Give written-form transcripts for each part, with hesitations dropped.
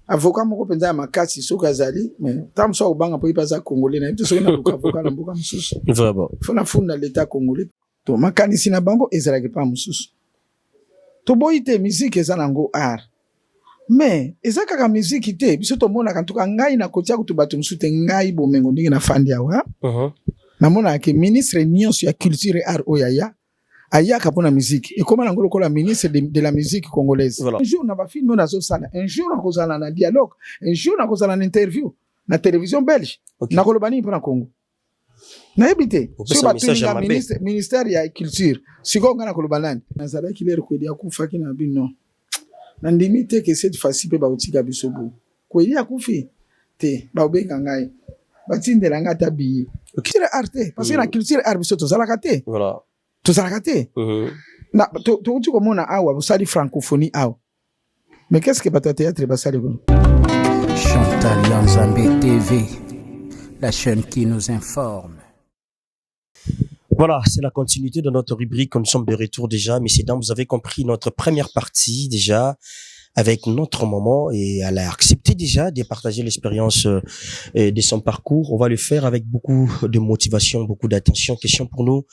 avocat moko penza makasi soka zali mais tam so obanga po ipaza congolais na to so na avocat na mboka mususu vraiment fona funda l'état congolais to makanisi na bango ezalaki pa mususu to boyite musique ezanango art mais ezaka musique te biso to mona kantuka ngai na kotia kutu bato musute ngai bomengo ndenge na fandi awa na mona ke ministre nyonso ya culture et art oyaya ayaka pona musique et comment ngolo ko la ministre de la musique congolaise voilà. Un jour na ba film na zo sala un jour na kozala na dialogue un jour na kozala na interview na télévision belge na kolobani pona Congo na ebité so ba tuninga ministère ya culture siko ngana kolobanani nazala kilere ko dia kufa kina bino na ndimite que cette fois-ci pe ba utika bisobo ko dia kufi te ba obenga ngai batindela ngata bi culture arte parce que la culture art biso to zala kate voilà to zala kate na to uti ko mona awa busali francophonie awa mais qu'est-ce que bata théâtre basali ko Chantal Yanzambe TV, la chaîne qui nous informe. Voilà, c'est la continuité de notre rubrique. Nous sommes de retour déjà. Messieurs, dames, vous avez compris notre première partie déjà avec notre maman et elle a accepté déjà de partager l'expérience de son parcours. On va le faire avec beaucoup de motivation, beaucoup d'attention. Question pour nous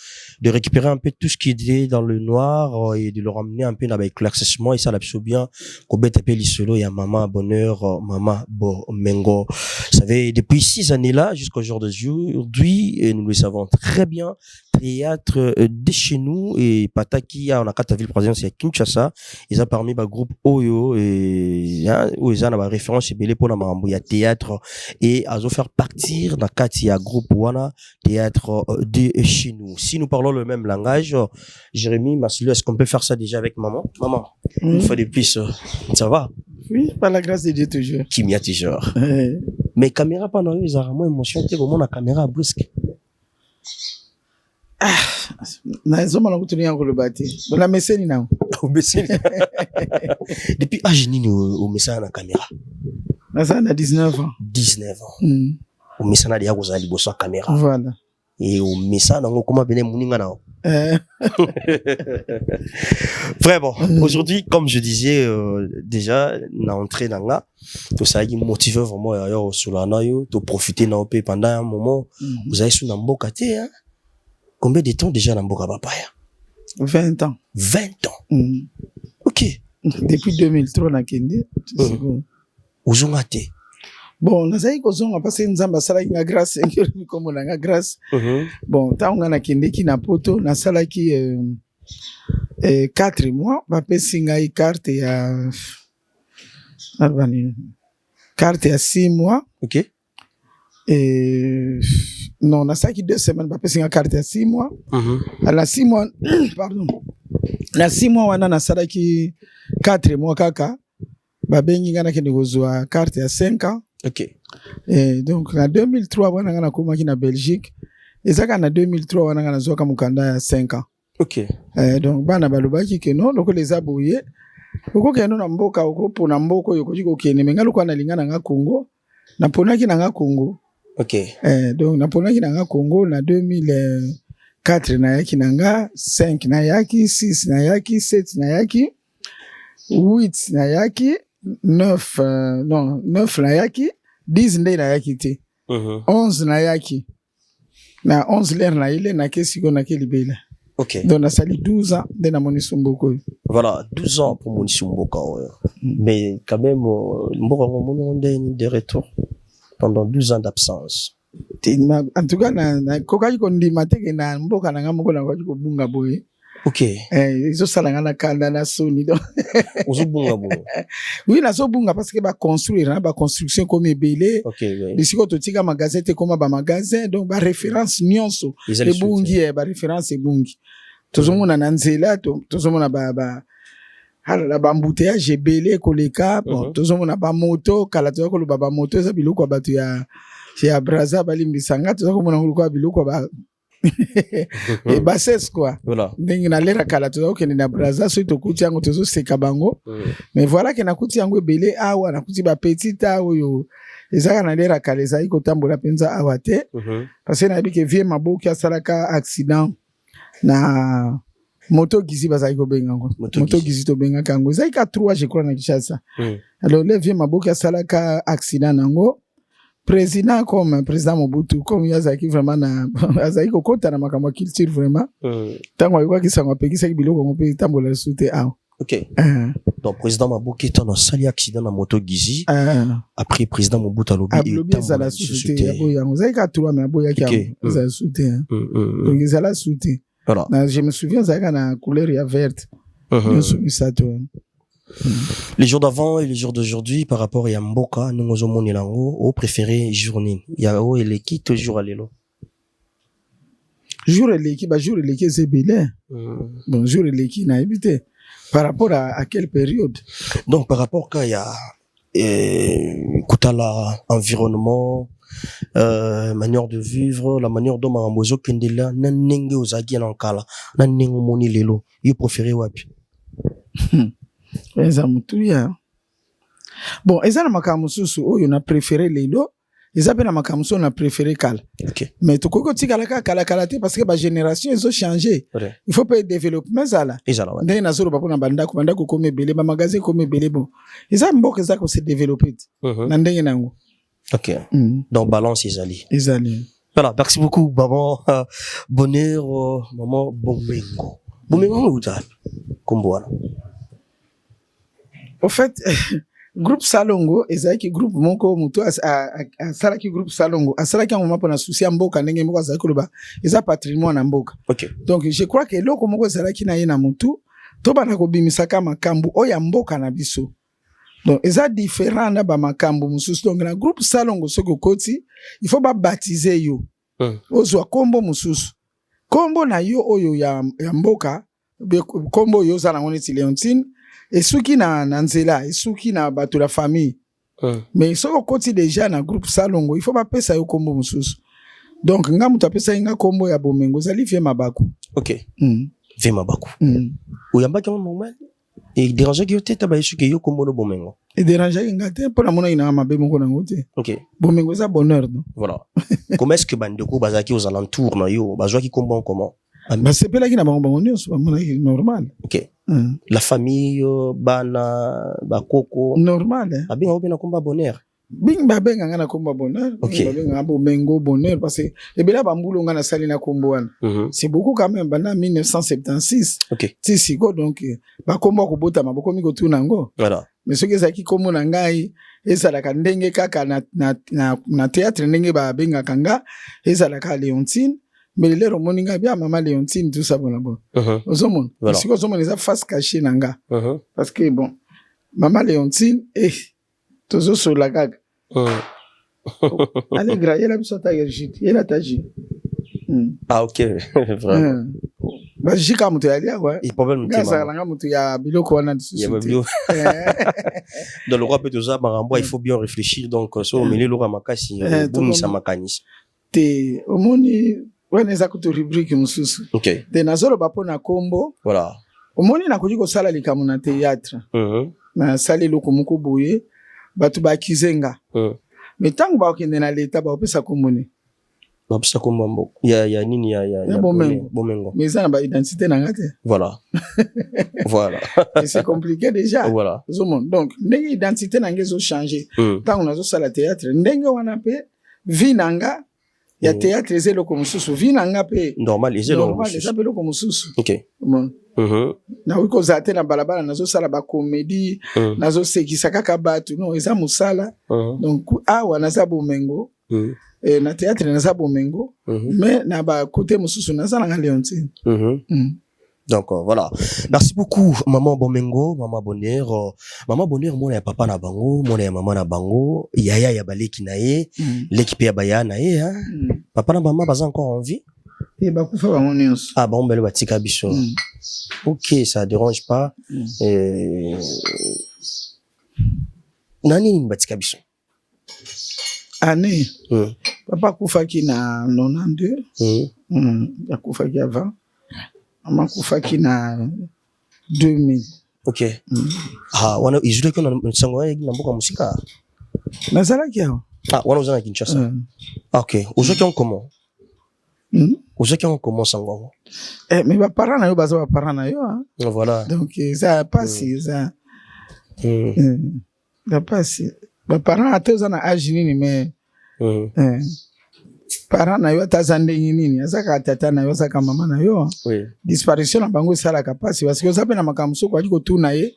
de récupérer un peu tout ce qui est dans le noir et de le ramener un peu avec l'éclaircissement et ça l'absorbe bien. Kobet appelle solo et maman bonheur, maman bo mengo. Vous savez, depuis 6 années-là jusqu'au jour d'aujourd'hui, et nous le savons très bien, théâtre de chez nous et Pataki, on a 4 villes présentes, c'est Kinshasa. Ils ont parmi le groupe Oyo et où ils ont la référence c'est belé pour la mambo, il y a théâtre et à faire partir dans Katia groupe Wana théâtre de chez nous. Si nous parlons le même langage, Jérémy, Marcelo, est-ce qu'on peut faire ça déjà avec maman? Maman, une fois de plus, ça va? Oui, par la grâce de Dieu toujours. Qui m'y a toujours. Mais caméra pendant eux, ils ont vraiment émotion, tu comment la caméra brusque. Na zoma na kutunia kolobati. Bona meseni na. Meseni. Depuis âge nini au message na caméra? Na ça na 19 ans. 19 ans. Au message na dia kozali boso caméra. Voilà. Et au message na comment bene muninga na. Vraiment, aujourd'hui, comme je disais déjà, na entrée dans là, tout ça qui motive vraiment ailleurs sur la nayo, de profiter na opé pendant un moment. Vous avez sous na mboka te hein. Combien de temps déjà dans Mboka Papaya? 20 ans. 20 ans. Ok. Depuis 2003 na kende. Uzongate. Bon, nazai kozonga parce que nzamba sala ki na grâce, comme na grâce. Bon, taonga na kende ki na poto, na sala ki 4 mois, ba pesinga i carte ya carte ya 6 mois. Ok. Non, na ça qui 2 semaines, ba pesinga carte ya 6 mois. Na 6 mois, pardon. Na 6 mois wana na sala ki 4 mois kaka. Ba bengi ngana kende kozwa carte ya 5 ans. Ok. Donc na 2003 wana ngana koma ki na Belgique. Ezaka na 2003 wana ngana zoka mukanda ya 5 ans. Ok. Donc bana balobaki ke non, loko les aboye. Oko keno na mboka oko pona mboko yoko jiko kene menga loko na lingana nga Congo. Na pona ki na nga Congo. Ok. Donc na pona ki na nga Congo na 2004 na yaki na nga 5 na yaki 6 na yaki 7 na yaki 8 na yaki 9 non 9 na yaki 10 nde na yaki te 11 na yaki na 11 l'air na ile na kesiko na kelibela. Ok. Donc na sali 12 ans de na Monisumboko. Voilà, 12 ans pour Monisumboko. Mais quand même Mboka on de retour pendant 12 ans d'absence. En tout cas na kokaji ko ndima teke na mboka na ngamoko na kwaji ko bunga boye. Ok. Ils ont salanga na kanda na soni donc. Uzubunga bo. Oui, na so bunga parce que ba construire na ba construction comme ebele. Ok, oui. Bisiko to tika magasin te comme ba magasin donc ba référence nyonso. E bungi ba référence e bungi. Tozomona na nzela tozomona ba hala la bambouteillage ebele koleka bon tozomona ba moto kala to ko ba moto eza biloko batu ya Braza balimbisanga tozokomona ko biloko ba et bassesse quoi. Voilà. Ndenge na lera kala tozo kende na Braza so to kuti yango tozo seka bango. Mais voilà que na kuti yango ebele awa na kuti ba petit oyo ezaka na lera kala ezai ko tambola penza awa te. Parce que na bike vie maboki asalaka accident na Moto Gizi bazali ko benga ngo. Moto Gizi to benga kango. Zai ka 3 je crois na Kinshasa. Alors le vieux Maboki asala ka accident nango. Président comme président Mobutu comme Yazaki vraiment na azali ko kota na makambo culture vraiment. Tango ayiko kisanga pekisa biloko ngo pe tambola soute a. OK. Donc président Maboki est dans sali accident na Moto Gizi. Après président Mobutu alobi et tambola soute yabo yango. Zai ka 3 mais aboya ki za soute. Donc izala soute. Voilà. Je me souviens zaka na couleur ya verte. Les jours d'avant et les jours d'aujourd'hui par rapport à Mboka, nous avons mon lango au préféré journée. Il y a où et qui toujours à l'élo. Jour et l'équipe c'est belé. Bon jour et l'équipe n'a habité. Par rapport à quelle période? Donc par rapport quand il y a Koutala environnement, manière de vivre, la manière dont Marambozo Kendela nanenge ozagi nankala, nanenge moni lelo. You préféré wapi? Bon, eza na makambo susu oyo na préféré lelo, eza pe na makambo susu na préféré kala. OK. Mais to koko tikala kala te parce que ba génération ils ont changé. Il faut pas développer zala. Ezala wa. Ndenge na zolo bapona bandako comme belé, ba magasin comme belé bon. Eza mboka eza ko se développer. Na ndenge nango. OK. Donc balance ezali. Ezali. Voilà, merci beaucoup maman Bonheur, maman Bomengo. Bomengo uzali. Komboana. Au fait, groupe Salongo, ezaki groupe moko mutu a salaki groupe Salongo, a salaki un moment pour na souci mboka ndenge moko azaki loba, eza patrimoine na mboka. OK. Donc je crois que loko moko salaki na ye na mutu, to bana ko bimisaka makambu oya mboka na biso. Donc eza différent na ba makambu mususu. Donc na groupe Salongo soko koti, il faut ba baptiser yo. Ozwa kombo mususu. Kombo na yo oyo ya mboka, kombo yo za na ngoni Leontine. Et souki na nzela, et souki na bato la famille. Mais soko koti déjà na groupe Salongo, il faut pas pesa yo kombo mususu. Donc nga mutu apesa nga kombo ya Bomengo zali vie mabaku. OK. Vie mabaku. Oyamba kama normal. Et déranger ki yote taba yesu ki yo kombo no Bomengo. Et déranger nga te pona mona ina mabe moko na ngote. OK. Bomengo za bonheur non. Voilà. Comment est-ce que bandeko bazaki aux alentours na yo, bazwa ki kombo comment? Bah c'est pas là qui n'a pas normal. OK. La famille bana bakoko normal abinga obena komba bonheur bing babenga ngana komba bonheur. OK. Babenga Bomengo bonheur parce que ebela bambulo ngana sali na kombo wana. C'est beaucoup quand même bana 1976. OK. Tisiko donc bakomba ko bota maboko miko tuna ngo. Voilà. Mais ce que ça qui kombo na ngai ezala ka ndenge kaka na théâtre ndenge babenga kanga ezala ka Leontine. Mais les romoninga bien maman Leontine tout ça bon bon. Ozomon. Si ko ozomon eza face cachée nanga. Parce que bon maman Leontine tozo sur la gaga. Allez grailler la biso ta gerjit. Yela taji. Ah OK. Vraiment. Ba jika mutu ya lia quoi. Il problème mutu. Ngasa langa mutu ya biloko wana disusu. Ya biloko. Dans le roi peut toza marambo il faut bien réfléchir donc so meli lo makasi bumisa makanisi. Te omoni ouais za kutu rubrique mususu. OK. De nazolo bapo na kombo. Voilà. Omoni na koji ko sala likamu na théâtre. Na sali loko moko boye batu ba kizenga. Mais tango ba okende na leta ba opesa komoni. Ba opesa kombo. Ya nini ya Bomengo. Mais ça na ba identité na ngate. Voilà. Voilà. Et c'est compliqué déjà. Voilà. Donc ndenge identité na ngezo changer. Tango nazo sala théâtre ndenge wana pe vinanga ya théâtre ezelo ko mususu vinanga pe normal ezelo normal ezapelo ko mususu. OK. Na wiko zate na balabala nazo sala ba comédie nazo sekisa kaka batu no eza musala. Donc awa naza Bomengo na théâtre naza Bomengo mais na ba côté mususu naza na Leontine. Donc voilà. Merci beaucoup maman Bomengo, maman Bonheur. Maman Bonheur mona ya papa na bango, mona ya maman na bango, yaya ya baleki na ye, l'équipe ya baya na ye hein. Papa na maman baza encore en vie? Et ba kufa bango nyonso. Ah bon belle batika biso. OK, ça dérange pas. Nani ni batika biso? Année. Papa kufa ki na 92. Ya kufa ki avant. Maman kufaki na 2000. OK. Ah, wana izule ko na sango ya na mboka musika. Nazala ki hao. Ah, wana uzana Kinshasa. Ah, OK. Aujourd'hui comment? Ozaki on commence en mais ba parents na yo baza ba parents na yo hein. Voilà. Donc ça passe ça. Ça passe. Ba parents atoza na âge nini mais parents na yo tazande nini azaka tata na yo azaka mama na yo. Oui. Disparition na bango sala kapasi parce que ça pe na makamso kwa diko tuna ye.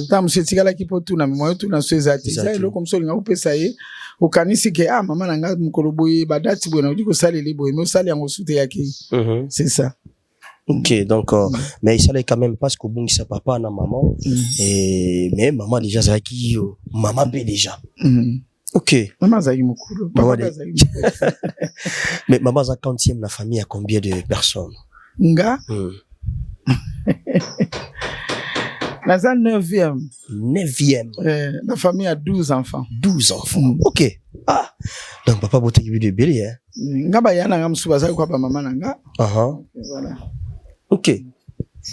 Ta musetikala kipo tuna mo tuna swezati. Ça elo comme ça linga upesa ye. Ukanisi ke mama na nga mukolo boye badati boye na diko sala libo mais sala yango sute yake. C'est ça. Ok, donc, mais il savait quand même pas ce que bon, sa papa, na maman, mais maman déjà, c'est qui, maman B déjà. Ok. Maman Zaki Mukulu. Mais maman Zaki quantième la famille a combien de personnes? Nga? Naza 9e. 9e. La famille a 12 enfants. 12 enfants. Ok. Ah. Donc papa bote qui de belé, hein? Nga ba yana nga msuba za kwa ba maman nanga. Voilà. Ok.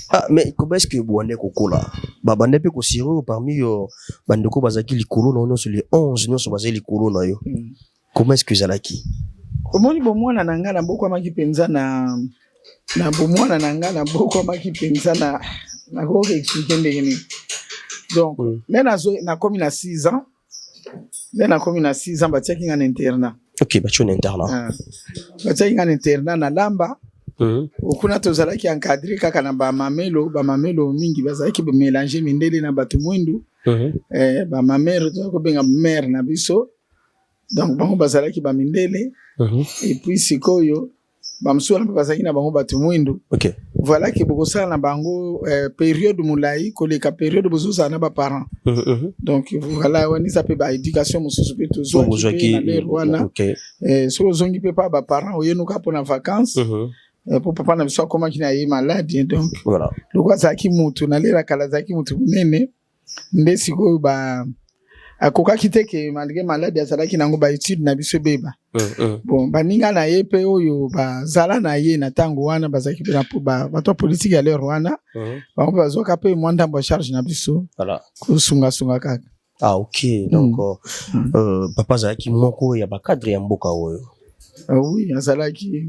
Ah, mais comment est-ce que vous en êtes au là? Baba n'est pas considéré parmi bandeko bazaki likolo non sur les 11 non sur bazaki likolo na yo. Comment est-ce que zalaki? Omoni bomwana nanga na boko maki penza na bomwana nanga na boko maki penza na ko expliquer ndenge. Donc, na komi na 6 ans. Na komi na 6 ans batiaki nga na internat. Ok, batiaki na internat. Batiaki nga na internat na Lamba. Okuna tozalaki encadré kaka na ba mamelo mingi bazalaki be mélanger mindele na batu mwindu. Ba mamero to benga mère na biso. Donc bango bazalaki ba mindele. Et puis sikoyo ba msuala bazalaki na bango batu mwindu. OK. Voilà que boko sala na bango période mulai koleka période bozusa na ba parents. Donc voilà wani ça peut ba éducation mususu pe tozo na le Rwanda. So zongi pe pa ba parents oyenuka pona vacances. Pour papa na biso comment kina yi malade donc voilà lokwa zaki mutu na lera kala zaki mutu nene ndesi ko ba akoka kiteke malgré malade azalaki nango ba étude na biso beba bon baninga na ye pe oyo ba zala na ye na tango wana bazaki pe na bato politique ya le Rwanda ba bazoka pe mwanda ba charge na biso voilà kusunga kaka. Ah ok donc papa zaki moko ya ba cadre ya mboka oyo. Oui azalaki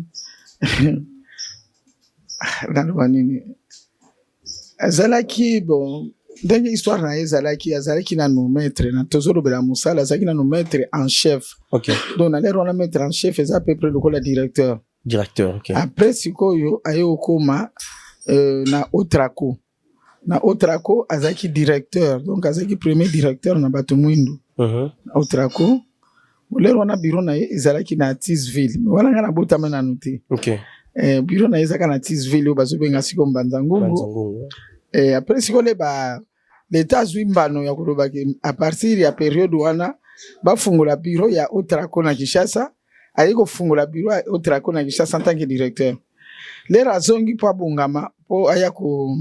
azalaki bon dernière histoire na azalaki na nos maîtres na tozolo bela musala azalaki na nos maîtres en chef. OK. Donc na l'air on a maître en chef et à peu près le directeur. OK. Après sikoyo ayo koma na Otrako azalaki directeur donc azalaki premier directeur na batu mwindu. Otrako l'air on a bureau na azalaki na Tisville wala ngana botama na noté. OK. Bureau na ezaka na Tisville bazo benga siko Mbanzangungu. Après siko l'état zwimbano ya kuloba à partir ya période wana bafungula bureau ya Otrako na Kinshasa ayiko fungula bureau ya Otrako na Kinshasa en tant que directeur. Les razongi po bungama po aya ko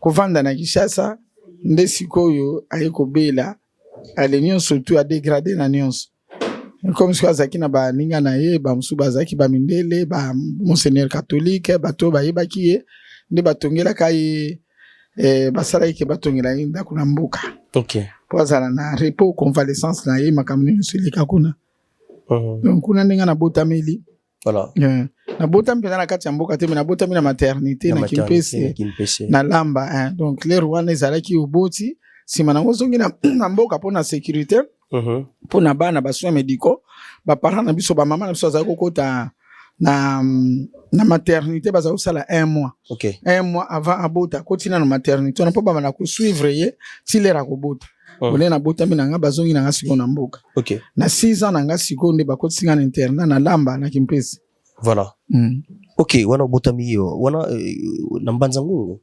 vanda na Kinshasa nde sikoyo ayiko bela alenyon surtout a dégradé na nyonso. Comme ce que na ba ninga na ye ba musuba zaki ba mindele ba monseigneur catholique bato ba yebaki ye nde batongela kai basala yake batongela inda kuna mbuka. OK. Po zala na repos convalescence na ye makamni nsulika kuna. Donc kuna ninga na botameli. Voilà. Na botameli na kati ya mbuka te na botameli na maternité na Kimpese na Lamba donc les Rwanda zalaki uboti sima na ngozongi na mboka po na sécurité. Pour na bana ba soins médicaux ba parents na biso ba maman na biso za kokota na maternité baza usala 1 mois. OK. 1 mois avant abota kotina na maternité on peut ba na ko suivre ye tilera ko bota. On na bota mina nga bazongi na ngasiko na mboka. OK. Na 6 ans na ngasiko nde ba kotinga na internat na Lamba na Kimpese. Voilà. OK, wana botami yo wana na Mbanzangungu.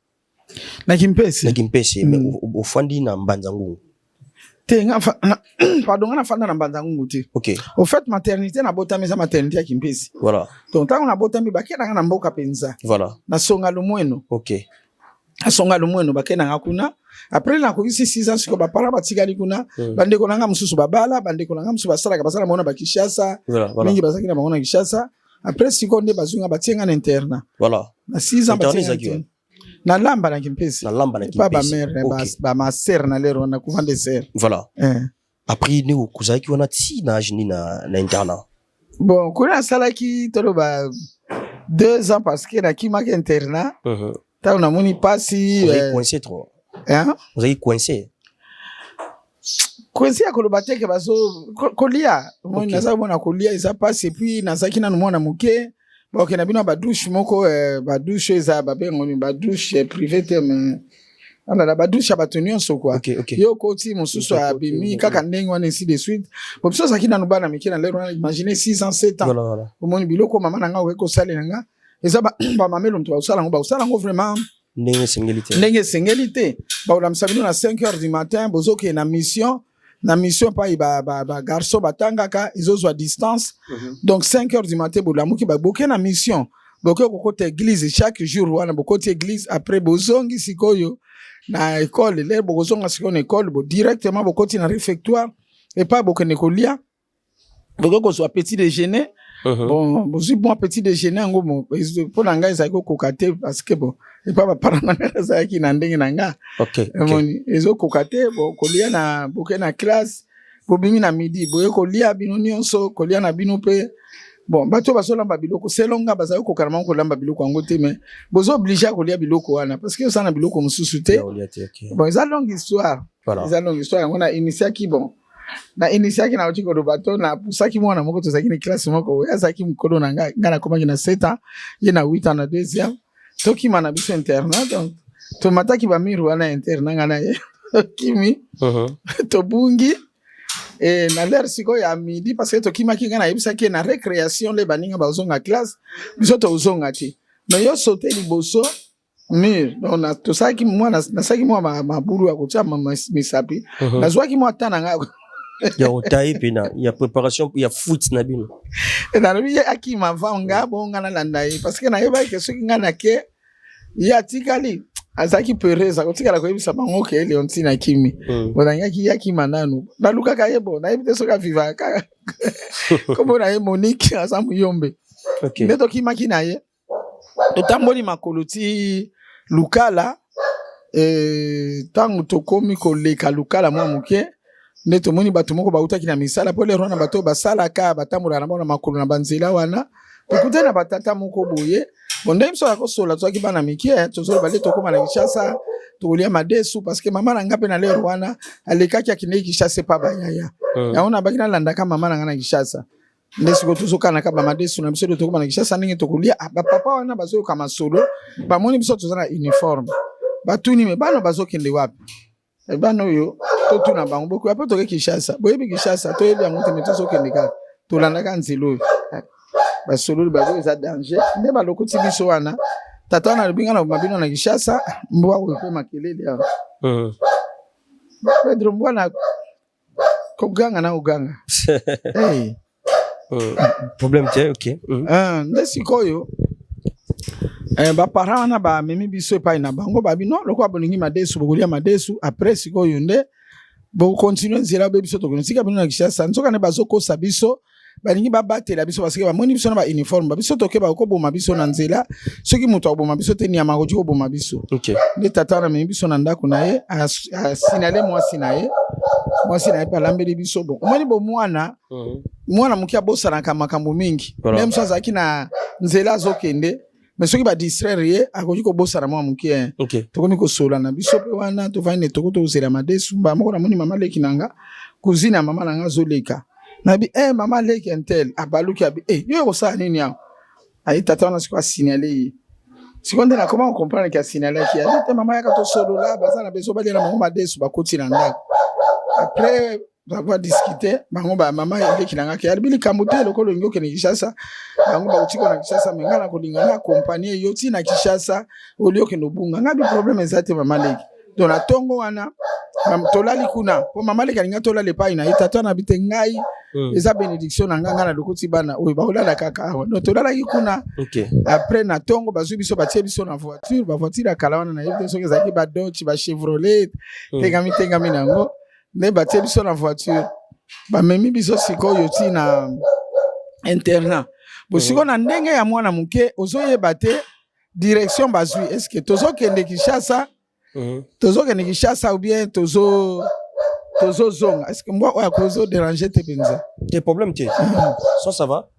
Na Kimpese mais ofandi na Mbanzangungu. Pardon, on a fait dans Mbanzangungu. OK. Au fait, maternité na botami za maternité ya Kimpese. Voilà. Donc tant on a botami bakena na mboka penza. Voilà. Na songa lumweno. OK. Na songa lumweno bakena ngakuna. Après na ko 6 ans siko ba para batikali kuna bandeko nanga mususu babala bandeko nanga mususu basala basala mona bakishasa. Voilà. Mingi basaki na mona Kishasa. Après siko nde bazunga batenga na interna. Voilà. Na 6 ans batenga. Na Lamba na Kimpese. Na Lamba na Kimpese. Pas ba mère ba ma sœur na lero na kuvande sœur. Voilà. Après ni okuzaki wana ti na jini na internat. Bon, kuna salaki tolo 2 ans parce que na kimaki internat. T'as on a moni pasi. Vous avez coincé trop. Hein? Vous avez coincé. Coincé à Kolobate que baso kolia. Moi naza mona kolia isa passe et puis nazaki na mona muke. Bon que na bino ba douche moko ba douche eza ba bengo ba douche privée mais ala la ba douche ba tunion so quoi. Yo koti mususu abimi kaka ndenge wana ainsi de suite. Bon so saki na nubana mikina lero imaginer 6 ans 7 ans. Voilà. Omoni biloko mama nanga weko sale nanga. Eza ba mamelo mtu usala ngo vraiment ndenge singélité ba ola msabino na 5h du matin bozoke na mission pa ba garçon batangaka izozo à distance. Donc 5h du matin bolamuki ba boke na mission boke kokote église chaque jour wana bokote église après bozongi sikoyo na école les bozonga sikoyo na école bo directement bokoti na réfectoire et pas boke nekolia boke ko soit petit déjeuner. Bon bon petit déjeuner ngo mo pour nanga za ko kokate parce que bon et pas parana za ki na ndenge nanga. Moni ezo kokate bo kolia na boke na classe bo bimi na midi boye kolia bino nyonso kolia na bino pe bon bato basola ba biloko selonga baza ko karama ko lamba biloko ngo te mais bozo obligé à kolia biloko wana parce que ça na biloko mususu te. Bon c'est une longue histoire. C'est une longue histoire on a initié qui bon na initiaki na uchiko do bato na pusaki mwana moko to zakini classe moko yazaki mkodo na ngana koma kina 7 ans ye na 8 ans na 2e toki mana biso internat donc to mataki ba miru wana internat ngana ye kimi to bungi na l'air siko ya midi parce que to kimaki ngana yebisaki na récréation le baninga bazonga classe biso to uzonga ti mais yo sauter liboso mur donc to saki mwana na saki mwa mabulu ya kotia misapi na zwaki mwa tana nga il y a otaï pena il y a préparation il y a foot na bino et dans lui aki ma vanga bonga na landai parce que na yeba ke soki ngana ke ya tikali azaki pereza kotikala ko yebisa bango ke le ontina kimi bodanga ki yaki mananu na luka ka yebo na yebite soka viva ka komo na ye Monique asamu yombe neto kimaki na ye totamboli makoloti lukala tangu tokomi koleka lukala mwa muke neto moni bato moko bautaki na misala po le rwana bato basala ka batambola na bona makolo na banzela wana tokute na batata moko boye bonde mso akosola twaki bana mikie tozolo bale tokoma na Kishasa tokolia madesu parce que mama na ngape na le rwana alekaki akine Kishasa pa bayaya yaona bakina landaka mama na ngana Kishasa ndesiko tuzokana ka ba madesu na biso tokoma na Kishasa ninge tokolia ba papa wana bazo kama solo ba moni biso tozana uniforme batuni me bana bazokende wapi bana yo totuna bango boko apo toke Kishasa boyebi Kishasa toyebi ya mutu meto sokende ka tolandaka nzelo ba solo ba zo za danger nde ba lokoti biso wana tata na binga na mabino na Kishasa mbwa wepe makelele ya Pedro mbwana koganga na uganga hey problème tiens OK ndesikoyo ba parents na ba memi biso pa ina bango ba bino loko aboningi madesu bokolia madesu après sikoyo nde bo continuer nzela be biso to konisika bino na Kishasa nzoka ne bazoko sabiso balingi babatela biso parce que ba moni biso na ba uniforme ba biso toke ba ko boma biso na nzela soki muto aboma biso te ni amako jiko boma biso nde tata na memi biso na ndako na ye asinale mwasi na ye pa lambeli biso bon omoni bo mwana mukia bosa na makambo mingi même so azaki na nzela zokende mais soki ba distraire ye akoki ko bosa na mwa mukia tokomi ko sola na biso pe wana to vaine tokoto uzela madesu ba moko na moni mama leki nanga kuzina mama nanga zoleka nabi mama leki entel abaluki abi yo ko sa nini yao ayi tata na siko signaler sikonde na comment on comprendre que signaler ki ali te mama yaka to solo la baza na beso balela mama madesu bakoti na ndako après avoir discuté bango ba mama leki nanga ki ali bili kamuté lokolo ngoke ni Kishasa bango ba utiko na Kishasa mengana ko lingana accompagner yoti na Kishasa olioke no bunga ngabi problème ezate mama leki dona tongo wana tolali kuna po mama leki alinga tolale pa ina itata na bite ngai eza bénédiction na nganga na lokoti bana oyo baolala kaka awa no tolala kuna après na tongo bazwi biso batie biso na voiture ba voiture akala wana na yebite soki ezaki ba Dodge ba Chevrolet tengami nango ne batie biso na voiture ba memi biso sikoyo ti na internat bosiko na ndenge ya mwana muke ozoyeba te direction bazwi est-ce que tozokende Kishasa tozokende Kishasa ou bien tozo zonga est-ce que moi oya kozo déranger te penza tes problèmes tu ça va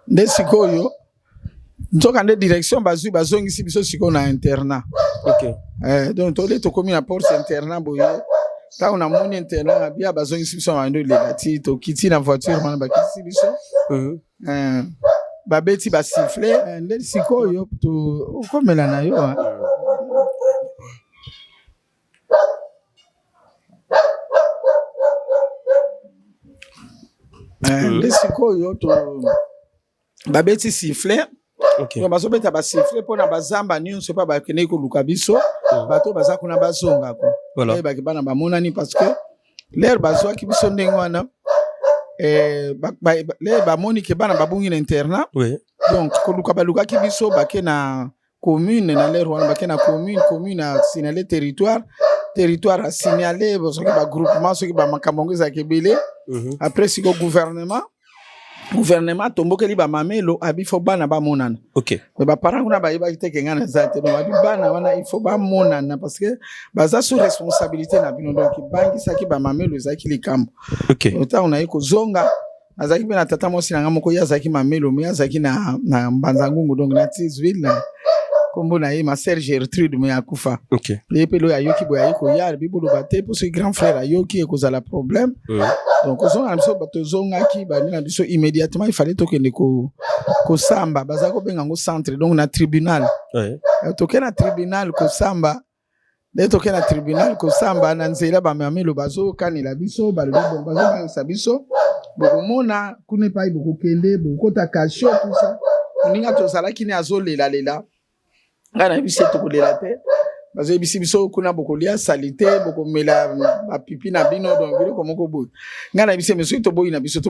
nde sikoyo nzoka nde direction bazwi bazongisi biso sikoyo na internat. OK. Donc tole to komi na porte internat boye ta on a moni internat bia bazongisi biso mando lela ti to kiti na voiture wana bakisi biso. Babeti ba siffler nde sikoyo to komela na yo. Nde sikoyo to babeti siffler. OK. Donc bazobeta ba siffler pona bazamba nyonso pa bakene ko luka biso bato baza kuna bazonga ko. Voilà. Ba kibana ba monani parce que l'air bazwa ki biso ndengo wana le ba moni ke bana babungi na internat. Oui. Donc ko luka ba luka ki biso bake na commune na l'air wana bake na commune a signaler territoire a signaler soki ba groupement soki ba makambo za kebele. Après siko gouvernement tombokeli ba mamelo abi fo bana ba monana. OK. Mais ba parents kuna ba yeba kiteke ngana zate no abi bana wana il faut ba monana parce que baza sous responsabilité na bino donc bangi saki ba mamelo zaki likambo. OK. Ota una iko zonga azaki bena tata mosi na ngamoko ya zaki mamelo mais azaki na Mbanzangungu donc na Tizville na kombo na ye ma sœur Gertrude me akufa. OK. Le pelo ya yoki boya iko ya bibolo baté pour ce grand frère ayoki eko za la problème. Donc ozonga biso bato zonga ki ba na biso immédiatement il fallait tokende ko samba bazako benga ngo centre donc na tribunal. Ouais. Tokena tribunal ko samba. Le tokena tribunal ko samba na nzela ba mamelo bazo kanila biso ba le bon bazo ba biso. Boko mona kune pa iboko kende boko ta kasho tout ça. Ninga to sala kini azolela lela. Ngana biso to kolela te. Bazo biso kuna boko lia salité boko mela ba pipi na bino donc bino komoko boy. Ngana biso meso to boy na biso.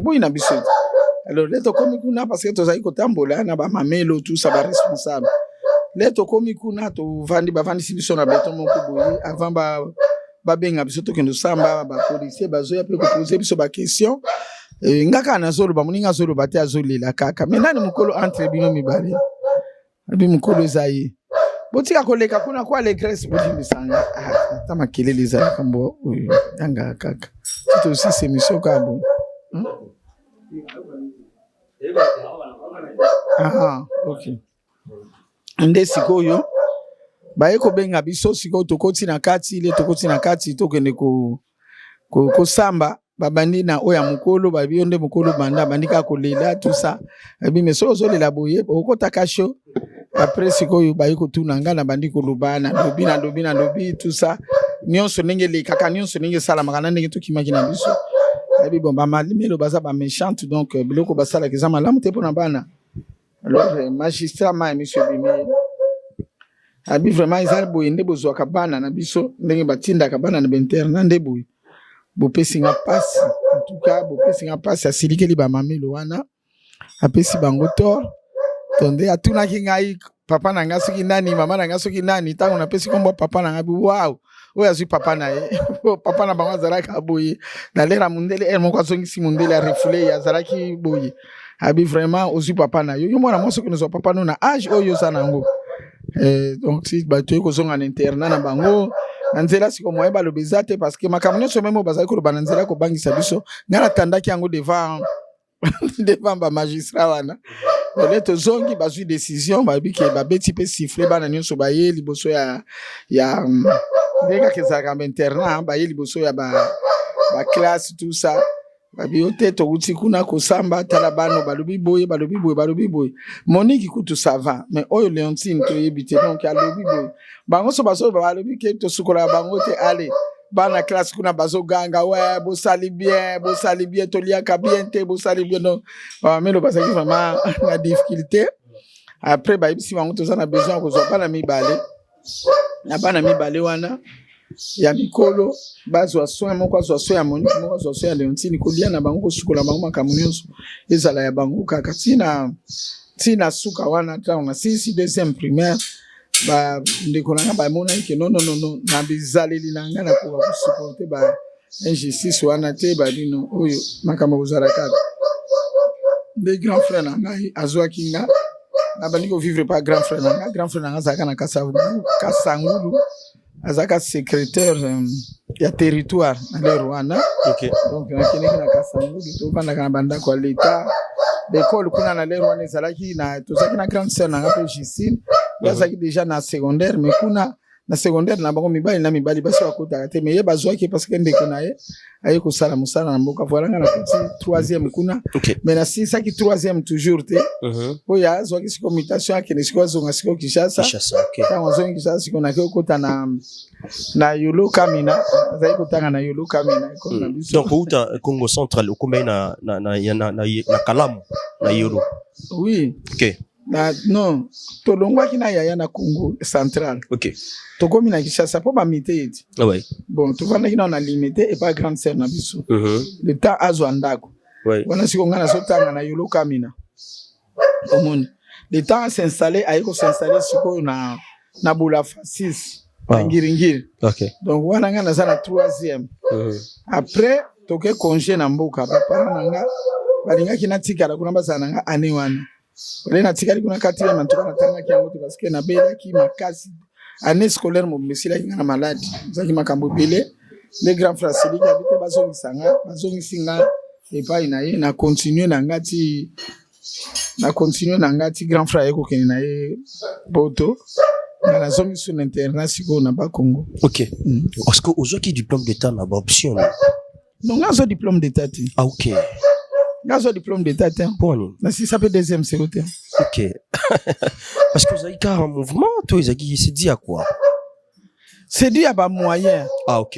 Alors le to komi kuna parce que to zai ko tambola na ba mamelo tout ça ba responsable. Le to komi kuna to vandi biso na beton moko boy avant ba benga biso to kendo samba ba policier bazo ya pe ko poser biso ba question. Ngaka na zolo ba muninga zolo bate azolela kaka. Menani mukolo entre bino mibale. Abi mukolo zayi. Botika koleka kuna kwa le Grèce bodimbisanga tama kelele za kambo yanga kaka c'est aussi c'est mission kabo OK nde sikoyo baye ko benga biso sikoyo tokoti na kati tokende ko samba babandi na oya mukolo babionde mukolo banda bandika kolela tout ça abi meso zo lela boye okota kasho. Après sikoyo bayiko tuna ngana bandiko lubana lobi tout ça nyonso nenge le kaka nyonso nenge sala makana nenge to kimaki biso abi bon ba malimelo baza ba méchante donc biloko basala kezama lamu te pona bana. Alors magistrat ma monsieur Bimi abi vraiment izal boye nde bozwa kabana na biso ndenge batinda kabana na internat nde boye bo pesinga passe en tout cas bo pesinga passe asilikeli ba mamelo wana apesi bango tor. Tonde atuna kingai papa na nga soki nani mama na nga soki nani tango na pesi kombo papa na nga bi wow oya zui papa na ye papa na bango zaraka boye dalera mundele el moko azongisi mundele a refoulé ya zaraki boye abi vraiment ozu papa na yo mwana moso ko no papa no na âge oyo sanango donc si bato ko zonga na internat na bango nzela siko moye ba lobezate parce que makamno so memo bazali ko bananzela ko bangisa biso ngana tandaki yango devant ba magistrat wana. Le to zongi bazui décision babike babeti pe siffler bana nyonso baye liboso ya ndeka kezaka internat baye liboso ya ba classe tout ça babi ote to uti kuna ko samba talabano balobi boye Monique kutu ça va mais oyo Leontine to yebite donc alobi boye bango so baso balobi ke to sukola bango te aller bana classe kuna bazo ganga ouais bo sali bien to liaka bien te bo sali bien donc mais le passage vraiment la difficulté après ba ibisi bango to sana besoin ko zo bana mibale na bana mibale wana ya mikolo bazwa soin moko azwa soin ya Monique moko azwa soin ya Leontine ko lia na bango ko sukola bango makamu nyonso ezala ya bango kaka tina suka wana ta na sisi deuxième primaire ba ndeko nanga ba mona ke non na bizaleli nanga na ko supporter ba injustice wana te ba bino oyo makama uzaraka de grand frère nanga azwa kinga na ba ndiko vivre pas grand frère nanga zaka na Kasangulu azaka secrétaire ya territoire na le Rwanda. OK. Donc na kineka na Kasangulu to banda kana banda kwa l'état l'école kuna na lero wana ezalaki na tozaki na grande sœur na ngape Justine yazaki déjà na secondaire mais kuna na secondaire na bango mibali basi bakotaka te mais ye bazwaki parce que ndeko na ye aye kosala mosala na mboka voilà nga na petit 3e kuna mais na si saki 3e toujours te oyo azwaki siko mutation akende siko azonga siko Kinshasa ntango azongi Kinshasa siko nake okota na Yolo Kamina azali kotanga na Yolo Kamina donc outa Congo central okomai na Kalamu na Yolo oui non tolongwaki na yaya na Congo central tokomi na Kinshasa po bamite eti bon tovandaki na limité et pas grande sœur na biso le temps azwa ndako wana siko nga nazotanga na Yolo Kamina omoni le temps s'installer aye s'installer siko na Bulafa 6 Ngiringiri donc wana nga naza na 3e après toke congé na mboka bapara nanga balingaki natikala kuna bazala nanga ane wana ole natikali kuna 4e mantuka natangaki yango te parce que nabelaki makasi année scolaire momesilaki nga na maladi ezalaki makambo ebele les grands frères siliki abite bazongisi nga epai na ye na continue na ngati grand frère ye kokende na ye poto na zongi sur l'internet siko na ba Congo. Est-ce que ozwaki diplôme d'état na ba option non ngazo diplôme d'état te ngazo diplôme d'état te poni na si ça peut deuxième c'est côté parce que ozaki car en mouvement toi ezaki c'est dit à quoi c'est dit à ba moyen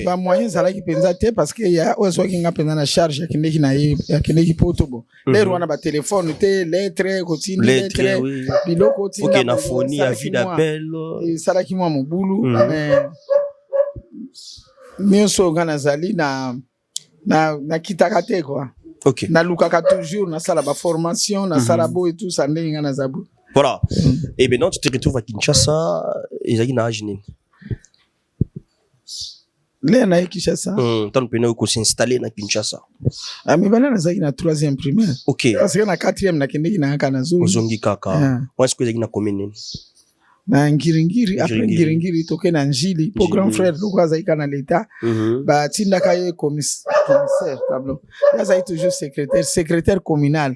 ba moyen zalaki penza te parce que ya ozo ki nga penza na charge ya kindeki na ye ya kindeki poto bo lero wana ba téléphone te lettre kotini lettre biloko tinga na phone ya vie d'appel salaki mwa mobulu mais so ngana zali na kitaka te quoi na lukaka toujours na sala ba formation na sala bo et tout ça ndenge ngana zabu voilà et maintenant tu te retrouves à Kinshasa ezaki na âge nini Léa na Kinshasa. Tant que nous s'installer na Kinshasa. Mais bana na zaki na 3e primaire. Parce que na 4e na kendeki na kana zo. Ozongi kaka. Moi est-ce que zaki na commune na Ngiringiri après Ngiringiri toke na Njili pour grand frère loko zaki na l'état. Ba tinda kaye commissaire tableau. Ya zaki toujours secrétaire communal.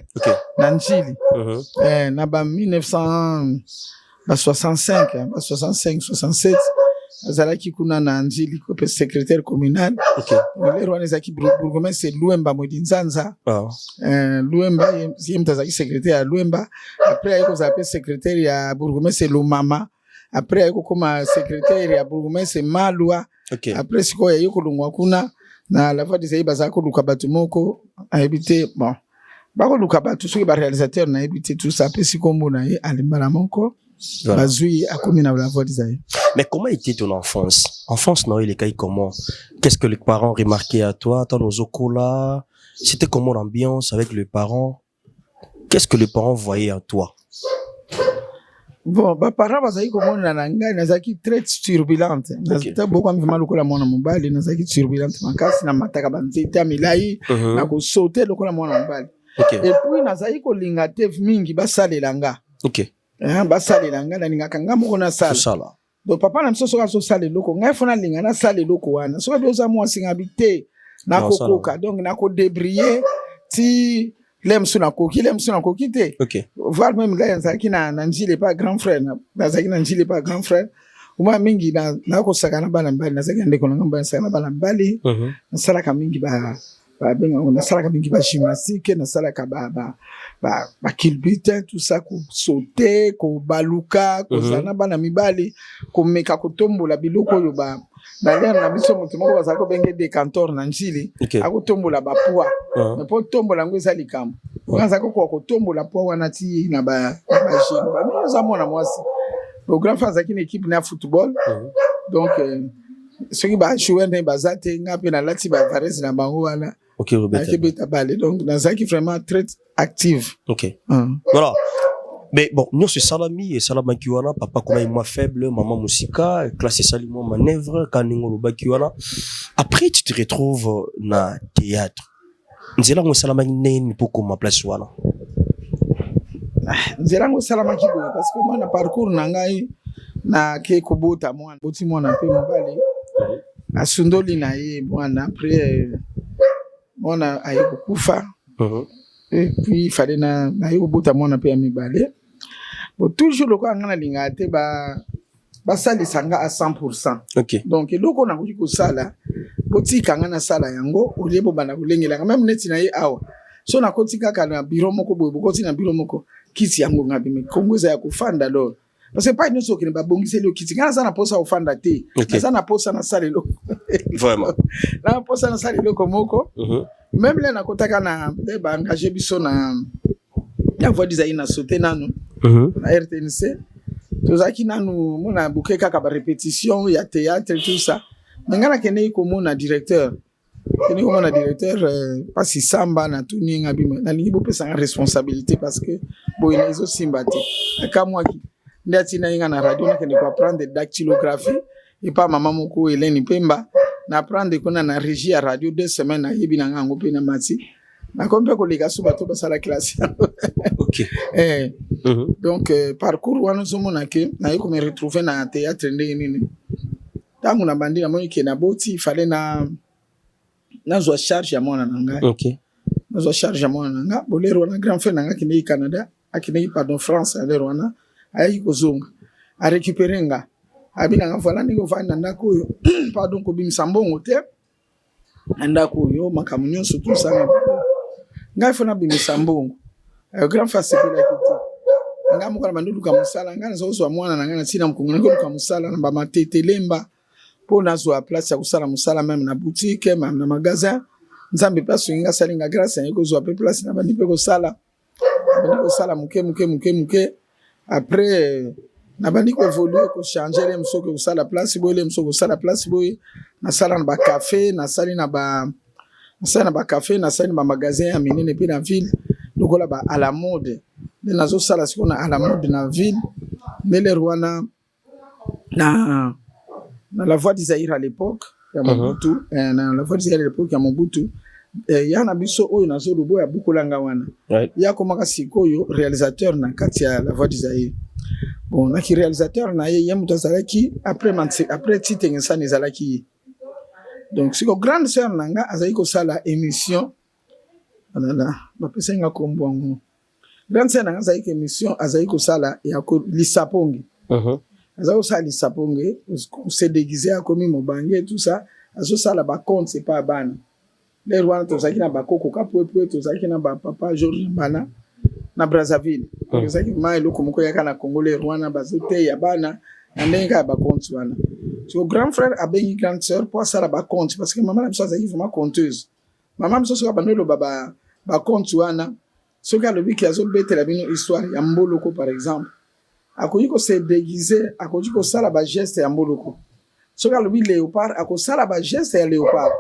Na Njili. Na ba 1965 67 azalaki kuna na Njili ko secrétaire communal lero wana zaki bourgmestre Luemba Modinzanza Luemba yemtazaki secrétaire ya Luemba après ayiko zape secrétaire ya bourgmestre Lumama après ayiko koma secrétaire ya bourgmestre Malwa après siko yayiko lungwa kuna na la fois des bazako luka batumoko habité bon bako luka batu soki ba réalisateur na habité tout ça pe siko mbona ye alimbala moko. Voilà. Mais comment était ton enfance? Enfance, non, il est comment? Qu'est-ce que les parents remarquaient à toi? Là, c'était comment l'ambiance avec les parents? Qu'est-ce que les parents voyaient en toi? Bon, bah, parents, bazaki comment nananga, nazaki très turbulente. Nazaki beaucoup de mal au la mona mobile, nazaki turbulente. Makasi na mataka banzita milai, na ko sauter le la mona mobile. Et puis nazaki ko lingate mingi basalelanga. Basalela nga na ningaka nga moko na sala donc papa na msoso kaso sala loko nga fona linga na sala loko wana so bioza mo singa bité na kokoka donc na ko débrier ti lemsu na koki te voir même là nzaki na Njili pas grand frère na zaki na Njili pas grand frère uma mingi na ko saka na bana mbali na zaki ndeko na ngamba saka na bana mbali na sala ka mingi ba benga na sala ka mingi ba gymnastique na sala ka ba kilbite tout ça ko sauter ko baluka ko zana bana mibali ko meka ko tombola biloko yo ba na lena na biso mutu moko bazako benge de cantor na Njili ako tombola ba poids mais po tombola ngo ezali kambo ngazako ko tombola poids wana ti na ba jino ba miza mona mwasi le grand frère zaki une équipe na football donc ceux qui ba jouer na bazate ngapi na lati ba varese na bango wana donc nazaki vraiment très active. Voilà. Mais bon, nous c'est Salami et Salama Kiwana, papa comme moi faible, maman musika, classe Salimo manœuvre, kaningo bakiwana. Après tu te retrouves na théâtre. Nzela ngo Salama nene pour comme place wana. Nzela ngo Salama kibo parce que moi na parcours na ngai na ke kobota mwana boti mwana pe mobali. Asundoli na ye mwana après mwana ayekufa et puis il fallait na yo bota mwana pe ya mibale. Bon toujours le quoi ngana linga te ba sali sanga à 100%. OK. Donc eloko na ko sala botika ngana sala yango oliebo bana kulengela même neti na ye awa. So na kotika kana biro moko boye bokoti na biro moko kiti yango ngabi me kongoza ya kufanda lo. Parce que pas nous so kene ba bongise le kiti ngana sana posa ufanda te. Okay. Sana posa na sala lo. Vraiment. Na posa na sala lo komoko. Même là na kotaka na ba engager biso na ya voix design na sauter nanu. Na RTNC. Tozaki nanu mona buke kaka ba répétition ya théâtre tout ça. Ngana kene ko mona directeur. Kene ko mona directeur pas si samba na tuni ngabi na lingi bo pesa responsabilité parce que bo inezo simbate. Aka moi ki ndati na inga na radio na kene ko apprendre dactylographie et pas maman moko Hélène Pemba na apprendre kona na régie à radio 2 semaines na yebi na ngango pe na mati. Na kompe ko lega suba to basala classe. OK. Donc parcours wana zomona ke na yeko me retrouver na théâtre ndenge nini. Tangu na bandi na moni ke na boti fallait na zo charge ya mwana nanga. OK. Na zo charge ya mwana nanga bolero na grand frère nanga kine Canada, akine pardon France alero wana ayi kozonga. A récupérer nga. Abina nga voilà ningo vana ndako yo. Pardon ko bimisa mbongo te. Ndako yo makamunyo surtout ça. Nga fona bimisa mbongo. Grand frère sepela kiti. Nga mukala bandu ka musala nga zo so mwana nanga na tina mkungana ko ka musala na ba matete lemba. Po nazo a place ya kusala musala même na boutique même na magasin. Nzambe paso inga salinga grâce yako zo a place na bandi pe ko sala. Bandi ko sala muke. Après na bandi ko évoluer ko changer les msoko ko sala place boy les msoko sala place boy na sala na ba café na sala na ba café na sala na ba magasin ya minene pe na ville lokola ba à la mode de nazo sala sikona à la mode na ville mele rwana na la voix d'Isaïr à l'époque ya Mobutu na la voix d'Isaïr à l'époque ya Mobutu ya na biso oyo nazo lubo ya bukolanga wana ya komaka sikoyo réalisateur na kati ya la voix d'Isaïr. Bon, na ki réalisateur na ye muta zalaki après titenge sana zalaki. Donc siko grande sœur nanga azali ko sala émission. Alala, ba pesa nga kombwango. Grande sœur nanga azali ko émission azali ko sala ya ko lisapongi. Azali ko sala lisapongi, se déguiser a komi mobange tout ça, azo sala ba compte c'est pas bana. Les rois to zaki na ba koko kapwe to zaki na ba papa Georges Bana. Na Brazzaville. Ezaki mai loko moko yaka na Congolais Rwanda bazote ya bana na ndenga ba compte wana. So grand frère abengi grande sœur pour ça ba compte parce que maman la biso azaki vraiment conteuse. Maman biso soka banelo ba compte wana. Soka lobi ki azobetela bino histoire ya mboloko par exemple. Akoyi ko se déguiser, akoyi ko sala ba geste ya mboloko. Soka lobi léopard, ako sala ba geste ya léopard.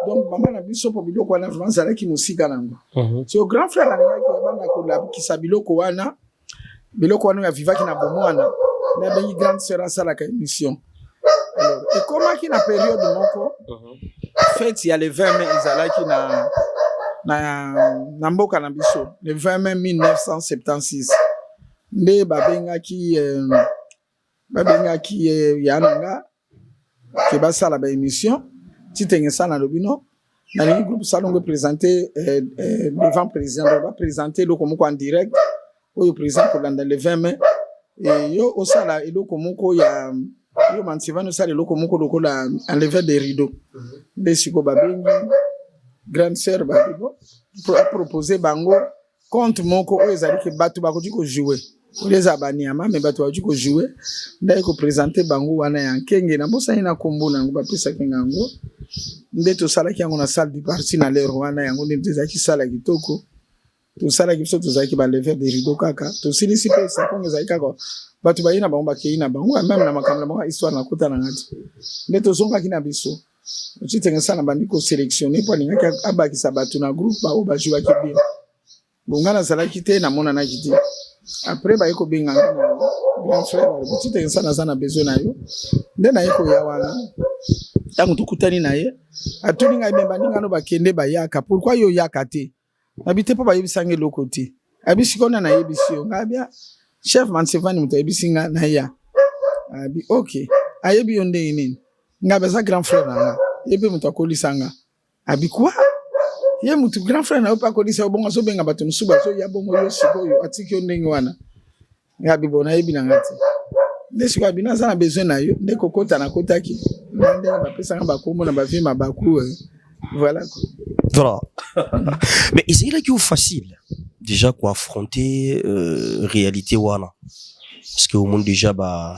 Donc maman na biso po biloko wana vraiment zalaki musika nango. So grand frère na ngaki bana ko la kisa biloko wana ya vivaki na bomwana na bengi grande sœur sala ka émission. Alors et comment qui na période moko fête ya le 20 mai ezalaki na mboka na biso le 20 mai 1976 nde babengaki yananga ke basala ba émission titenge sana lobino na le groupe salongo présenté devant président va présenter le komoko en direct au président pour dans le 20 mai et yo osala eloko moko ya yo mansivano sala eloko moko lokola enlever des rideaux de siko babengi grande sœur babibo pour proposer bango compte moko o ezali ke batu bakoti ko jouer les abaniama mais batu bakoti ko jouer ndai ko présenter bango wana ya nkenge na bosa ina kombo nango bapesa kengango ndeto salaki yango na salle du parti na le Rwanda yango ndeto zaki sala kitoko to sala kiso to zaki ba lever des rideaux kaka to silisi pe sa konge zaki kaka batu bayina bango bakina bango même na makamla bango histoire na kota na ngati ndeto zonga kina biso titenga sana bandiko sélectionner pour ninga abaki sabatu na groupe ba o ba jouer ki bien bongana salaki te na mona na kiti après ba yeko benga grand frère titenga sana besoin na yo ndena yeko ya wana tangu tukutani na ye atuni ngai memba ningano bakende bayaka pourquoi yo yaka te abite pa bayibisange lokoti abisikona na yebisio ngabia chef Mansevani muto yebisinga na ya abi okay ayebi yonde nini ngabe za grand frère nga yebi muto akolisanga abi quoi Ye mutu grand frère na yo pa kodisa bongo so benga bato musuba so ya bongo yo sikoyo atiki yo ndenge wana. Ya bibona yebi na ngati. Ndesi kwa bina sana besoin na yo ndeko kota na kotaki. Ndenge ba pesa nga bakombo na ba vie mabaku. Voilà. Voilà. Mais c'est là qui est facile déjà quoi affronter réalité wana. Parce que au monde déjà ba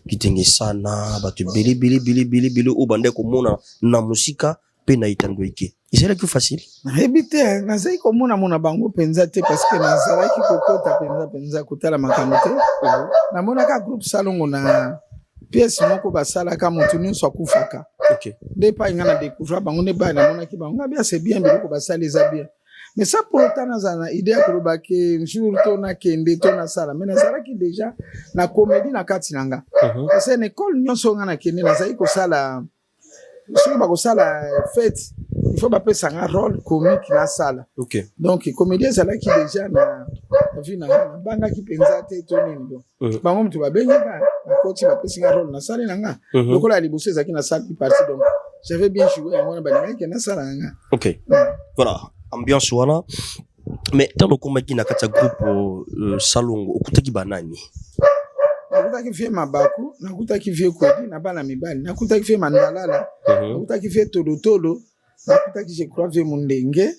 kitenge sana ba te bili o bande ko mona na musika pe na itandoike. C'est là qui est facile. Ebite na zai ko mona bango penza te parce que na zalaki kokota penza kotala makambo te. Na mona ka groupe salongo na pièce moko basala ka mutu nyonso akufaka. OK. Des pas ngana découvrir bango ne ba na mona ki bango bien c'est bien biloko basala za bien. Mais ça pour autant na idée ya koloba ke jour to na kende to na sala mais na sala ki déjà na comédie na kati nanga. Parce que école nyonso ngana kende na zai ko sala soki ba ko sala fête il faut ba pesa un rôle comique na sala. OK. Donc comédien sala ki déjà na vu na banga ki penza te to nini donc. Bango mtu ba benga na coach ba pesa un rôle na sala nanga. Donc la liboso ezaki na salle partie donc j'avais bien joué en wana ba ki na sala nanga. OK. Voilà, ambiance wana. Mais dans le combat qui na kata groupe salongo okutaki banani. Nakutaki vie mabaku, nakutaki vie kodi na bana mibali, nakutaki vie mandalala, nakutaki vie tolotolo, nakutaki je crois vie mundenge,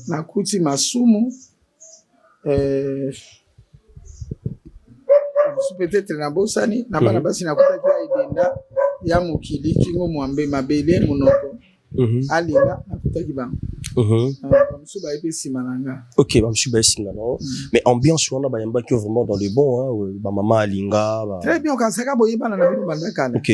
nakuti masumu, peut-être na bosani, na bana basi nakutaki ya idenda, ya mukili, kingo mwambe mabele munoko, alinga, nakutaki bango. OK, mais ambiance on a bayamba qui vraiment dans le bon ba mama alinga ba. Très bien quand ça ka boyeba na bino bandakana. OK.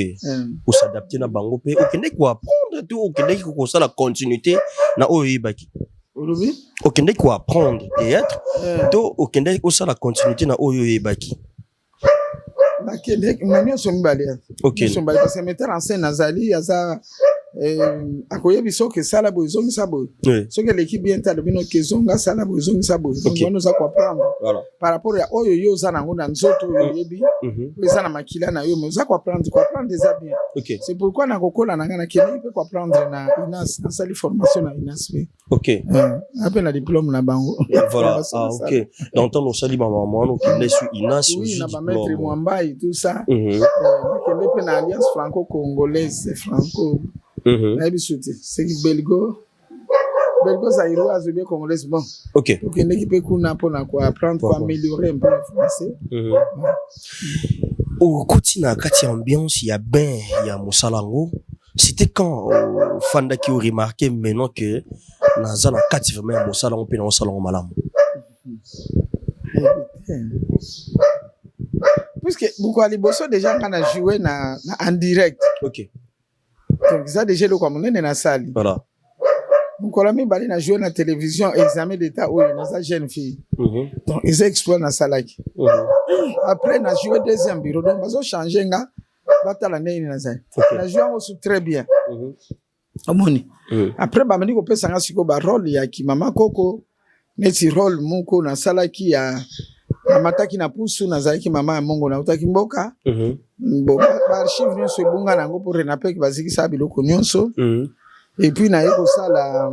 Pour s'adapter na bango pe OK ndeko quoi apprendre tout OK ndeko ko ça la continuité na oyebaki. Olobi? OK ndeko quoi apprendre théâtre to OK ndeko ça la continuité na oyebaki. Na kende ngani so mbali. OK. So mbali parce que metteur en scène azali yaza akoyebi soki sala bozongi sabo soki l'équipe bien talo bino kezonga sala bozongi sabo donc on nous a comprendre par rapport à oyo yo za nango na nzoto yebi eza na makila na yo mais za comprendre déjà bien. OK. C'est pourquoi na kokola na ngana kene peut comprendre na INAS na sali formation na INAS. OK. Après la diplôme na bango. Voilà. OK. Donc on sali maman donc il est sur INAS aussi na ba maître Mwambai tout ça. Kende pe na alliance franco-congolaise franco. C'est Belgo Zaïro Azubé congolaise bon. OK. Donc une équipe kuna pona quoi apprendre quoi améliorer un peu le français. Au quotidien kati ambiance il y a ben il y a Mosalango. C'était quand Fanda qui a remarqué maintenant que naza na kati vraiment Mosalango pe na Mosalango malamu. Puisque beaucoup aliboso déjà quand a joué na en direct. OK. Donc ça déjà le comme on est na salle. Voilà. Beaucoup la mi bali na jouer na télévision examen d'état ou na sa jeune fille. Donc ils exploit na salle. Après na joué deuxième bureau donc bazo changer nga batala nini na za. Na joué aussi très bien. Amoni. Après ba mani ko pesa nga siko ba rôle ya ki mama koko neti rôle moko na sala ki ya na mataki na pusu na zaiki mama ya mongo na utaki mboka. Bon ba archive nyonso ebunga nango pour renape ki bazikisa biloko nyonso. Et puis na yeko sala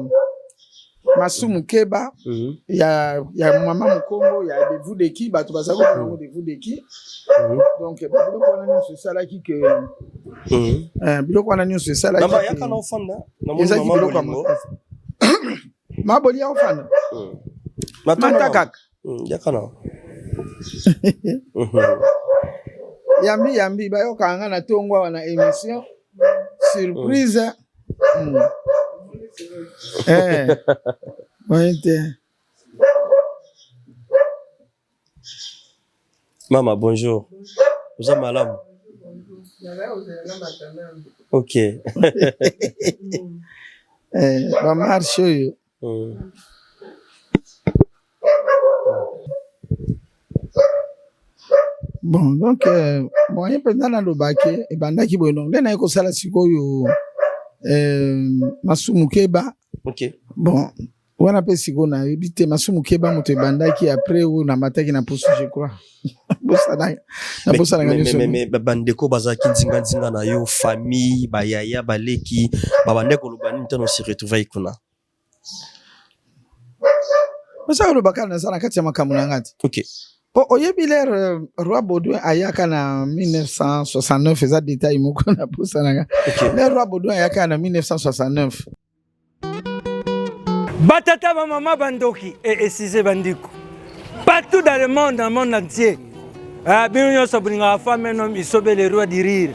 masumu keba ya mama mukongo ya devu deki bato bazako bango devu deki. Donc biloko wana nyonso sala ki ke biloko wana nyonso sala ki. Namba yaka na ofanda na mama maboli ya ofanda. Mataka. Yaka na. Yambi bayo kanga na tongwa wana émission surprise. Mama bonjour. Vous êtes malade? OK. Ba marche yo. Bon, donc, moyen pendant le baquet, et pendant qu'il y a donc, les naïko sala sikoyo, masumu keba. OK. Bon, wana pe siko na ebite masumu keba moto banda qui après ou na mataki na posu je crois. mais bandeko bazaki nzinga na yo famille bayaya baleki babandeko lobani ntano si retrouver kuna. Masa lo bakana sana kati ya makamu na ngati. OK. Po oyebiler Roi Baudouin ayaka na 1969 eza détail moko na posa nanga. Le Roi Baudouin ayaka na 1969. Batata mama bandoki et Cissé bandiko. Partout dans le monde entier. Bino nyonso bulinga femme nom isobe le roi du rire.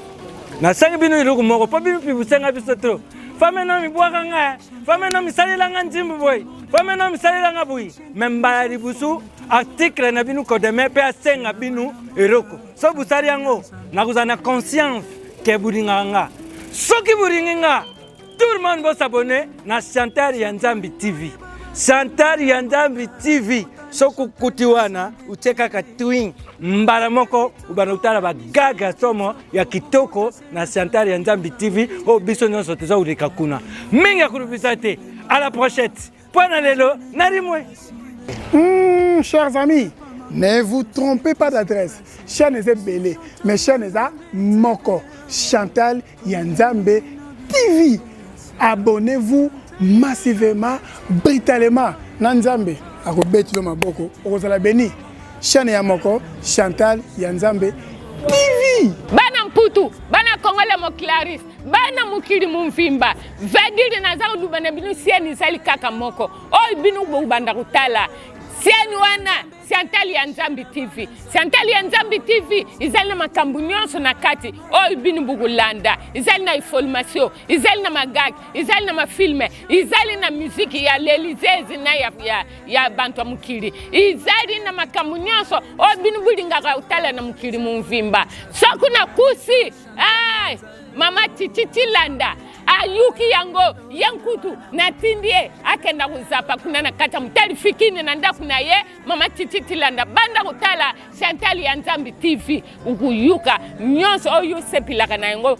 Na sangi bino iloko moko po bino pibusenga biso trop. Femme nom ibwaka nga, femme nom isalila nga nzimbu boy. Femme nom isalila nga boy. Memba libusu article na bino kodeme pe asenga bino eroko. So busari yango na kuzana conscience ke bulinga nga. Soki bulinga nga tout le monde va s'abonner na Chantal Yanzambi TV. Chantal Yanzambi TV. Soku kutiwana uteka katwing mbala moko ubana utala bagaga somo ya kitoko na Chantal Yanzambi TV o biso nyonso teza ulika kuna. Mingi kurubisa te. À la prochaine. Point lelo narimwe. Chers amis, ne vous trompez pas d'adresse. Chaîne est belé, mais chaîne est moko. Chantal Yanzambi TV. Abonnez-vous massivement, brutalement. Nanzambe, akobeti lo maboko, okozala beni. Chaîne ya moko, Chantal Yanzambe TV. Bana mputu, bana kongole mo Clarice, bana mukiri mumfimba. Vediri na za udubana binu sieni sali kaka moko. Oi binu bo banda kutala. Sieni wana Chantal Yanzambi TV. Chantal Yanzambi TV izali na makambu nyonso na kati. Oi binu bugulanda. Izali na information, izali na magag, izali na mafilme, izali na muziki ya lelizezi na ya bantu mukiri. Izali na makambu nyonso. Oi binu bulinga utala na mukiri mumvimba. Soku na kusi. Ay, mama Titilanda. Ayuki yango yankutu na tindie akenda kuzapa kuna na kata mtali fikini na nda kuna ye mama Titilanda banda kutala Chantal Yanzambi TV ukuyuka nyonso oyu sepilaka na yango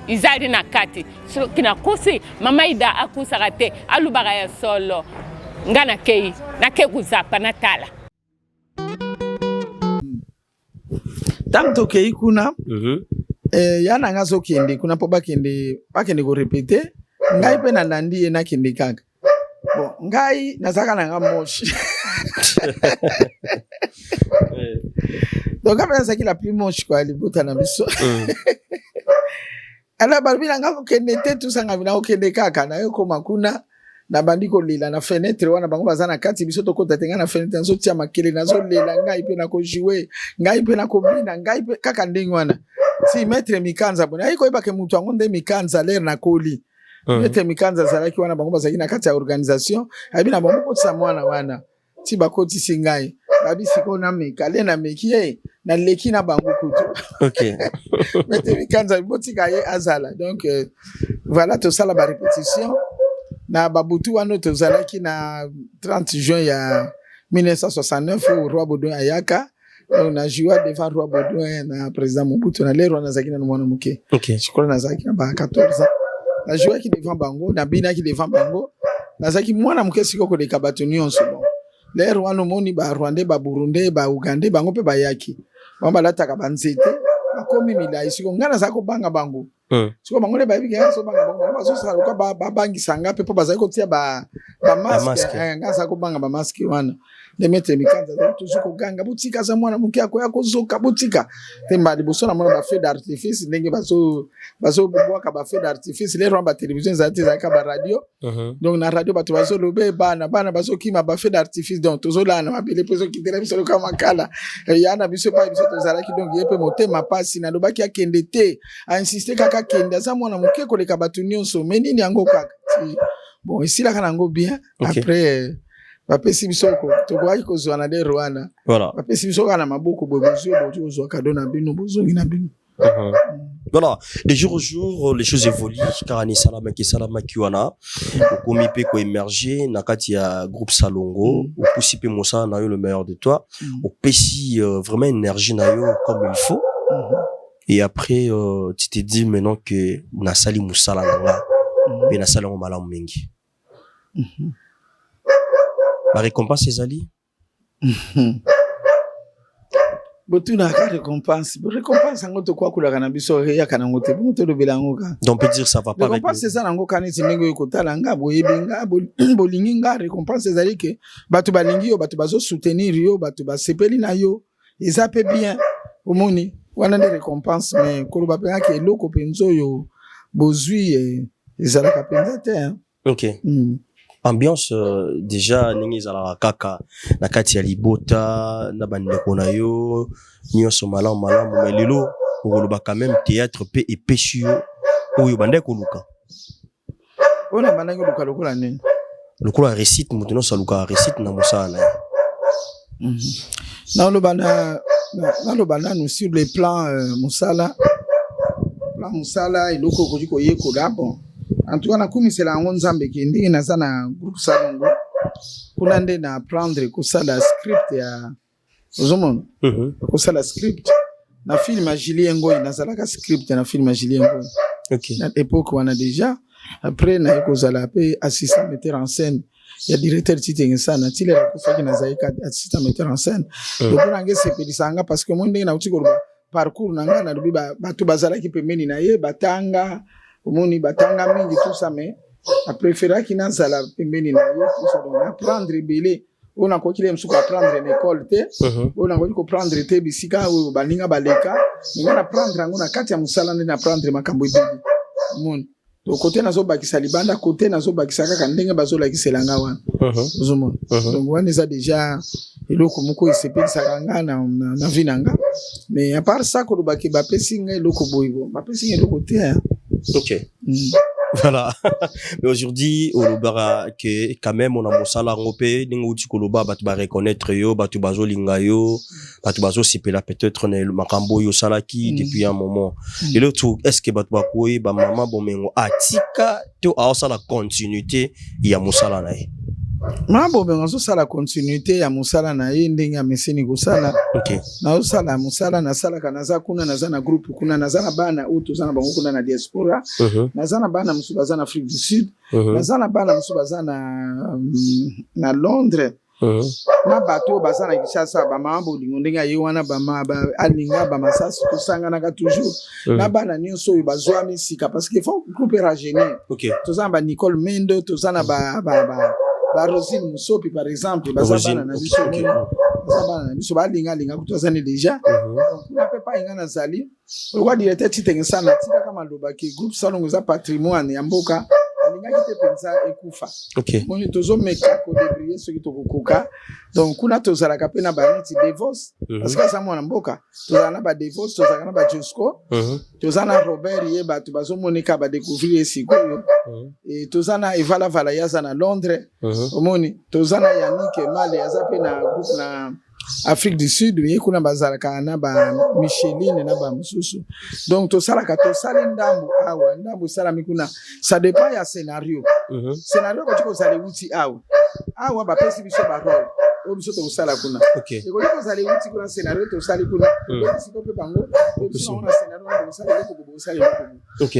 izali na kati so kina kusi mama Ida akusakate alubaka ya solo ngana kei na ke kuzapa na tala Tanto kei kuna yana nga so kende kuna po bakende ko répéter ngai pe na nandi na kende kaka bon ngai nazaka na nga moshi donc après ça qui la plus moche quoi libuta na biso ala barbina nga ko kende te tout ça nga bina ko kende kaka na yo koma kuna na bandiko lila na fenêtre wana bango bazana kati biso to kota tenga na fenêtre nzo tia makele nazo lela ngai pe na ko jouer ngai pe na ko bina ngai pe kaka ndenge wana si maître mikanza bona iko ibake mutu angonde mikanza lere na koli maître mikanza zalaki wana bango bazaki na kati ya organisation abina bango kotisa mwana wana ti bakoti singai babi siko na mekale na mekie na leki na bango kutu OK. maître mikanza botika ye azala donc voilà tout ça la répétition na babutu wana tozalaki na 30 juin ya 1969 au Roi Baudouin ayaka on a joué devant Roi Baudouin na président Mobutu na lero na zakina na mwana muke OK. je crois na zakina ba 14 ans na joué ki devant bango na bina ki devant bango na zaki mwana muke siko ko de kabatu nyonso bon lero wana moni ba Rwandais ba Burundais ba Ugandais bango pe bayaki bamba lataka banzete bakomi milai siko ngana zako banga bango siko bango le bayibi ke so banga bango bazo sala ko ba bangi sanga pe po bazali ko tia ba masque ngana zako banga ba masque wana de mettre mikanza toujours ko ganga butika za mwana muke yako zoka butika temba liboso na mwana ba feu d'artifice ndenge bazo bubwaka ba feu d'artifice les rwamba télévision za ka radio donc na radio bato bazo lobe bana bazo kima ba feu d'artifice donc tozola na mabele peso kitela biso ka makala yana biso pa biso tozalaki donc yepe motema pasi na lobaki akende te a insister kaka kende za mwana muke ko leka batu nyonso menini yango kaka bon ici la kana ngo bien après bapesi bisoko tokoaki kozwa na de Rwanda Voilà. bapesi bisoko na maboko bozo bozo kado na bino bozongi na bino Voilà, de jour au jour, les choses évoluent. Karani Salama Kiwana, Okomi pe ko émerger, nakati ya groupe Salongo, au Poussi pe Moussa na yo le meilleur de toi, au Pessi vraiment énergie na yo comme il faut. Et après, tu t'es dit maintenant que Nasali Moussa la nga, mais Nasali on malam mingi. La récompense c'est Ali. Botuna ka récompense. Récompense ngo to kwa kula kana biso ya kana ngote. Bonto do belangoka. Donc on peut dire ça va pas avec. Récompense c'est ça ngo kana tinengo yokotala nga boyebenga bolingi nga récompense ezali ke batu balingi yo batu bazo soutenir yo batu basepeli na yo. Eza pe bien. Omoni wana de récompense mais ko ba penga ke loko penzo yo bozui ezala ka penza te. OK. Ambiance déjà ningi zala kaka na kati ya libota na bandeko na yo nyonso malamu mais lelo okoloba quand même théâtre pe epesi yo oyo bandeko luka ona bandeko luka lokola nini lokola récite mutu no saluka récite na mosala na lo bana nous sur le plan musala iloko kojiko yeko bon. En tout cas, na kumisela ngo nzambe kindi naza na groupe salongo kuna nde na apprendre kusala script ya ozomona kusala script na film ya Julien Ngoyi nazala ka script na film ya Julien Ngoyi. OK. Na époque wana déjà après na ekozala pe assistant metteur en scène ya directeur titre sana tile la kufaki na zaika assistant metteur en scène donc na ngese pedisanga parce que monde na utiko parcours nanga na lubi batu bazala ki pembeni na ye batanga omoni batanga mingi tout ça mais a préféré qu'il n'a sala pembeni na yo tout ça donc apprendre belé on a quoi qu'il aime sous apprendre en école te on a quoi prendre te bisika ou baninga baleka mais on apprendre ngona kati ya musala na apprendre makambo ibidi mon to côté nazo bakisa libanda côté nazo bakisa kaka ndenge bazola kiselanga wana uzomona donc wana ça déjà eloko moko esepelisa kanga na vinanga mais à part ça ko baki ba pesinga eloko boyibo ba pesinga eloko te. OK. Voilà. Mais aujourd'hui, au Lobara, que quand même, on a mon salaire ngopé, n'ingouti koloba, batu ba reconnaître yo, batu bazo linga yo, batu bazo sipela peut-être ne makambo yo salaki depuis un moment. Et le tout, est-ce que batu ba koi, ba maman bomengo atika, to a osa la continuité, ya musala na ye. Mambo bengo so la continuité ya musala na ye ndenge ya meseni kosala. OK. Na osala musala na sala kana za kuna na zana groupe kuna na zana bana utu zana bango kuna na diaspora. Na zana bana musuba zana Afrique du Sud. Na zana bana musuba zana na Londres. Na bato bazana Kinshasa ba mambo ndenge ya yewana ba alinga ba masasi kusanga na ka toujours. Na bana nyonso yo bazwa misika parce que faut groupe rajeunir. OK. Tozana ba Nicole Mendo, tozana ba Rosine Musopi par exemple bazabana na biso bazabana na biso balinga kutozana déjà on peut pas ingana zali kwa directeur titenge sana tika kama lobaki groupe salongo za patrimoine ya mboka alinga kite pensa ekufa. OK. Moni tozo meka ko debrier ce qui to kokoka donc kuna tozala ka pena ba niti divorce parce que ça mona mboka tozala na ba divorce tozala na ba Josco tozana Robert yeba to bazo monika ba découvrir sikoyo et tozana Evala Valayaza na Londres omoni tozana Yannick Male yaza pe na groupe na Afrique du Sud ye kuna bazalaka na ba Micheline na ba mususu donc to sala ndambo awa ndambo sala mikuna ça dépend ya scénario scénario ko tiko sala uti awa ba pesi biso ba role o biso to sala kuna OK. e ko tiko sala uti kuna scénario to sala kuna siko pe bango biso na scénario ko sala ko sala ko OK.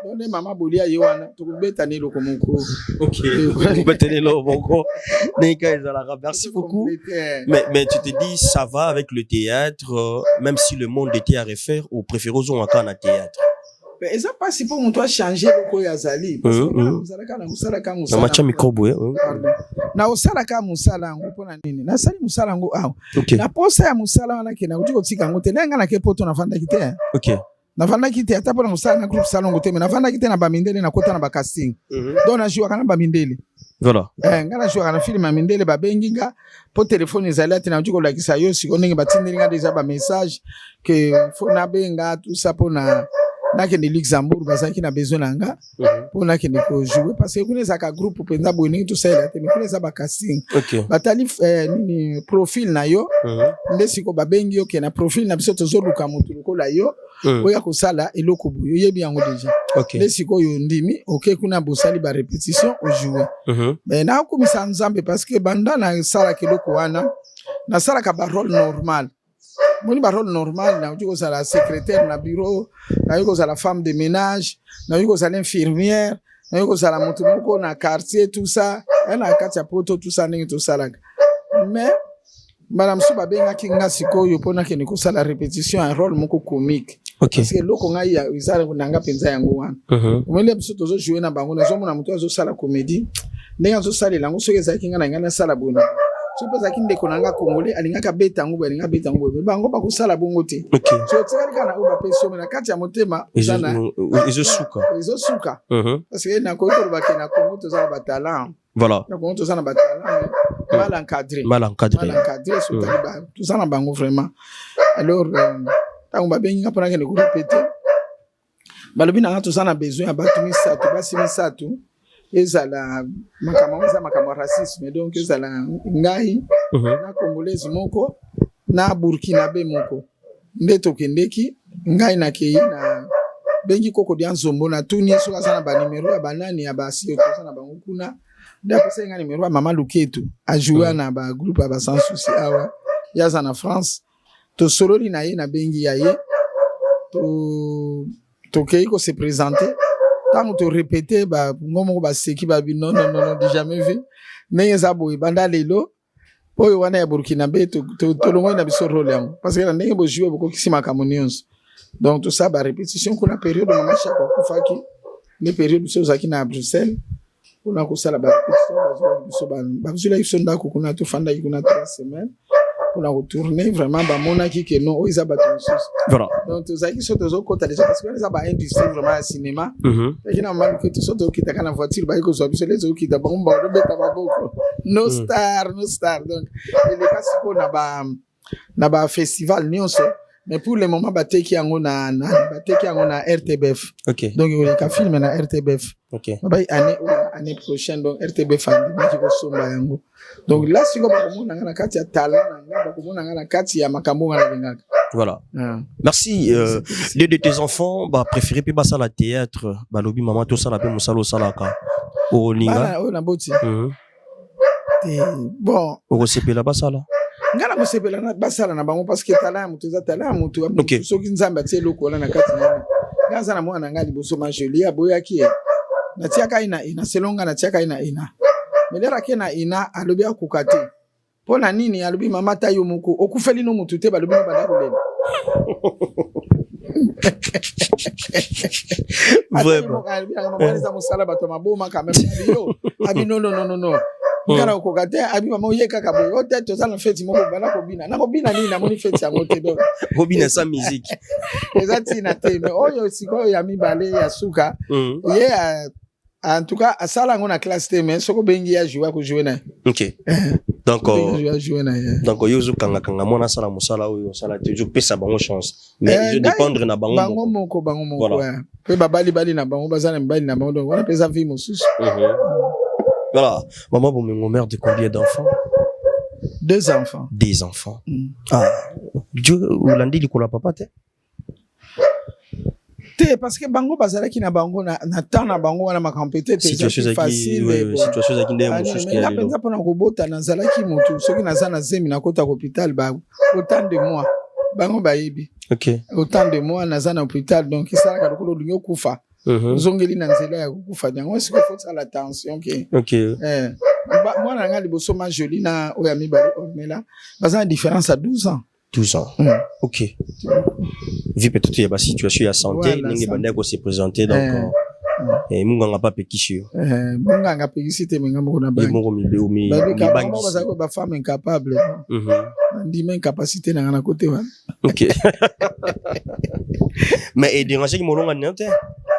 donc mama bolia yewana to beta ne loko moko OK. Vous mettez le moko Nika ezala. Merci beaucoup. Mais tu te dis ça va avec le théâtre même si le monde était à refaire ou préférez aux encore na théâtre. Mais ça pas si pour toi changer loko ya zali parce que musala ka musala. Na macha microbe na usala ka musala ngo pona nini na sali musala ngo awo. OK. Na posa ya musala wana kena utiko tika ngo telenga na ke poto na fanda kite. OK. Na fanda kite ata pona musala na groupe salongo te na fanda kite na ba mindele na kota na ba casting. Donc na jouer kana ba mindele. Voilà. Ngana jouer kana film ya mindele ba benginga po téléphone ezalati na utiko la kisa yo siko ndenge batindelinga déjà ba message que faut na benga tout ça pona nakende Luxembourg bazaki na besoin nanga pour nakende ko jouer parce que kuneza ka groupe penza boni tout ça là te kuneza ba casting batali nini profil na yo ndesiko babengi yo ke na profil na biso tozoluka mutu lokola yo oya ko sala eloko boyo yebi yango déjà ndesiko yo ndimi OK kuna bosali ba répétition au jouer mais na ko misanzambe parce que banda na sala keloko wana na sala ka ba rôle normal. Moni ba rôle normal na uko za la secrétaire na bureau na uko za la femme de ménage na uko za l'infirmière na uko za la mutu moko na quartier tout ça na kati ya poto tout ça ningi tout ça là mais Madame Souba benga kinga sikoyo pona ke nikosa la répétition un rôle moko comique. Okay. Parce que loko nga ya izala kunanga penza yango wana. Umele biso tozo jouer na bango na zo mona muto azo sala comédie. Ndenga zo sala lango soki za kinga na ngana sala bona. So pesa kinde konanga congolais alingaka beta ngo alinga beta ngo bango ba kusala bongo te. Okay. So tsali kana uba peso na kati ya motema uzana izo suka. Izo suka. Parce que na ko ko ba kena Congo tozala ba talent. Voilà. Na Congo tozala ba talent mal encadré. Mal encadré. Mal encadré so taliba. Tozala bango vraiment. Alors tango ba benga pona kene ko répéter. Balobi na tozala besoin ya batu misatu basi misatu. Ezala makama racisme donc ezala ngai na congolaise moko na burkinabé moko ndeto kendeki ngai na kei na bengi koko dia nzombo na tuni so kasana ba numéro ya banani ya basi tosana bango kuna ndapo senga numéro ya mama Luketu a jouer na ba groupe ba sans souci awa yaza na France to sololi na ye na bengi ya ye to kei ko se présenter. Tant que tu répétais, bah, ngomo ba seki ba bi non, j'ai jamais vu. Neye zabo ibanda lelo. Oyo wana ya Burkinabé to longo na biso rôle yango. Parce que la ndenge bo jouer boko kisima kamunions. Donc tout ça ba répétition kuna période mama chaque fois faki. Les périodes biso zaki na Bruxelles. Kuna ko sala ba répétition ba biso la biso ndako kuna to fanda kuna 3 semaines. Pour la retourner vraiment ba monaki que non ils abattent voilà donc tous qui sont aux côtés déjà parce que les aba industrie vraiment cinéma et qui normal que tous autres qui ta na voiture ba ko so les autres qui ta bon ba de beta ba boko no star donc les cas ko na ba festival nyonso mais pour le moment ba teki yango na RTBF. OK. Donc il y a film na RTBF. OK. Ba année prochaine donc RTBF andi ki ko somba yango. Donc là si ko ba komona na kati ya talent na ba komona na kati ya makambo na bengaka. Voilà. Merci de tes enfants bah préféré pe basa la théâtre ba lobi maman to sala pe musalo salaka. O linga. O na boti. Bon, o sepela basala. Ngana ko sepela na basala na bango parce que talent mutu za talent mutu soki nzamba tie loko na kati na ngaza na mwana ngali boso ma joli aboya ki na tiaka ina selonga na tiaka ina melera ke na ina alobi akukate pona nini alobi mama tayo muko okufeli no mutu te balobi banda kolela vraiment mama musala bato maboma quand même abi non ngara okokate abi mama oyeka kaboyo ote tozana feti moko bana kobina na kobina nini na moni feti ya mote donc kobina sa musique ezati na te mais oyo siko ya mibale ya suka ye en tout cas asala ngo na classe te mais soko bengi ya jouer ko jouer na. OK. Donc yo kanga mona sala musala oyo sala te je pesa bango chance mais je dépendre na bango moko pe babali na bango bazana mbali na bango donc wana pesa vie mosusu. Voilà. Maman, vous me mère de combien d'enfants? 2 enfants. Des enfants. Ah, Dieu, ou l'andi li kola papa te? Parce que bango bazala ki na bango na temps na bango wana makampete te situation facile. Situation za kinde mususu ki ali. Penza pona kobota na zala ki mutu soki na zana zemi na kota hôpital ba autant de mois. Bango bayibi. OK. Autant de mois na zana hôpital donc isala ka lokolo linyo kufa. Zongeli na nzela ya kufa nyango est-ce qu'il faut ça l'attention que OK moi na nga liboso ma joli na oya mibale ormela bazana différence à 12 ans 12 ans OK vu peut-être il y a pas situation ya santé ningi banda ko se présenter donc munga nga pa pekisio munga nga pekisite menga mo na bangi mo mi bangi bazako ba femme incapable ndi men capacité na na côté wa OK mais et déranger molonga nante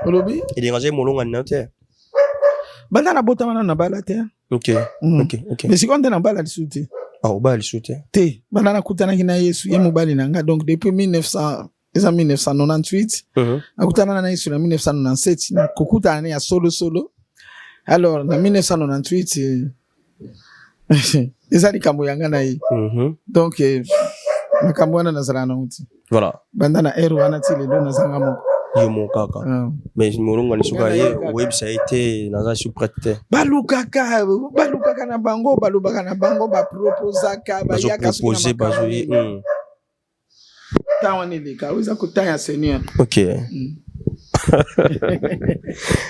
olobi et déranger molonga nante banda na bota wana na bala te. OK mais si konte na bala lisuti au bala lisuti te banda na kutana kina Yesu ye mobali nanga donc depuis 1998 akutana na Yesu na 1997 na kokutana ya solo alors na 1998 ezali kambo yanga na yi donc makambo wana nazala na uti voilà banda na ero wana ti lelo nazanga moko yo mon kaka mais molongo ni suka ye website naza suprete balukaka na bango balubaka na bango ba proposaka ba yaka proposer bazoyi tawani lika uza kutaya seigneur. OK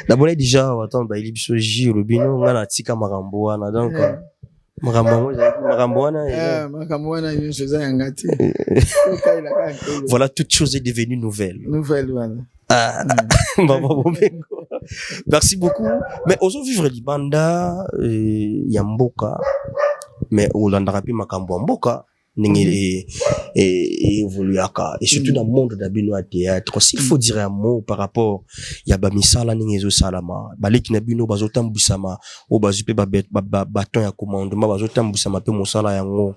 d'abord déjà attends ba ilibiso ji lobino ngana tika makambo wana donc Voilà, toute chose est devenue nouvelle. Nouvelle, voilà. Ah, merci beaucoup. Mais ozo vivre libanda yamboka, mais Olanda rapi makambo mboka ningi évoluaka et surtout dans le monde d'abino à théâtre. S'il faut dire un mot par rapport ya ba misala ningi zo salama baleki na bino bazotambusama o bazupe ba baton ya commandement bazotambusama pe mosala yango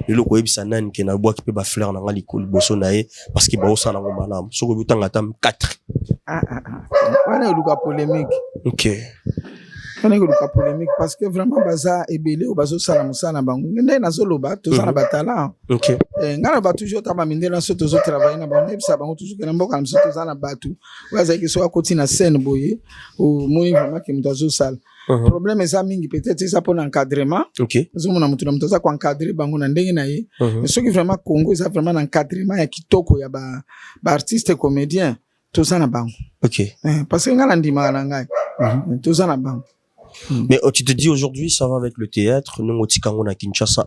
eloko yebisa nani ke na bwa ki pe ba fleur na ngali ko liboso na ye parce que ba osala ngo malamu soko butanga tam 4 wana luka polémique. OK. On est luka polémique parce que vraiment baza ebele o bazo sala musala bango ndé na zoloba to sala batala. OK. Ngana ba toujours taba mindela so to zo travailler na bango ebisa bango toujours que na mboka na so to zana batu waza ki so akoti na scène boye o moni vraiment que mutazo sala. Problème eza mingi peut-être ça pour l'encadrement. OK. Zo mona mutu na mutaza ko encadrer bango na ndenge na ye. Mais ce qui vraiment Congo ça vraiment l'encadrement ya kitoko ya ba artiste comédien to zana bango. OK. Parce que ngana ndima na ngai. To zana bango. Mais tu te dis aujourd'hui ça va avec le théâtre, nous otikango na Kinshasa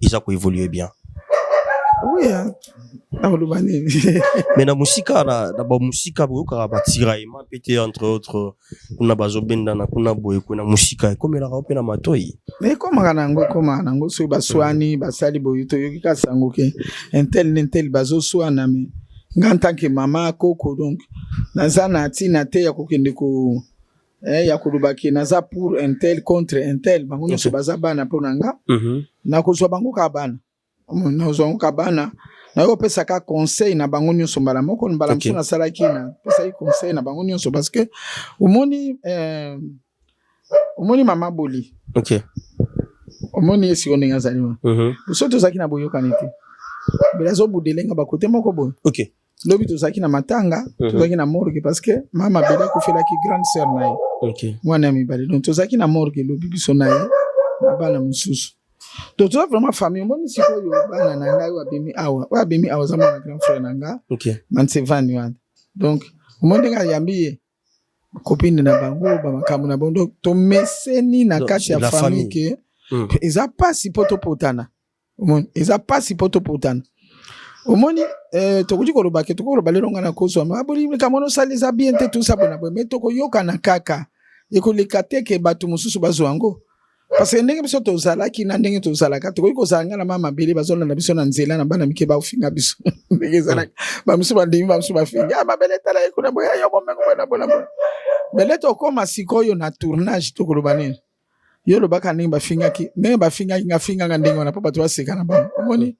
ils ont évolué bien. Oui hein. Mais na musika na ba musika bo ka ba tiraillement pété entre autres kuna bazobenda na kuna boye kuna musika comme la rape na matoi. Mais comment nango so baswani basali boye to yoki ka sango ke intel bazo swana mais nganta ke mama koko donc nazana tina te ya kokende ko ya kulubaki naza pour un tel contre un tel bango no so baza bana ponanga na ko so bango ka bana na zo ka bana na yo pesa ka conseil na bango nyo so mbala moko mbala mso na sala kina pesa yi conseil na bango nyo so parce que omoni mama boli. OK. Omoni esi onenga zaliwa so to zaki na boyo kanite bela zo budelenga ba kote moko boyo. OK. Lobi to zaki na matanga to zaki na morgue parce que mama bela ko fela ki grande sœur na ye. OK. Mwana mi bali donc to zaki na morgue lobi biso na ye na bana mususu to to vraiment famille moni siko yo bana na ngai wa bemi awa za mwana grand frère nanga. OK. Mansevani wana donc omonde nga yambiye copine na bango ba makamu na bondo to meseni na kati ya famille ke eza pas si potopotana omoni eza pas si potopotana omoni to kuti ko lobake to ko lobalelo ngana kozo ma boli kamono saliza bien te tout ça bona mais to ko yoka na kaka eko lekateke batu mususu bazwango parce que ndenge biso to zalaki na ndenge to zalaka to ko zanga na mama bele bazona na biso na nzela na bana mike ba ufinga biso ndenge zalaka ba musu ba ndimi ba musu ba finga ba bele tala eko na boya yo bomengo bona bele to ko masikoyo na tournage to ko lobanene yo lobaka ndenge ba finga ki ndenge ba finga nga finga nga ndenge na papa to aseka na bango omoni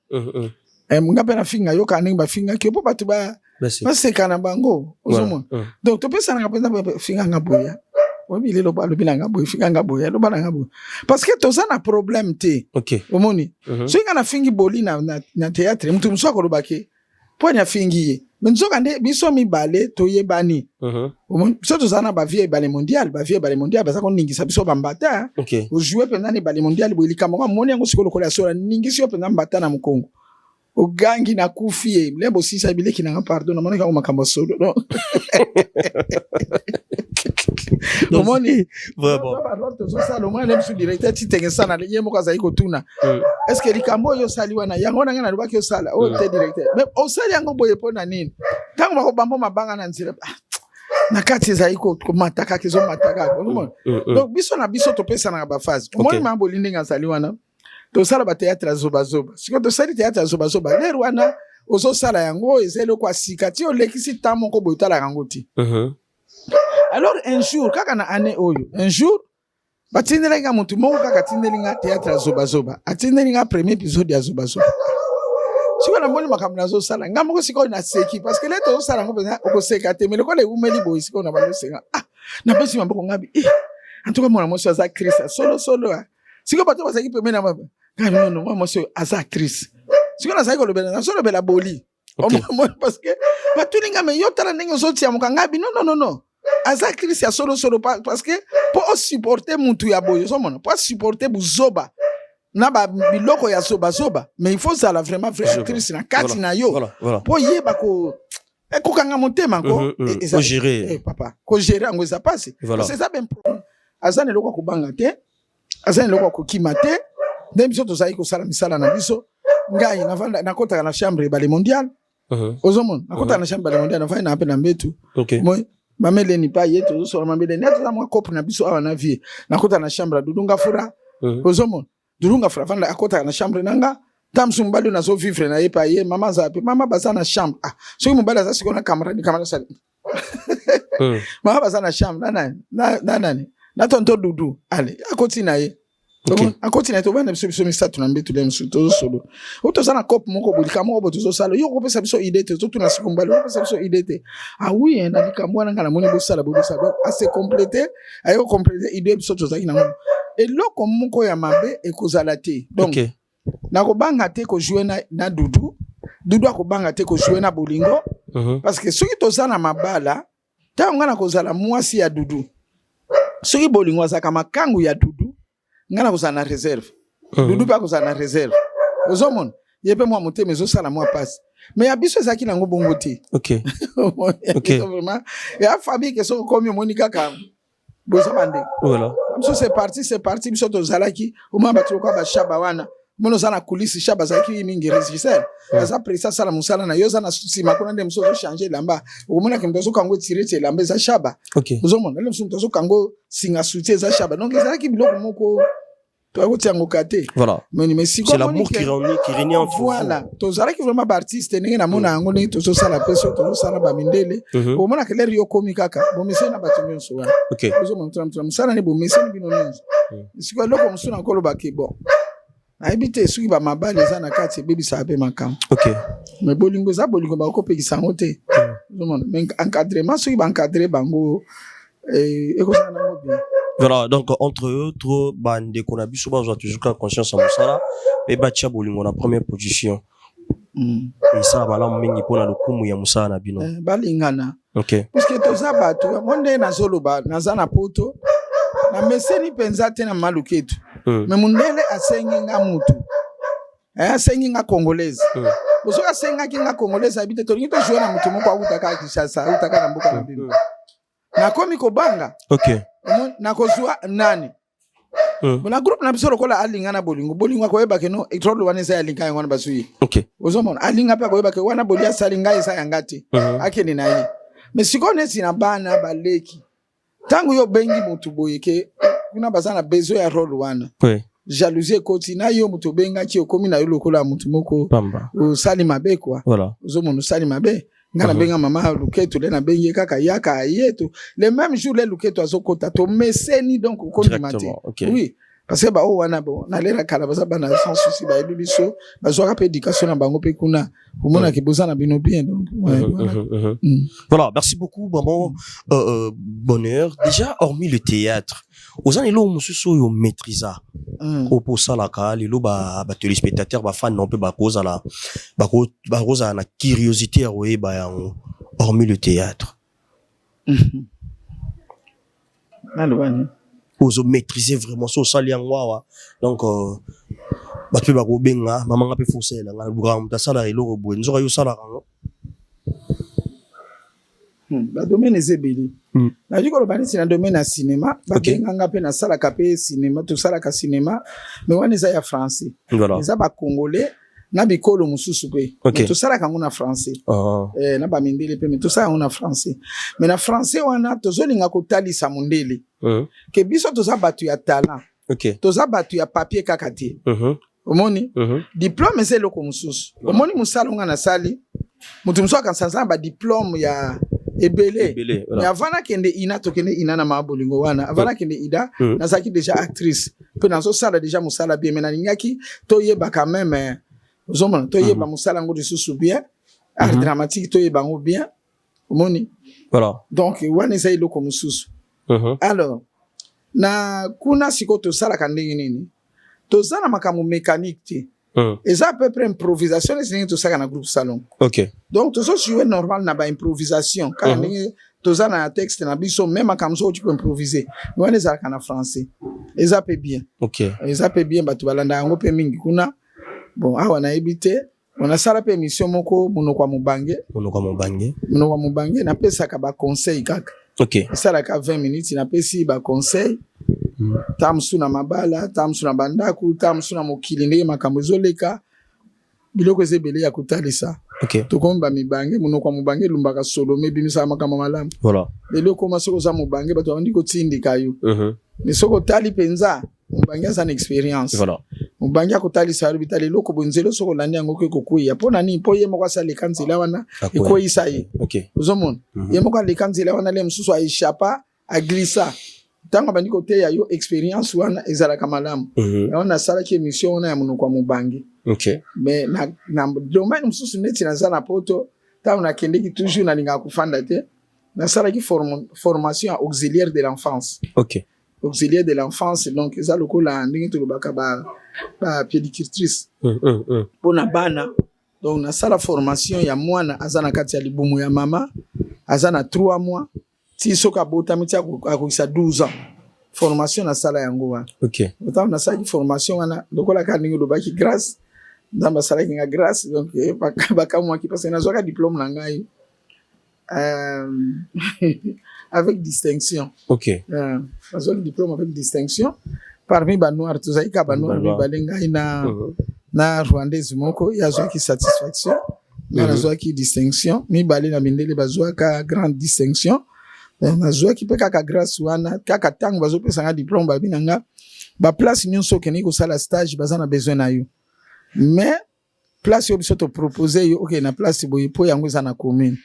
ngape na finga yo ka ndenge ba finga ki papa to ba aseka na bango ozomo donc to pesa na ngapenda ba finga nga boya oui le loba lobila nga boya finga nga boya loba nga boya parce que to ça na problème te. OK. Omoni so nga na fingi boli na théâtre mutu muso ko lobake po nya fingi ye mais nzoka nde biso mi bale to yebani omoni so to ça na ba vie bale mondial ba sa ko ningisa biso bambata. OK. O jouer pendant les bale mondial bo ilika mo moni ngo sikolo ko la sola ningisi yo pendant mbata na mukongo o gangi na kufie lebo sisa bileki na pardon na monika ko makambo solo no. Omoni vraiment alors to ça le moins même sur directeur titenge sana le yemo kaza iko tuna est-ce que likambo yo saliwa na yango na ngana lobaki yo sala o te directeur mais o sali yango boye pona nini tango bako bambo mabanga na nzira na kati za iko ko mataka kizo mataka donc biso na biso to pesa na ba phase omoni mambo lindinga saliwa na to sala ba théâtre zoba siko to sali théâtre zoba le rwana ozo sala yango ezelo kwa sikati o lekisi tamo ko boyutala yango ti. Alors un jour kaka na année oyo un jour batindelinga mutu moko kaka tindelinga théâtre zoba atindelinga premier épisode ya zoba siko na mboni makambo nazo sala ngamoko siko na seki parce que leto sala ngo pena okoseka te mais lekole umeli boy siko na balo senga na pesi mamboko ngabi en tout cas mwana moso aza actrice solo siko bato basaki premier na baba non mwana moso aza actrice siko na sako lobela na solo bela boli parce que batulinga me yotala ndenge zoti ya mukangabi non aza actrice ya solo parce que pour supporter mutu ya boyo somona pour supporter buzoba na ba biloko ya zoba mais il faut ça la vraiment vraie actrice na kati na yo pour yeba ko ekokanga motema ko ko gérer papa ko gérer ngo ça passe c'est ça ben problème azane lokwa kubanga te azane lokwa kukima te nde biso tozali kosala misala na biso ngai nakotaka na chambre bale mondial ozomona nakotaka na chambre bale mondial nafai na ape na mbetu moi mameleni pa ye tozosola mameleni atoza mwa couple na biso awa na vie nakotaka na chambre dudunga fura ozomona dudunga fura vanda akotaka na chambre nanga tamsu mobali nazo vivre na ye pa ye mama zape mama baza na chambre soki mobali aza sikoyo na camarade sali mama baza na chambre nani na tonto dudu ale akoti na ye akoti na ye tobana biso misatu na mbetu le msu tozosolo otoza na cope moko bolika moko bo tozosala yo kopesa biso idée te totuna siko mobali kopesa biso idée te oui na likambo wana nga na moni bosala bobosala donc assez complété ayo compléter idée biso tozaki na ngo eloko moko ya mabe ekozala te donc nakobanga te ko jouer na dudu akobanga te ko jouer na bolingo parce que soki toza na mabala ta ngana kozala mwasi ya dudu soki bolingo azaka makangu ya dudu ngana kozala na réserve dudu pa kozala na réserve ozomona yepe mwa motema ezosala mwa passe mais ya biso ezaki nango bongo te vraiment ya famille ke soko komi omoni kaka boza bande voilà so c'est parti biso tozalaki oma batuloko bashaba wana mono zana kulisi shaba zaki mingi régisseur asa presa sala musala na yoza na sima kuna ndem so changer lamba ukomona ke mtozo kango tirer lamba za shaba uzomona le mtozo kango singa soutien za shaba donc ezalaki biloko moko to akotiango kate voilà mais c'est l'amour qui réunit entre vous voilà tozalaki vraiment ba artiste ndenge na mona yango ndenge tozo sala peso tozo sala ba mindele ukomona ke leri yo komi kaka bo mese na batumyo so wana uzomona tram musala ne bo mese ni bino nonzo siko loko musuna kolo bakebo aibite soki ba mabali eza na kati ebebisa ape makamo mais bolingo eza bolingo bakopekisa yango te ozomona mais encadrement soki baencadre bango ekozala nango bien voilà donc entre autres bandeko na biso bazwa toujours ka conscience ya mosala mpe batia bolingo na première position esala malamu mingi mpona lokumu ya mosala na bino balingana puisque toza bato yango nde nazoloba naza na poto na meseni mpenza te na maluketu mais mundele asengi nga mutu asengi nga congolaise bosoka asengaki nga congolaise habite tolingi tojoue na mutu moko awutaka Kinshasa awutaka na mboka na bino nakomi kobanga nakozwa nani na groupe na biso lokola alinga na bolingo akoyebake no etrolo wana eza yalinga yango wana basuyi ozomona alinga mpe akoyebake wana boli asali ngai eza yanga te akende na ye mais sikoyo neti na bana baleki tangu yo bengi mutu boyeke kuna bazana bezo ya role wana jalousie ekoti na yo mutu bengaki okomi na yo lokola mutu moko osali mabe kwa ozomona osali mabe ngana benga mama luketo le na bengi kaka yaka yeto le même jour le luketo azokota to meseni donc okondi mate oui parce que ba o wana bo na lera kala baza bana sans souci ba ebiso bazwa ka éducation na bango pe kuna omona ke bozana bino bien donc voilà merci beaucoup maman bonheur déjà hormis le théâtre ozana elo mususu yo maîtriser au salaka lelo ba téléspectateurs ba fans non pe ba cause la ba rosa na curiosité roé ba yango hormis le théâtre alwani ozo maîtriser vraiment so sali yango donc ba pe ba go benga mama nga pe fosela nga buka mta sala elo bo nzoka yo sala kango ba domaine ezebeli na diko lo banisi na domaine ya cinéma ba benga nga pe na sala ka pe cinéma to sala ka cinéma mais wana eza ya français eza ba congolais na bikolo mususu pe to sala kango na français na ba mindele pe to sala kango na français mais na français wana tozolinga kotalisa mundele ke biso toza batu ya talent toza batu ya papier kaka te omoni diplôme c'est loko mususu omoni musala nga na sali mutu mususu akansanza ba diplôme ya ebele mais avant kende ina to kende ina na mabolingo wana avant kende ida nazaki déjà actrice pe nazo sala déjà musala bien mais na lingaki to yeba quand même ozomona to yeba musala ngo lisusu bien art dramatique to yeba ngo bien omoni voilà donc wana eza loko mususu alors na kuna siko to sala kandingi nini to zana makamu mécanique te eza à peu près improvisation les to sala na groupe salon donc to so jouer normal na ba improvisation quand to zana texte na biso même comme ça tu peux improviser wana eza kana français eza pe bien eza pe bien batu balanda yango pe mingi kuna bon awa na ebité on a sala pe émission moko munokwa mubange na pesa ka ba conseil kaka ça la ka 20 minutes na pesi ba conseil tamusu na mabala tamusu na bandaku tamusu na mokili ndenge makambo ezoleka biloko ezebele ya kotalisa tokomi bamibange monoko ya mobange elumbaka solome ebimisaka makambo malamu lelo ekoma soki oza mobange bato babandi kotindika yo me soki otali mpenza mobange aza na expérience mobange akotalisa yo bita lelo kobonzelo soki olandi yango ko ekokweya mpo na nini mpo ye moko asaleka nzela wana ekweyisa ye ozomona ye moko aleka nzela wana le mosusu aeshapa aglisa ntango abandi koteya yo expérience wana ezalaka malamu yango nasalaki émission wana ya monoko ya mobange mais na domaine mosusu neti naza na poto ntango nakendeki toujours nalingaka kofanda te nasalaki formation ya auxiliaire de l'enfance auxiliaire de l'enfance donc eza lokola ndenge tolobaka bapédicultrice mpona bana donc nasala formation ya mwana aza na kati ya libumu ya mama aza na 3 mois ti soki abotami ti akokisa 12 ans formation nasala yango wana otango nasalaki formation wana lokola kaka ndenge olobaki grâce nzambe asalaki nga grâce donc bakamwaki parce que nazwaka diplôme na ngai avec distinction nazwaki diplôme avec distinction parmi banoir tozalaki ka banoir mibale ngai na rwandaise moko ye azwaki satisfaction nga nazwaki distinction mibale na mindele bazwaka grande distinction nazwaki mpe kaka grâce wana kaka ntango bazopesanga diplôme babi na nga baplace nyonso okendeki kosala stage baza na besoin na yo mais place oyo biso topropose yo okende na place boye mpo yango eza na commune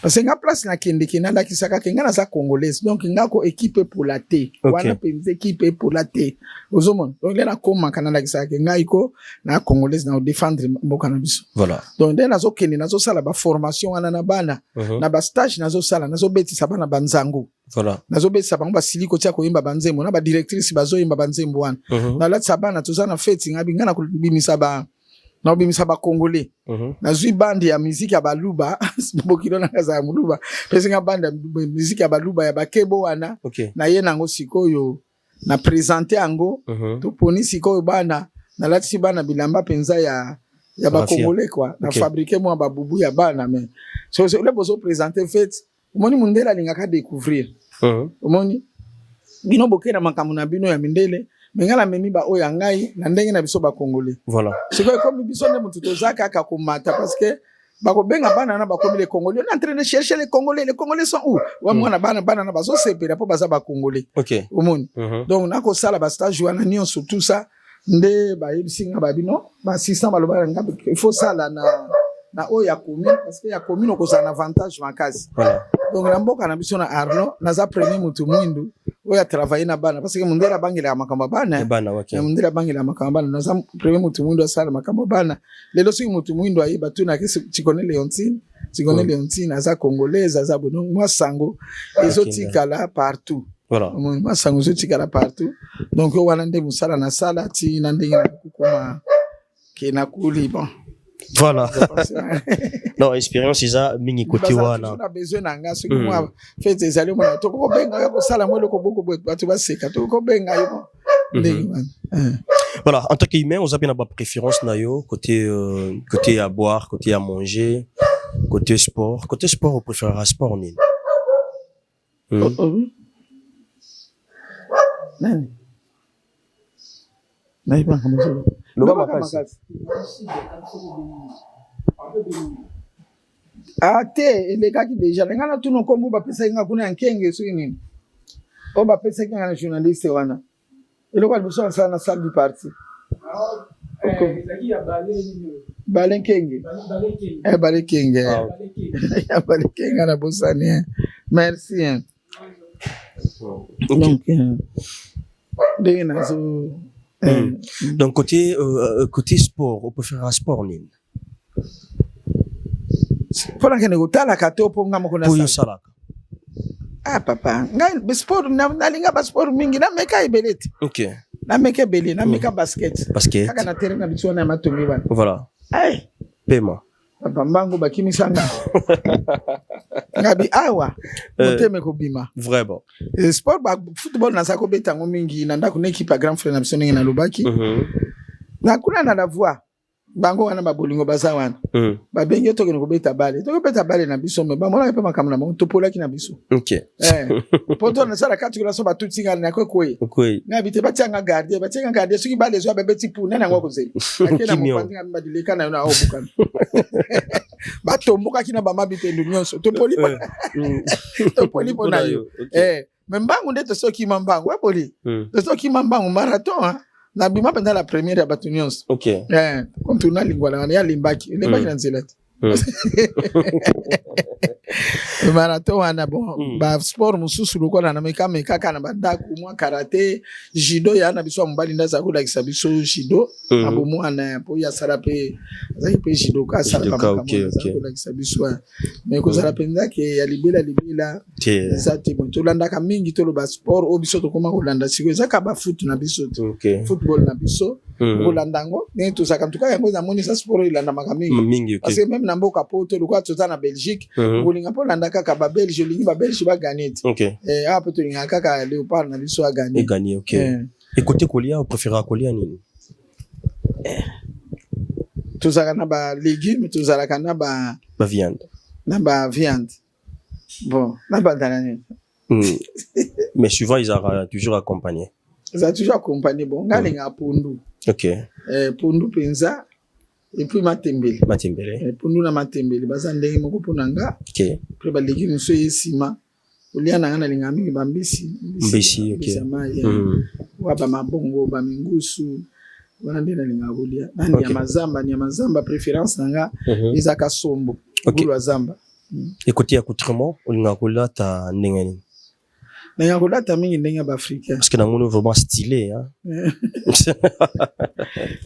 parce que nga place nakendeki nalakisaka ke nga naza congolaise donc nga ko équipe epola te wana mpenza équipe epola te ozomona donc nde nakomaka nalakisaka ke ngai ko na congolaise na odefendre mboka na biso donc nde nazokende nazosala baformation wana na bana na bastage nazosala nazobetisa bana banzango nazobetisa bango basili kotia koyemba banzembo na badirectrice bazoyemba banzembo wana nalatisa bana toza na feti nga binga na kobimisa nabimisa bakongole nazwi bandi ya miziki ya baluba bokilo na kaza ya muluba pese nga bandi ya miziki ya baluba ya bakebo wana na ye nango sikoyo na présenter yango toponi sikoyo bana nalatisi bana bilamba penza ya bakongole kwa na fabriquer mwa babubu ya bana mais so le bozo présenter fait omoni mundela lingaka découvrir omoni bino bokena makambo na bino ya mindele mengala memi ba oya ngai na ndenge na biso ba congolais sikoyo comme biso nde mutu tozaka ka komata parce que bako benga bana na bakomi les congolais on est en train de chercher les congolais sont où wa mwana bana na bazo sepela po baza ba congolais omoni donc nako sala ba stage wana nyonso tout ça nde ba yebisinga babino ba assistant baloba nga il faut sala na oya commune parce que ya commune ko za avantage makasi donc na mboka na biso na Arno naza premier mutu mwindu oya travailler na bana parce que mundela bangela ya makamba bana mundela bangela ya makamba bana naza premier mutu mwindu asala makamba bana lelo si mutu mwindu ayeba tu na kisi Tikone Leontine aza congolaise aza bono moi sango ezotikala partout moi sango ezotikala partout donc wana nde musala na sala ti na ndenge na kokoma kena kuli bon non expérience eza mingi côté wana on a besoin nanga ce que moi fait des alliés moi to ko benga yo ko sala mo loko boko batu ba seka to ko benga yo voilà en tant qu'humain on a bien ba préférence na yo côté à boire côté à manger côté sport on préfère sport nini nani naiba kama Loba makasi. Te elekaki déjà ngana tuno kombo ba pesa nga kuna nkenge so nini o ba pesa nga na journaliste wana eloko alibuso sana na salle du parti bale nkenge bale kenge na bosani merci donc donc côté sport on peut faire un sport nini pona kene kutala kato po ngama kuna salaka papa ngai sport na linga ba sport mingi na meka ibeleti na meka bele na meka basket kaka na terrain na biso na matongi bana voilà pema papa mbango bakimisanga ngabi awa moteme ko bima vraiment sport ba football na sako betango mingi na ndako na équipe grand frère na biso ningi na lobaki na kuna na la voix bango wana babolingo baza wana babengi tokende kobeta bale tokobeta bale na biso me bamona pe makambo na bango topolaki na biso poto na sala kati kulaso batutinga na kwe nga bite batianga gardien soki bale zo babeti pou nana ngo kozeli akena mopandinga mbadileka na na obukana batomboka kina bama bite nyonso topoli na yo me mbangu nde tosoki mambangu wapoli tosoki mambangu marathon na bima pendant la première ya batu nyonso comme tourna lingwana ya limbaki na nzela marathon wana bon ba sport mususu lokola na meka kana bandako mwa karate judo ya na biso mbali ndaza ko lakisa biso judo abo mwana po ya sala pe za pe judo ka sala pa ko lakisa biso mais ko sala penza ke ya libela za te bon to landa ka mingi to lo ba sport o biso to koma ko landa siko za ka ba foot na biso football na biso ko landa ngo ne to saka tuka yango za moni sa sport ilanda makamingi parce que même na mboka poto lo kwa tota na Belgique bolinga po landa kaka ba Belge lingi ba Belge ba gagner apa to linga kaka Léopard na biso a gagner et côté Kolia on préfère Kolia nini tozaka na ba légumes tozalaka na ba viande bon na ba danane mais souvent ils ont toujours accompagné bon ngalinga pondu pondu penza et puis matembele pondu na matembele baza ndenge moko ponanga après ba légumes so yesima olia na ngana linga mingi bambisi wa ba mabongo ba mingusu wana ndena linga olia nani ya mazamba préférence nanga izaka sombo gulu zamba et côté accoutrement olinga kola ta ndenge Nanga kolata mingi ndenge ba africain parce que na mono vraiment stylé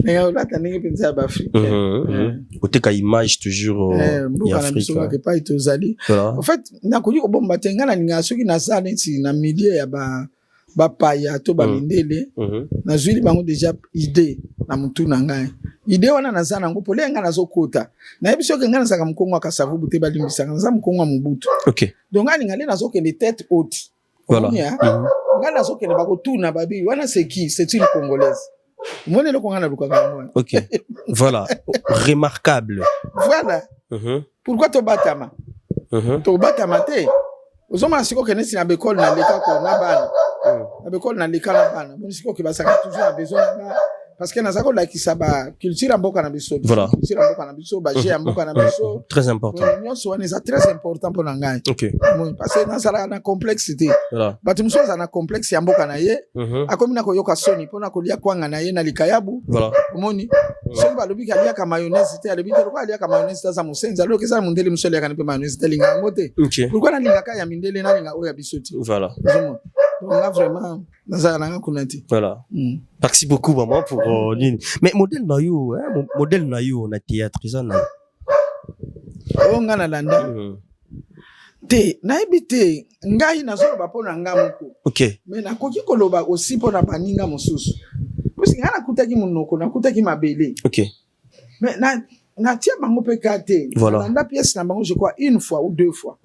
nanga kolata ndenge penza ba africain côté ka image toujours ya Afrique pas itozali en fait na kuli ko bomba tenga na ninga soki na sala nti na milieu ya ba paya to ba mindele na zwili bango déjà idée na mutu na ngai idée wana na zana ngo polenga na zokota na ebiso ke ngana saka mkongo akasavu bute balimbisa na za mkongo mubutu donc ngani ngale na zokende tête haute. Voilà. Ngana soke ne bako tuna babi wana c'est qui c'est une congolaise. Mone le kongana lukaka moi. OK. Voilà, remarquable. Voilà. Pourquoi to batama? To batama te. Ozoma siko ke nesi na bekol na leka ko na bana. Na bekol na leka na bana. Bon siko ke basaka toujours a besoin na parce que nazako la kisaba culture mboka na biso. Voilà. Culture mboka na biso, ba je mboka na biso. Très important. Union so c'est très important pour ngai. OK. Parce que na sala na complexité. Voilà. Batumso za na complexe ya mboka na ye. Akomi na koyoka soni pona kolia kwanga na ye na likayabu. Voilà. Omoni. So ba lobi kalia ka mayonnaise te, alobi to kalia ka mayonnaise za musenza. Lo kesa mundele musole ya kanipe mayonnaise te linga ngote. Pourquoi na linga ka ya mindele na linga oya bisoti. Voilà. Donc là vraiment voilà. Merci beaucoup maman pour mais modèle na yo na théâtre ça na onga na landa te na ebite ngai na zo ba pona ngamuko OK mais na koki koloba aussi pona baninga mosusu parce que ngana kutaki munoko na kutaki mabele OK mais na tia bango pe kate na pièce na bango je crois une fois ou deux fois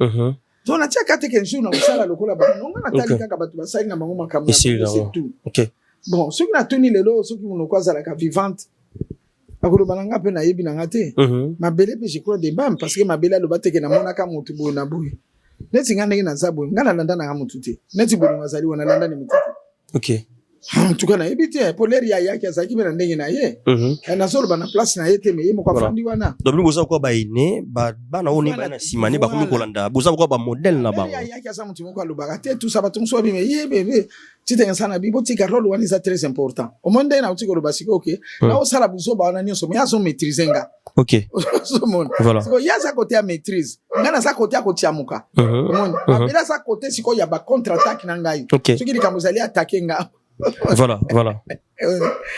donc na tia kate kenjo na usala lokola ba nonga na tali kaka batu basali na bango makambo c'est tout. OK bon ceux qui na toni lelo ceux qui munoko azala ka vivante akolo bananga pe na yebi na ngate mabele pe je crois de bam parce que mabele lo bateke na mona ka mutu bo na boy neti ngana ngina zabo ngana landa na mutu te neti bo ngazali wana landa ni mutu. OK en tout cas na ebite poleri ya yaki azaki bena ndenge na ye na solo bana place na ye te me moko afandi wana donc boza ko ba ine ba na oni ba na simani ba komi kolanda boza ko ba modèle na ba yaki asa mutu moko alobaka te tout ça ba tonso bi me ye bebe titenga sana bibo tika role wana is très important au monde na utiko lobasiko OK na osala buzo ba wana nyonso me azo maîtriser nga OK voilà siko ya za côté à maîtrise ngana za côté à côté amuka monde abela za côté siko ya ba contre attaque na ngai soki likamuzali attaquer nga voilà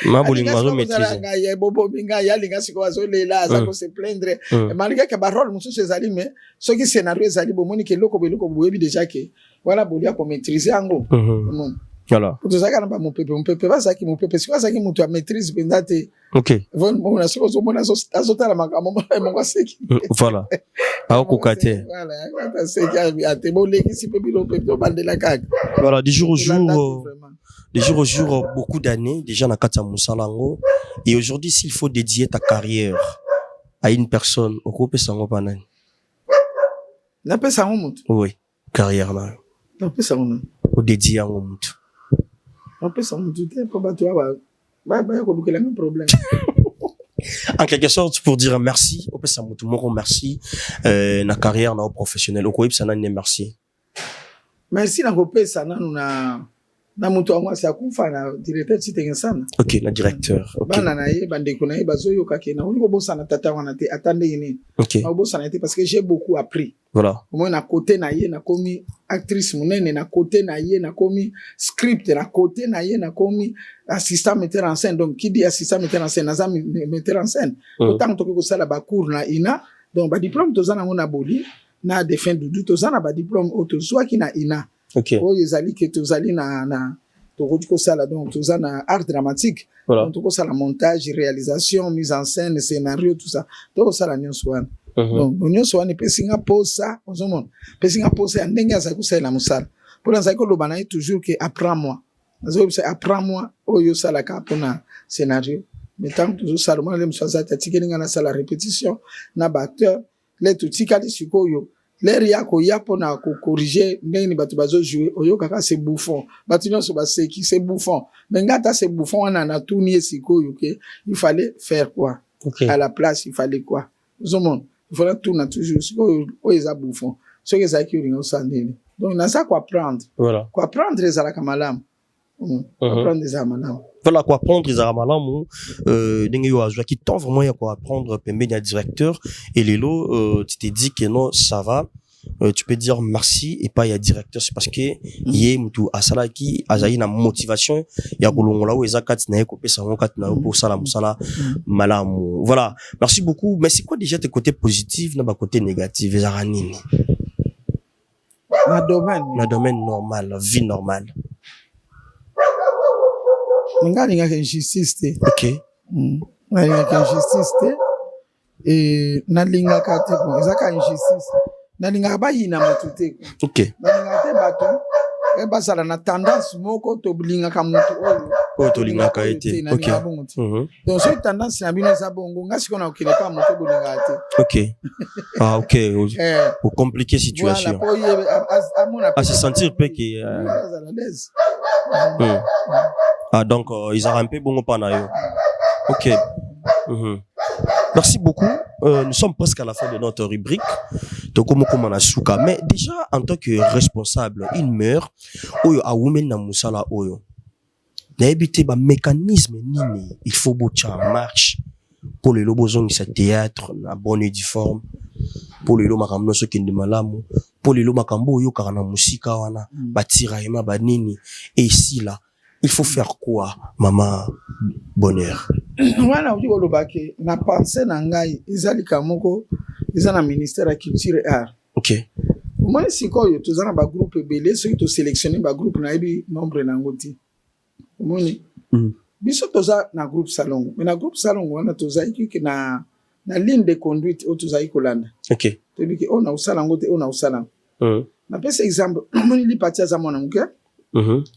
ma bolingo mazo maîtriser ya bobo binga ya linga siko azo lela za ko se plaindre malgré que ba rôle mususu ezali mais soki scénario ezali bomoni ke loko boyebi déjà que voilà bolia ko maîtriser ango voilà pour ça kana ba mon pepe ba saki mon pepe siko saki mutu a maîtrise pendate OK bon na siko zo mona azotala makamo mongo seki voilà a kokate voilà seki ate bo leki si pe bilo pepe bandela kaka voilà du jour de jour au jour, beaucoup d'années, déjà dans Kata Moussalango. Et aujourd'hui, s'il faut dédier ta carrière à une personne, au groupe Sango Panani. Na pesa ngomutu. Oui, carrière là. Na pesa ngomutu. Au dédié à ngomutu. Na pesa ngomutu te po bato ba ko lukela un problème. En quelque sorte, pour dire merci, au pesa mutu moko merci, na carrière na professionnel, au koyib sana ne merci. Merci na ko pesa nanu na mutu wa mwasi akufa na directeur Chitenge sana. Ok, na directeur. Okay. Bana na ye bandeko na ye bazoyo kakena. On ko bossa na tata wana te attendez ini. Ok. Na bossa na te parce que j'ai beaucoup appris. Voilà. Moi na côté na ye na komi actrice munene na côté na ye na komi script na côté na ye na komi assistant metteur en scène. Donc qui dit assistant metteur en scène naza metteur en scène. Autant que ko sala ba cours na ina. Donc ba diplôme tozana ngona boli na de fin de tozana ba diplôme auto soit ki na ina. Ok. Oh yezali ke tozali na toko sala donc tozana art dramatique. Voilà. Toko sala montage, réalisation, mise en scène, scénario tout ça. Toko sala nyonso wana. Donc nyonso wana pesinga posa, ozomona. Pesinga posa ya ndenge aza kusala musala. Pour ça ko lobana toujours que apprends-moi. Azo c'est apprends-moi oyo sala ka pona scénario. Mais tant que toujours sala moi le msaza tatikelinga na sala répétition na ba acteur les tutikali sikoyo. L'air yako yapo na ko corriger ndenge ni bato bazo jouer oyo kaka c'est bouffon bato nyonso ba seki c'est bouffon mais ngata c'est bouffon wana na tourner sikoyo que il fallait faire quoi. Okay. À la place il fallait quoi zomon il fallait tourner toujours sikoyo oyo bouffon ce que ça qui ringa osandini donc na ça quoi prendre voilà quoi prendre les ala kamalam prendre des amalamu voilà quoi prendre les amalamu ndenge yo azwa qui tend vraiment ya quoi prendre pembeni ya directeur et lelo tu t'es dit que non ça va tu peux dire merci et pas ya directeur c'est parce que yé mutu asalaki azali na motivation ya kolongola o ezakati na ko pesa ngo kati na pour sala musala malamu voilà merci beaucoup mais c'est quoi déjà tes côtés positifs na ba côté négatif ezara nini na domaine normal vie normale Ningalinga injustice te. Ok. Nalinga injustice te. Et nalinga ka te bon, ezaka injustice. Nalinga ba yina mutu te. Ok. Nalinga te bato. E basala na tendance moko to blinga ka mutu oyo. O to linga ka ete. Ok. Donc cette tendance na bino za bongo ngasi kona okile pa mutu blinga te. Ok. Ah ok. Pour compliquer situation. Voilà, à se sentir peu que ah donc ils ont un peu bon panayo. Ok. Merci beaucoup. Nous sommes presque à la fin de notre rubrique. Donc comment on a souka. Mais déjà en tant que responsable, il meurt. Oyo a women na musala oyo. Na ebité ba mécanisme nini. Il faut bocha en marche pour les lobozons de théâtre, na bonne uniforme. Pour les loma kamno so kende malamu. Pour les loma kambo yo karana musika wana. Batira ema ba nini. Et ici là. Il faut faire quoi, maman Bonheur? Voilà, on dit que l'obake na pensé na ngai ezali kamoko ezana ministère de culture et art. Ok. Moi si ko yo tozana ba groupe belé ceux qui to sélectionner ba groupe na ebi nombre na ngoti. Moni. Biso toza na groupe salon. Mais na groupe salon wana toza iki na ligne de conduite o toza ikolanda. Ok. Tobi ki ona usala ngote ona usala. Na pesa exemple, moni li partia za mwana muke.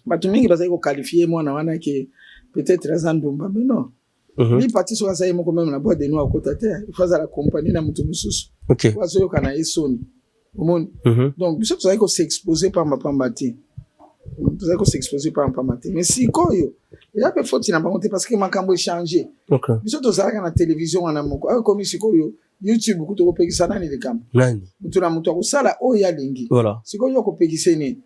Bato mingi bazali ko qualifier mwana wana ke peut-être azandumba mais non. Li parti so ça yemo même na boîte de nuit à côté terre, il faut la compagnie na mutu mususu. OK. Wazo yo kana esoni. Omoni. Donc biso tozali ko s'exposer par mapambati. Tozali ko s'exposer par mapambati. Mais si koyo, il y a peu faute na bango parce que makambo changer. OK. Biso tozali na télévision wana moko. Ah comme si koyo YouTube ko to pekisa nani le kambo. Nani? Mutu na mutu ko sala o ya lingi. Voilà. Sikoyo ko pekisa ni.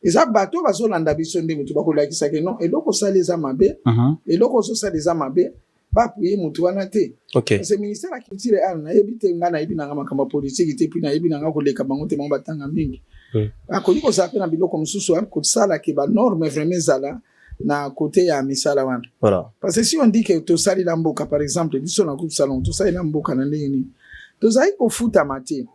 Eza bato bazolanda biso nde mutu bakolakisa ke non eloko saleza mabe eloko so saleza mabe ba puye mutu wana te. OK. Parce que ministère la culture et art na yebite ngana yebi nanga makamba politique te puis na yebi nanga koleka bango te bango batanga mingi. Akoli ko sape na biloko mususu ko sala ke ba norme vraiment zala na côté ya misala wana. Voilà. Parce que si on dit que to sali la mboka par exemple biso na groupe salon to sali la mboka na nini to zai ko futa mate.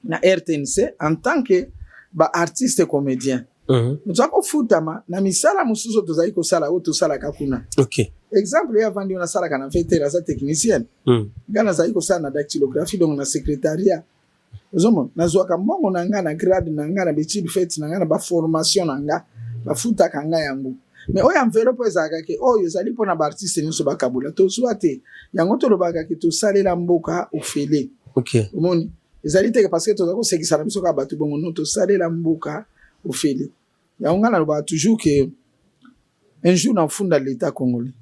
Na RTNC en tant que ba artiste comédien. Nous avons futama na misala mususu tozali ko sala o to sala kakuna. OK. Exemple ya vandi on a sala kana fait la technicienne. Gana zali ko sala na dactylographie donc na secrétariat. Zomo na zwa ka mbongo na nga na grade na nga na betili fait na nga na ba formation na nga ba futa kanga yangu. mais oyo enveloppe ezalaka ke oyo ezali mpona baartiste nyonso bakabula tozwa te yango tolobaka ke tosalela mboka ofele omoni ezali teke parce que toza kosekisa na biso kaka bato bongo no tosalela mboka ofele yango ngai nalobaka toujours ke un jour na funda l'état congolais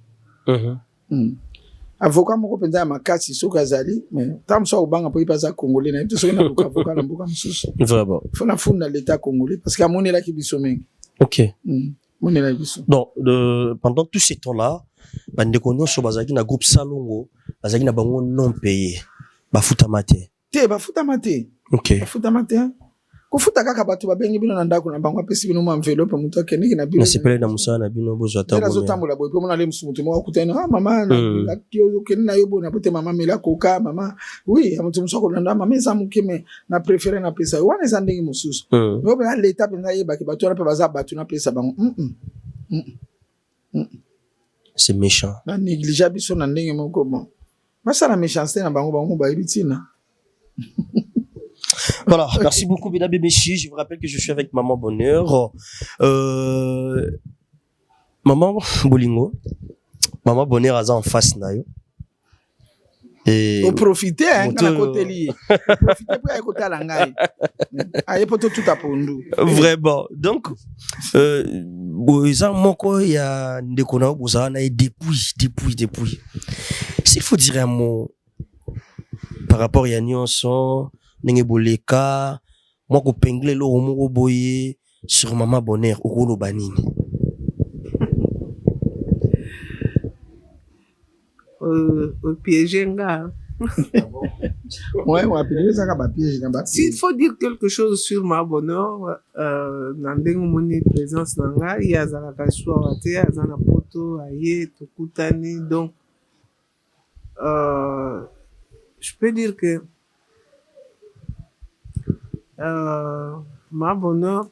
avocat moko mpenza ya makasi soki azali mais ntango mosu akobanga mpo yebi aza congolais na yebi te soki naluka avocat na mboka mosusu fo na funda l'état congolais parce que amonelaki biso mingi monelaki biso donc pendant tout ce temps là bandeko nyonso bazalaki na groupe salongo bazalaki na bango non payé bafutama te bafutama te bafutama te kofuta kaka bato babengi bino na ndako na bango apesi bino mwa enveloppe moto akendeki na bino nasepele na mosala na bino bozwa azotambola boye mpo mona ale mosu moto moko akutani mama okende na yo boye na bote mama mela koka mama oui moto mosu akolanda mama eza moke me na préféré napesa yo wana eza ndenge mosusu me opena leta mpenza yebaki bato wana mpe baza bato napesa bango c'est méchant na néglige biso na ndenge moko bon basala méchanceté na bango bango bayebi ntina. Voilà, merci beaucoup mesdames et messieurs. Je vous rappelle que je suis avec Maman Bonheur. Maman Bolingo. Maman Bonheur aza en face na yo. Et on profite hein na côté li. Profite pour écouter la ngai. Aye poto tout à pondu. Vraiment. Donc boza moko ya ndeko na boza na depuis. S'il faut dire un mot par rapport à nyonso ndenge boleka moi ko pengle lo moko boye sur Maman Bonheur okolo banini piéger nga. Ouais, on va piéger ça ba piège na ba. S'il faut dire quelque chose sur Maman Bonheur, na ndenge moni présence na nga ya za ka soir te azana poto aye tokutani donc je peux dire que Maman Bonheur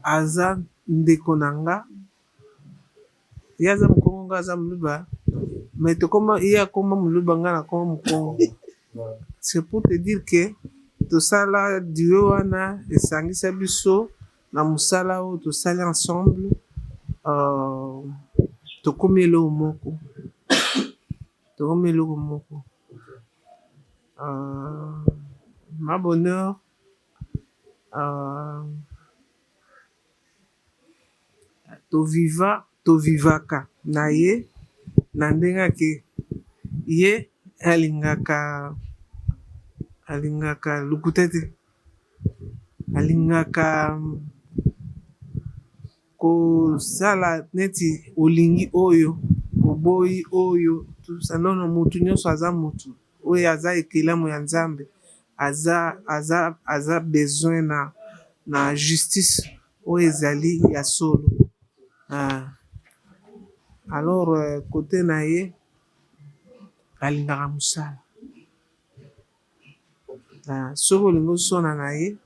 aza ndeko nanga yaza mkongo aza mluba mais to koma iya koma mluba nga na koma mkongo c'est pour te dire que to sala duo wana esangisa biso na musala o to sala ensemble to komelo moko Maman Bonheur to vivaka na ye na ndenga ke ye alingaka lukutete alingaka kosala neti olingi oyo oboyi oyo tusa nono mutu nyonso aza mutu oyo aza ekelamu ya Nzambe aza besoin na justice oyo ezali ya solo alors côté na ye alingaka mosala soki olingi osona na ye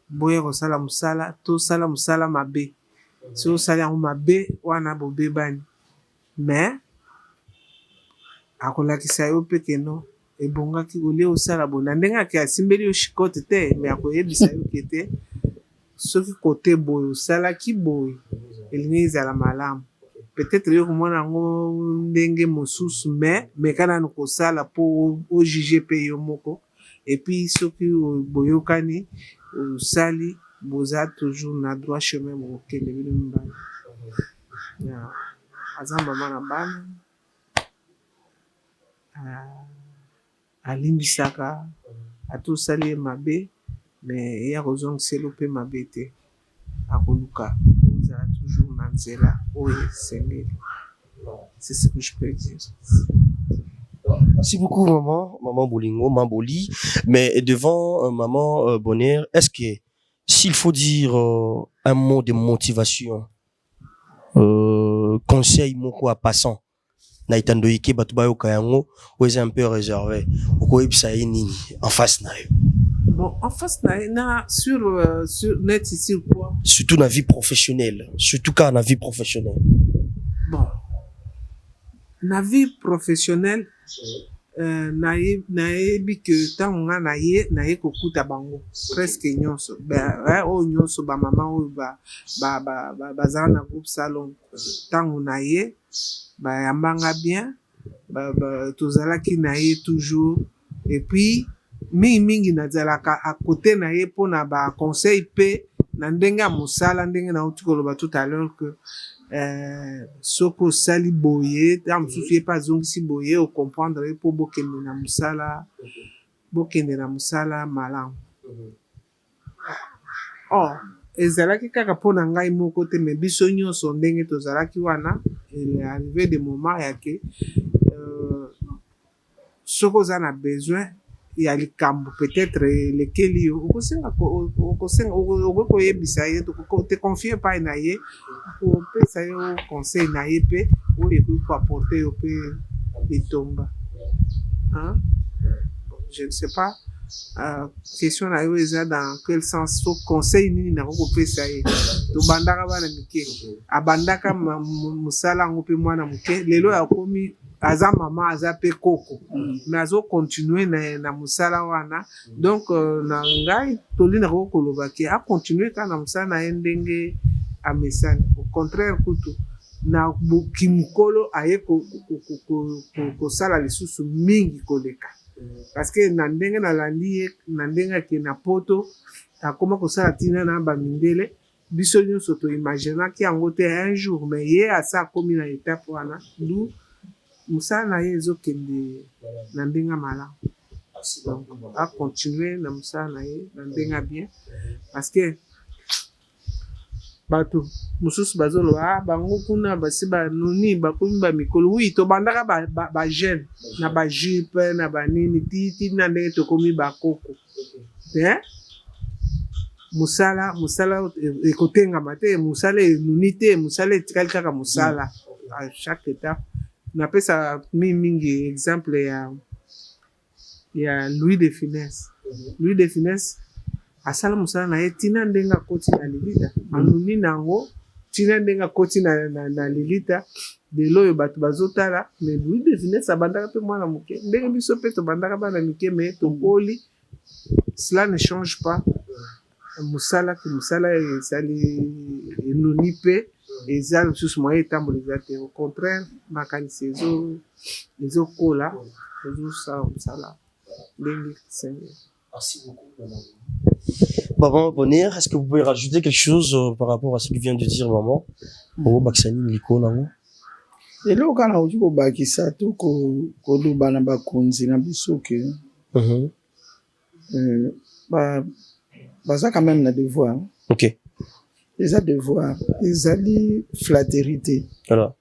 boya kosala mosala tosala mosala mabe soki osala yango mabe wana bobebani mais akolakisa yo mpe keno ebongaki olie osala bona ndenge ake asimbeli yo shikote te me akoyebisa yo ke te soki kote boye osalaki boye elingi ezala malamu peut-être yo komona yango ndenge mosusu me kana na kosala mpo ojuge mpe yo moko epuis soki boyokani osali boza toujours na droit chemin mokokende bino mibale aza mama na bana alimbisaka ata osali ye mabe me ye akozongisela mpe mabe te akoluka ozala toujours na nzela oyo esengeli. C'est ce que je peux dire. Merci beaucoup maman Bolingo, Mamboli. Mais devant Maman Bonheur, est-ce que s'il faut dire un mot de motivation, conseil moko à passant na itando ike batu bayo kayango ou est un peu réservé oko ebisa nini en face na yo? Bon, en face na sur net ici quoi? Surtout na vie professionnelle, surtout quand na vie professionnelle. Bon. Na vie professionnelle nayebi ke ntango nga naye kokuta bango presque nyonso oyo nyonso bamama oyo bazala na groupe salon ntango naye bayambanga bien tozalaki naye toujours et puis mingi nazalaka à côté naye mpona baconseil mpe na ndenge ya mosala ndenge nauti koloba tout à l'heure que soki osali boye ta mosusu ye mpe azongisi boye ocomprendre ye mpo bokende na mosala malamu. Ezalaki kaka mpona ngai moko te me biso nyonso ndenge tozalaki wana il est arrivé des moments yake soki oza na besoin ya likambo peut-être lekeli yo okoki koyebisa ye te confie epai na ye kopesa yo conseil na ye mpe oyo ekoki koapporte yo mpe etomba. Je ne sais pas question na yo eza dans quel sens so conseil nini nakoki kopesa ye tobandaka bana mike abandaka mosala yango mpe mwana moke lelo akomi aza mama aza pe koko mais azo continuer na mosala wana donc na ngai tolinga ko koloba ke a continuer kana mosala na ye ndenge amesani au contraire kutu na kimukolo aye kosala lisusu mingi koleka parce que na ndenge nalandi ye na ndenge ke na poto akoma kosala tina na bamindele biso nyonso toimaginaki yango te un jour mais ye asa akomi na étape wana du musala na ye ezokende na ndenge malamu donc a continuer na musala na ye na ndenge bien parce que bato mosusu bazoloba bango kuna basi banoni bakomi bamikolo wi tobandaka bajeune na bajupe na banini titi na ndenge tokomi bakoko musala ekotengama te musala enuni te musala etikali kaka musala à chaque étape. Napesa mingi exemple ya Louis de Funès asala musala na ye tina ndenga koti na lilita anuni nango tina ndenga koti na lilita lelo oyo bato bazotala mais Louis de Funès abandaka mpe mwana moke ndenge biso mpe tobandaka bana mike mais tokoli cela ne change pas musala ezali enuni mpe eza lisusu moye etambola eza te au contraire makanisi ezokola ezosala mosala ndenge Seigneur. Merci beaucoup. Maman Bonheur, est-ce que vous pouvez rajouter quelque chose par rapport à ce que vient de dire maman? Baksani liko nango. Lelo kana uji ko bakisa to koloba na bakonzi na biso ke baza quand même na devoir. OK. Les devoir, ezali flatérité. Voilà.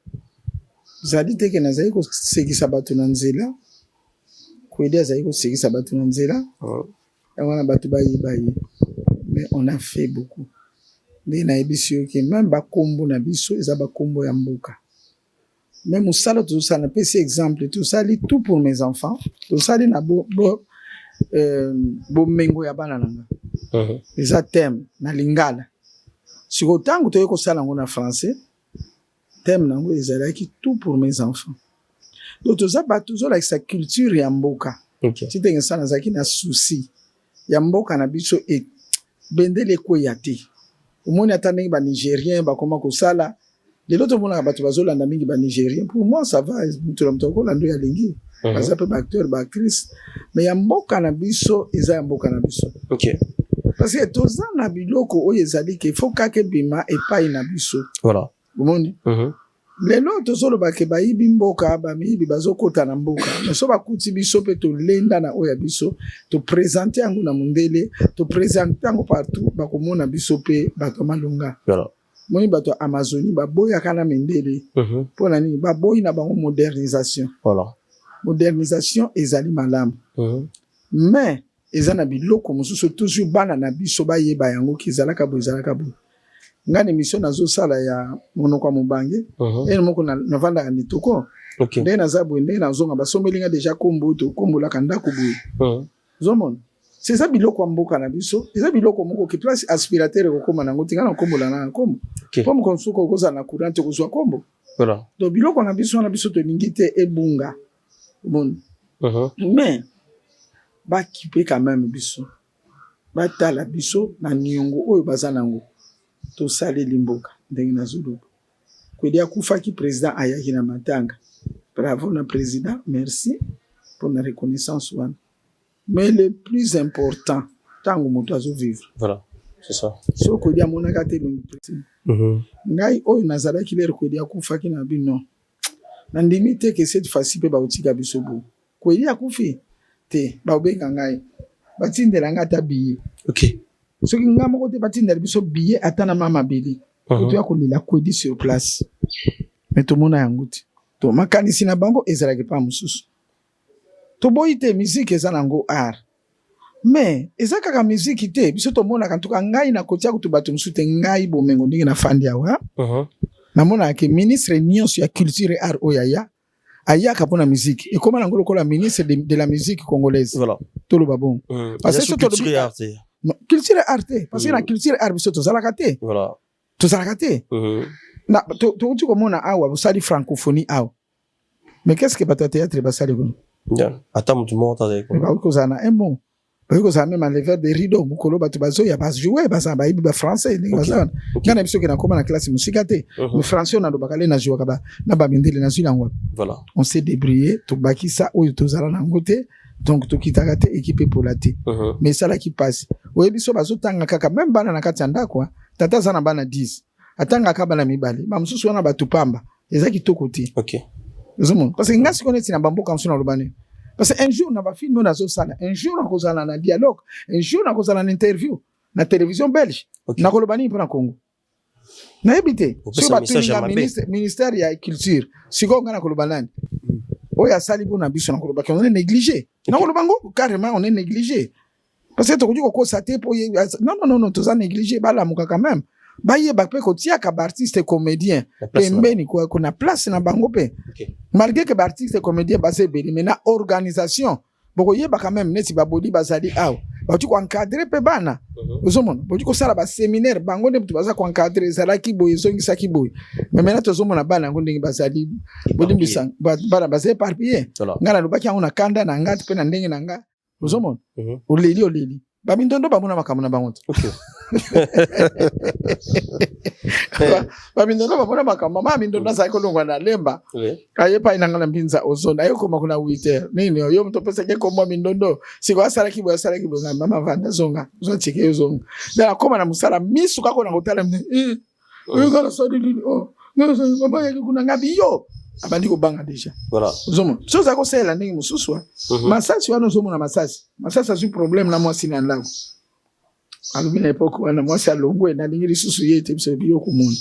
Zali te ke nazali ko sekisa bato na nzela. Ko aider azali ko sekisa bato na nzela. Wana bato bayi. Mais on a fait beaucoup. Ndé na ebisio ke même bakombo na biso eza bakombo ya mboka. Même musala tout ça na pesi exemple tout ça li tout pour mes enfants. Tout ça li na bo mengo ya bana nanga. Eza thème na lingala. Si autant que tu es en français, thème nango ezalaki tout pour mes enfants. Donc tout ça ba toujours avec sa culture ya mboka. Si tu es ça nazaki na souci ya mboka na biso et bendele ko yate. Omoni atane ba nigérien ba koma ko sala. Les autres mona ba to bazolanda mingi ba nigérien. Pour moi ça va tout le monde ko lando ya lingi. Parce que ba acteur ba actrice mais ya mboka na biso eza ya mboka na biso. OK. Parce que toza na biloko oyo ezali ke faut kake bima epai na biso. Voilà. Omoni? Lelo tozolo bake bayibi mboka bamiyibi bazokota na mboka. Mais so bakuti biso pe to lenda na oya biso to présenter yango na mundele, to présenter yango partout bakomona biso pe bato malunga. Voilà. Moni bato Amazonie baboya kana mendele. Pona nini baboyi na bango modernisation. Voilà. Modernisation ezali malamu. Mais ezana biloko mosusu toujours bana na biso bayeba yango kizalaka bo. Ngani mission nazo sala ya monoko mobange et moko na vanda ka nitoko. OK. Ndé naza bwende nazonga basomelinga déjà kombo to kombola kanda kubu. Zomon. C'est ça biloko mboka na biso, eza biloko moko ki place aspirateur ko koma nango tingana kombola na kombo. Comme konsuko koza na courant ko zwa kombo. Voilà. Donc biloko na biso to lingite ebunga. Bon. mais bakipe quand même biso batala biso na niongo oyo baza nango tosali limboka ndenge nazoloba kwedi akufaki président ayaki na matanga bravo na président merci pour la reconnaissance wana mais le plus important tango moto azo vivre voilà c'est ça so kwedi amonaka te le président ngai oyo nazalaki lere kwedi akufaki na bino na ndimi te ke cette fois-ci pe baotika biso bo kwedi akufi te baobenga ngai batindela nga ata billet ok soki nga moko te batindela biso billet ata na mama beli to ya kolela kwedi sur place mais tomona yango te to makanisi na bango ezalaki pa mosusu toboyi te musique eza nango art mais eza kaka musique te biso tomonaka ntuka ngai na kotia kutu bato mosusu te ngai bomengo ndenge na fandi awa namonaka ke ministre nyonso ya culture art oyo ayaka mpona musique ekoma nango lokola ministre de la musique congolaise voilà toloba bon parce que culture art culture art parce que na culture art biso tozalaka te voilà tozalaka te na touti komona awa bosali francophonie awa mais qu'est-ce que bato ya théâtre basali kono ata mutu moko bakoki kozala na un mot bakoki kozala même enleveur de rideau mokolo bato bazoya bajoue bazala bayebi bafrançais ndenge bazala ngai na biso ke nakoma na classe mosika te mais français oyo nalobaka le najuwaka na bamindele nazwi nango wapi voilà on s'est débrouillé tobakisa oyo tozala nango te donc tokitaka te équipe epola te mais esalaki mpasi oyebi so bazotanga kaka même bana na kati ya ndako tata aza na bana 10 atangaka bana mibale bamosusu wana bato pamba eza kitoko te ozomona parce que nga sikoyo neti na bamboka mosusu naloba ne parce que un jour na bafilme oyo nazosala un jour nakozala na dialogue un jour nakozala na interview na télévision belge nakoloba nini mpona congo nayebi te soki batuninga ministère ya culture sikoyo nga nakoloba nani oyo asali mpona biso nakoloba ke on est négligé nakoloba ngo carrément on est négligé parce que tokoki kokosa te po non toza négligé balamuka quand même bayeba pe kotiaka baartiste comédien pembeni kuna place na bango pe malgré que baartiste comédien baza ebele mais na organisation bokoyeba quand même neti babodi bazali awa bauti koencadre pe bana ozomona bauti kosala baséminaire bango nde butu baza koencadre ezalaki boye ezongisaki boye mais maintenant tozomona bana yango ndenge bazali bodimbisa bana baza éparpillé nga nalobaki yango na kanda na nga mpe na ndenge na nga ozomona oleli bamindondo bamona makambo na bango te bamindondo bamona makambo mama mindondo azali kolongwa na lemba ayepai nanga na mbinza ozona ayokoma kuna 8h nini yo mtu peseke komwa mindondo siko asalaki boya mama vanda zonga zotike yo zonga na koma na musala misu kako na kotala oyo kala sodi lini mama yaki kuna ngabi yo abandi kobanga deja voilà zomo so za ko sela ndenge mususu masasi wana zomo na masasi azu problème na mwasi na ndako alumi na epoque wana mwasi alongwe na ndingiri susu yete biso biyo kumuna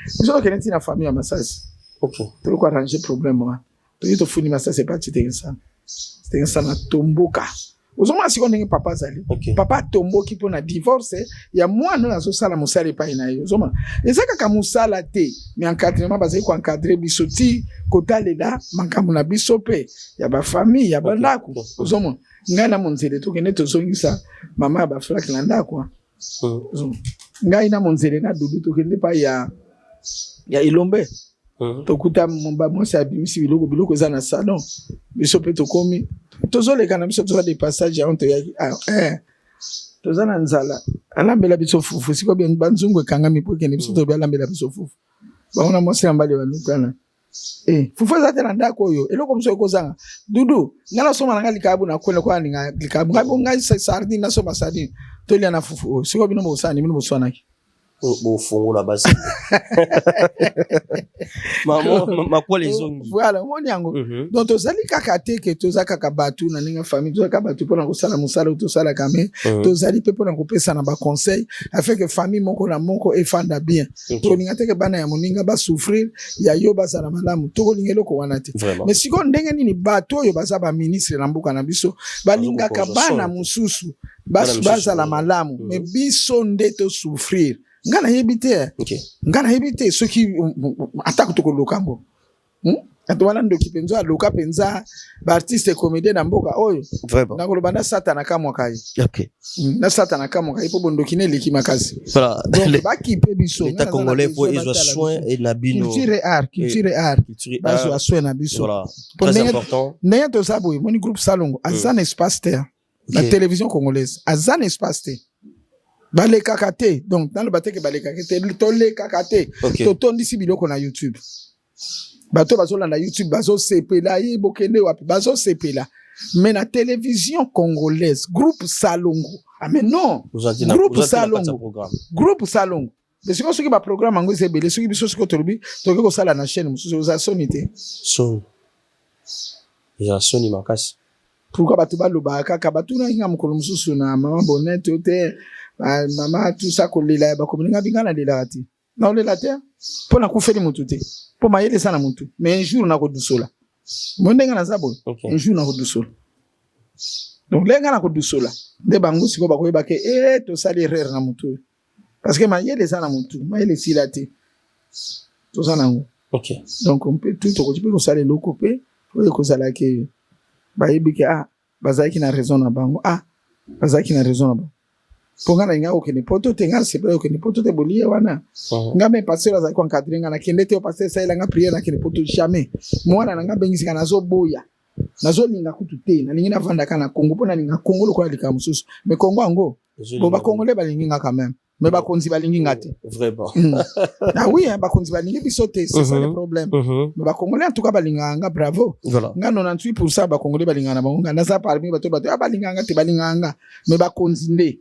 so keneti na famille ya masasi to ko arranger problème wana to yito funi masasi parti tenga sana tomboka ozoma siko ndenge papa zali papa tomboki pona divorce ya mwana azosala musala epai na ye ozoma ezaka ka musala te mais encadrement bazali ko encadrer biso ti kotalela makambo na biso pe ya ba famille ya bandako ozoma ngai na monzele tokende tozongisa mama ya baflak na ndako ngai na monzele na dudu tokende pa ya Ilombe tokuta mwasi abimisi biloko eza na salon biso pe tokomi tozoleka na biso toza de passage ya onto yaki toza na nzala alambela biso fufu siko banzungu ekangami po ekende biso tobi alambela biso fufu baona mwasi na mbali banukana fufu eza te na ndako oyo eloko moso ekozanga dudu nga nasoma na nga likabu na kwele kwa ninga likabu ngai sardine nasoma sardine tolia na fufu siko bino bosani bino boswanaki bofungula basi makwala ezongi voilà moni yango donc tozali kaka te ke toza kaka batu na ninga famille toza kaka batu mpona kosala mosala tosala kame tozali pe mpona kopesa na baconseil afin que famille moko na moko efanda bien tokolinga te ke bana ya moninga basouffrir ya yo bazala malamu tokolinga eloko wana te mais sikoyo ndenge nini bato oyo baza baministre na mboka na biso balingaka bana mosusu bazala malamu mais biso nde tosouffrir nga na yebi te soki atako tokoloka ngo wana ndoki penza loka penza ba artiste comédien na mboka oyo Vraiment. na koloba na satana kamwa kai Ok. na satana kamwa kai po bondoki ne leki makasi Voilà. donc ba kipe biso L'État congolais pour ils ont soin et nabino. culture et art Culture et bazo art. aswe na biso Voilà. Pour Très ndenge- important. ndenge toza boye moni groupe salongo aza na espace te la Ok. télévision congolaise aza na espace te balekaka te donc naloba te ke balekaka te tolekaka te Ok. totondisi biloko na youtube bato bazolanda youtube bazosepela ye bokende wapi bazosepela mais na télévision congolaise groupe salongo ah mais non Vous en dites groupe vous en dites salongo programme. groupe salongo mais sikoyo soki baprogramme yango eza ebele soki biso sikoyo tolobi tokoki kosala na chaîne mosusu oza soni te Son. Ils ont sonné makasi. pourquoi bato balobaka kaka batunaki nga mokolo mosusu na mama bonete o te mama tusa kolela bakomininga binga nalelaka te naolela te mpo nakufeli motu te mpo mayele eza na motu mais un jour nakodusola mo ndenge naza boye Ok. un jour nakodusola donc ndenge nakodusola nde bango sikoyo bakoyeba ke tosali erreur na motu oyo parce que mayele eza na motu mayele esila te toza nango Ok. donc mpe tu tokoki mpe kosala eloko mpe oyo ekozala ke bayebi ke bazalaki na raison na bango bazalaki na raison na bango mpo nga na linga okende poto te nga nasepela okende poto te bolie wana nga me paster azalaki koencadre nga nakende te o paster esalelanga priere nakende poto jamais mwana na nga bengisika nazoboya nazolinga kutu te nalingi navandaka na kongo mpo nalinga kongo lokola likaa mosusu mais kongo yango bo bakongole balingi nga quand même mais bakonzi balingi nga te Vraiment. oui bakonzi balingi biso te c'est ça le problème mais bakongole en tout cas balingaka nga bravo Voilà. nga 98% bakongole balingaka na bango nga naza parmi bato balingaka nga te balingaka nga mais bakonzi nde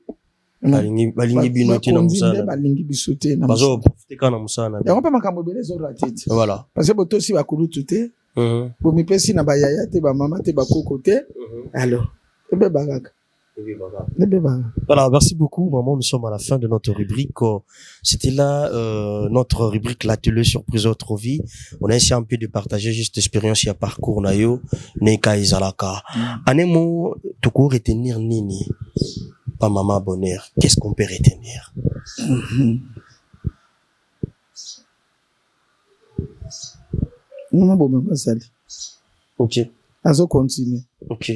Balingi bino te na bakonzi nde musala. balingi biso te na Bazo profiter kana musala. yango mpe makambo ebele ezorate te Voilà. parce que botosi bakulutu te bomipesi na bayaya te bamama te bakoko te alors ebeba kaka ebeba. Voilà, merci beaucoup, maman. Nous sommes à la fin de notre rubrique. C'était là notre rubrique l'atelier surprise autre vie. On a essayé un peu de partager juste l'expérience et parcours nayo neka izalaka. Anemo tout court retenir nini pas maman bonheur. Qu'est-ce qu'on peut retenir? Maman bonheur sali. OK. Azo continue. OK.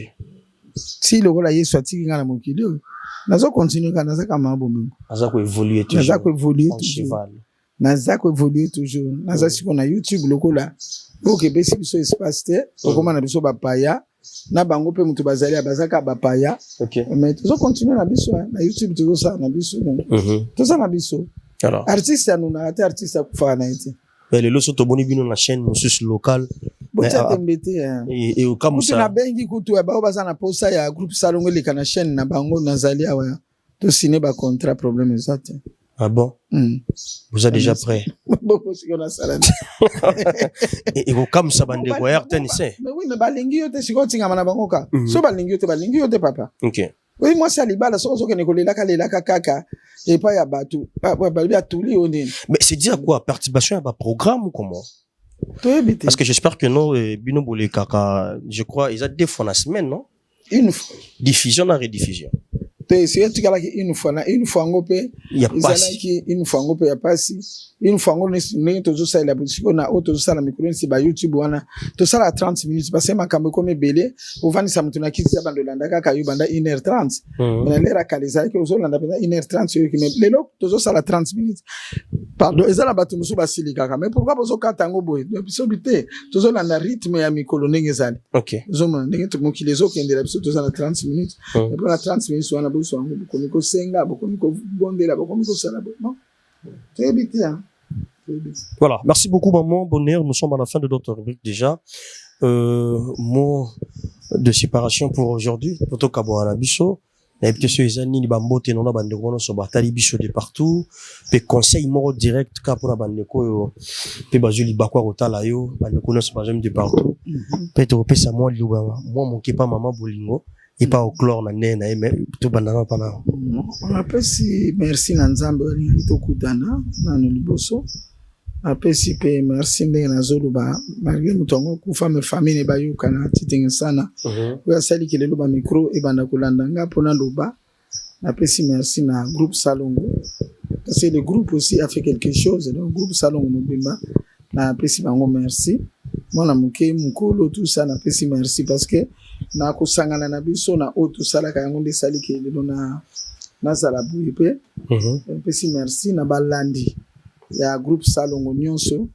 Si lokola Yesu atiki nga na mokili oyo nazo continue kana naza kama bonheur. Aza ko évoluer toujours. Naza ko évoluer en toujours. cheval. Naza ko évoluer toujours. Naza siko na YouTube lokola boke besi biso espace te okoma na biso bapaya na bango pe mutu bazali abazaka bapaya. OK. Mais tozo continuer na biso na YouTube tozo sa na biso. Tozo na biso. Alors. Artiste anuna ate artiste akufa na ite. Mais le loso to boni bino na chaîne mususu local. Botia tembete et au comme ça. Na bengi kutu ya bao baza na posa ya groupe Salongo leka na chaîne na bango nazali awa. To signer ba contrat problème exact. Ah bon? Vous êtes déjà prêt? Et comme ça, bande de RTNC. Mais oui, mais balingi yote siko tingama na bango ka. So balingi yote papa. OK. Oui, moi c'est libala so so kene kolela kaka et pas ya batu. Ba tuli oni. Mais c'est dire quoi? Participation à un programme ou comment? Parce que j'espère que non, Bino Boulé Kaka, je crois, ils ont 2 fois la semaine, non? Une fois. Diffusion à rediffusion. C'est une fois ngopé il y a pas une fois ngopé ya pasi une fois ngone ne tozo sa la boutique na auto sa la micro si ba YouTube wana to sala 30 minutes parce que makambo comme belé ovani sa mutuna kiti ya bando landa kaka yu banda 1h30 na lera kaliza ke ozo landa pena 1h30 yo ki lelo tozo sala 30 minutes pardon ezala batu musu basili kaka mais pourquoi bozo katango boy biso bité tozo landa rythme ya mikolo ndenge zali. OK. Zoma ndenge to mokile zo kendela biso tozo na 30 minutes et pour la 30 minutes wana voilà, merci beaucoup maman bonheur, nous sommes à la fin de notre rubrique déjà. Mot de séparation pour aujourd'hui poto kabwana biso na peut-être ezani bambote nona bandeko so batali biso de partout pe conseil moko direct ka pour bandeko yo pe bazuli bakwa rotala yo bandeko no so bazem de partout peut-être pesa moi liba moi mon kepa maman bolingo et pas au chlore na nena mais tout bandana pana on appelle si merci na nzambe ali to kutana na liboso après si pe merci ndenge na zoluba malgré mutongo kufa me famille ba yukana titenge sana ya sali kelelo ba micro e banda kolanda nga pona loba après si merci na groupe Salongo parce que le groupe aussi a fait quelque chose donc groupe Salongo Mobimba na après si bango merci mwana moke mukolo tout ça na pesi merci parce que na kosangana na biso na o tout ça la ka yango nde sali ke lelo na zala buye pe pesi merci na balandi ya groupe Salongo nyonso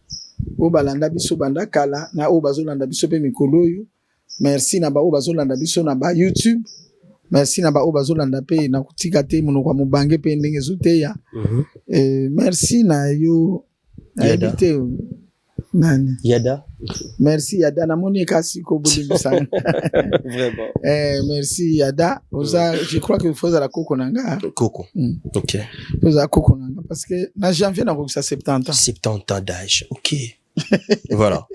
o balanda biso banda kala na o bazolanda biso pe mikolo yo merci na ba o bazolanda biso na ba YouTube merci na ba o bazolanda pe na kutika te muno kwa mubange pe ndenge zoteya merci na yo habité nani Yada merci Yada na moni kasi ko bulimbisa vraiment merci Yada oza je crois que faut la koko nanga Coco OK faut koko nanga parce que na janvier na ko 70 ans 70 ans d'âge OK voilà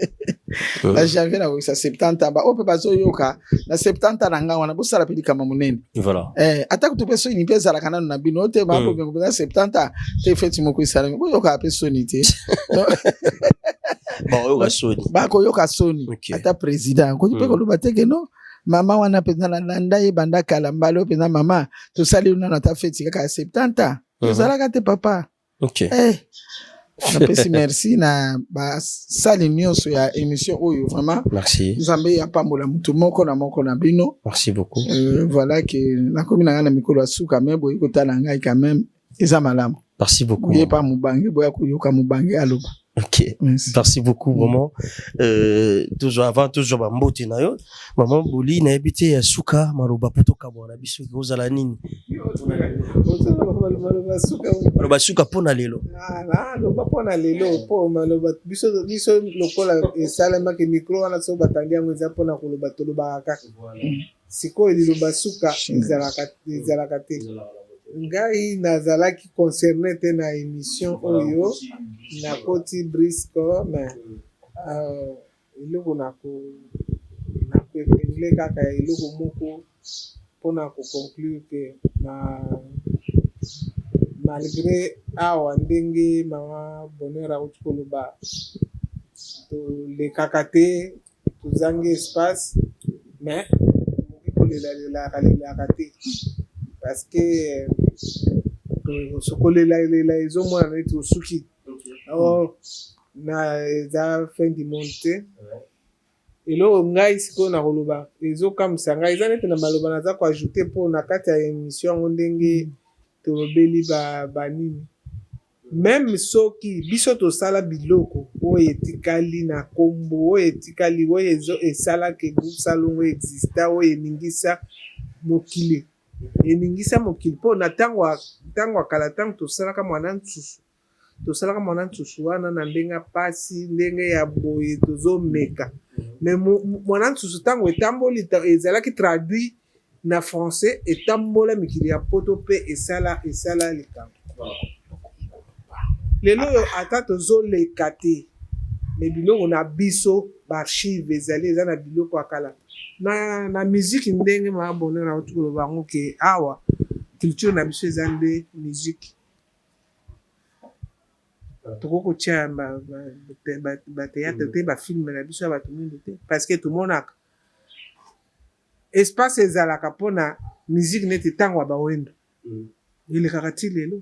na janvier na ko 70 ans ba ope bazo yoka na 70 ans nanga wana bosala pili kama munene voilà ataka to peso ni pesa la kana na bino te ba ko ko 70 ans te feti mo ko isala bo yoka peso ni te bon yoka soni ba ko yoka soni ata president ko pe ko luba teke no mama wana pesa na ndai banda kala mbalo pesa mama to sali una na ta feti ka 70 ans to sala ka te papa OK na pesi merci na ba sali nyonso ya émission oyo vraiment merci Nzambe ya pambola mutu moko na bino merci beaucoup voilà que na komi na ngana mikolo asuka mais boyi kotala ngai quand même eza malamu merci beaucoup ye pa mubange boya koyoka mubange aloba OK merci beaucoup vraiment toujours avant toujours ba mbote na yo maman Boli na ebité ya suka maroba potoka bona biso kozala nini maloba suka pona lelo loba pona lelo po maloba biso lokola esalema ke micro wana so batandi yango eza pona koloba toloba kaka sikoyo liloba suka ezalaka te ngai nazalaki concerné te na émission oyo nakoti brisco mais eloko nakoepengle kaka eloko moko mpona koconclure ke malgré awa ndenge mama bonheur akuti koloba tolekaka te tozangi espace mais moki kolelaka te parce que sokolela ezomona neti osuki na eza fin du monde te eloko ngai sikoyo na koloba ezokamwisa ngai eza neti na maloba naza koajoute mpo na kati ya émission yango ndenge tolobeli banini meme soki biso tosala biloko oyo etikali na kombo oyo etikali oyo esalaka groupe Salongo exista oyo eningisa mokili mpo na ntango akala ntango tosalaka mwana nsusu wana na ndenge pasi ndenge ya boye tozomeka me mwana nsusu ntango etamboli ezalaki traduit na français etambola mikili ya poto mpe esala likambo lelo oyo ata tozoleka te me biloko na biso baarchive ezali eza na biloko akala na musique ndenge ma bonheur na otu koloba ngo ke awa culture na biso eza nde musique tokokotia bateatre te bafilme na biso ya bato mingi te parce que tomonaka espace ezalaka mpona musique neti ntango ya bawendo elekaka ti lelo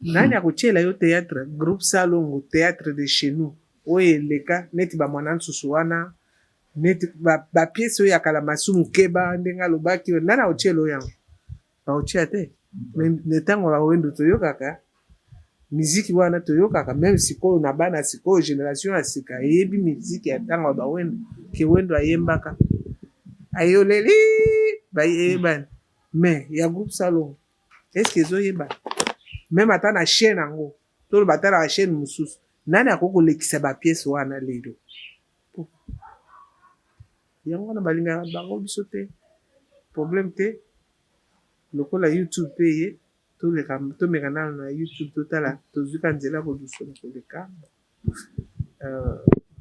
nani akotiela yo théâtre groupe Salongo théâtre de chez nous oyo eleka neti bamwana nsusu wana neti bapiese oyo ya kala masumu keba ndenge alobaki nani akotiela oyo yango bakotia te me ntango bawendo toyokaka miziki wana toyokaka meme sikoyo na bana sikoyo génération ya sika eyebi miziki ya ntango ya bawendo ke wendo ayembaka ayoleli bayebani me ya groupe Salongo eske ezoyebana meme ata na chaîne yango toloba ata na chaîne mosusu nani akokolekisa bapiese wana lelo yango wana balingaka bango biso te problème te lokola YouTube pe ye tomeka nano na YouTube totala tozwika nzela kodusola koleka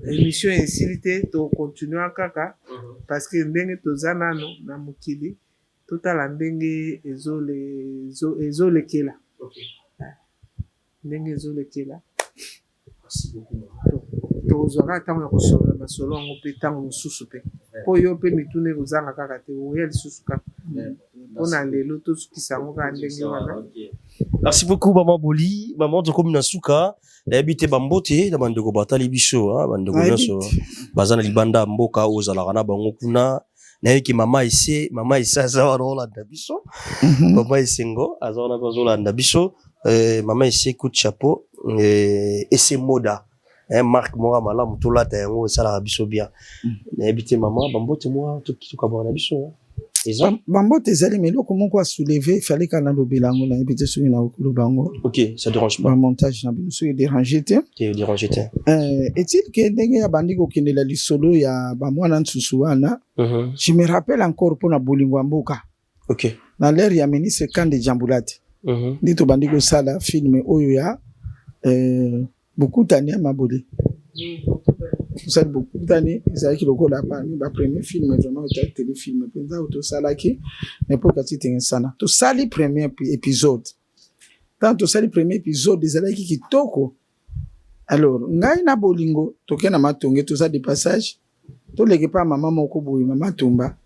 émission esili te tokontinua kaka parce que ndenge toza nano na mokili totala ndenge ezolekela ndenge ezolekela tozwaka ntango ya kosolola masolo yango mpe ntango mosusu mpe mpo yo mpe mituna ekozanga kaka te oya lisusu kaka mpona lelo tosukisa yango kaka ndenge wana Merci beaucoup, Maman Boli. Maman, tu comme Nasuka. L'habité Bambote, la bande de Gobata Libiso, hein, bande de Gonaso. Bazana Libanda, Mboka, Ozalarana, Bangokuna. Naiki Mama isse Azawarola Dabiso. Mama Issengo, Azawara Bazola Dabiso. Mama isse coup de chapeau. Et c'est Moda. Marc Mora Mala, Moutola, Tayango, Salah Biso bien. N'habité Maman, Bambote, moi, tout qui tout à Biso. Bambote ezali melo comment quoi soulever fallait qu'on a le bilango na ebité sur na le bango. OK, ça dérange pas. Le montage na biso est dérangé té. Dérangé té. Est-il que ndenge ya bandiko kindela lisolo ya ba mwana nsusuana? Je me rappelle encore pour na bolingo mboka. OK. Na l'ère ya ministre Kande Jambulati. Ndito bandiko sala film oyo ya beaucoup d'années maboli. Ça beaucoup d'années ils qui le gola pas ni ba premier film vraiment au téléfilm penza auto salaki mais pour que tu tenga sana to sali premier épisode tant to sali premier épisode des alaki kitoko alors ngai na bolingo to kena matonge to ça de passage to leke pa mama moko boyi mama tumba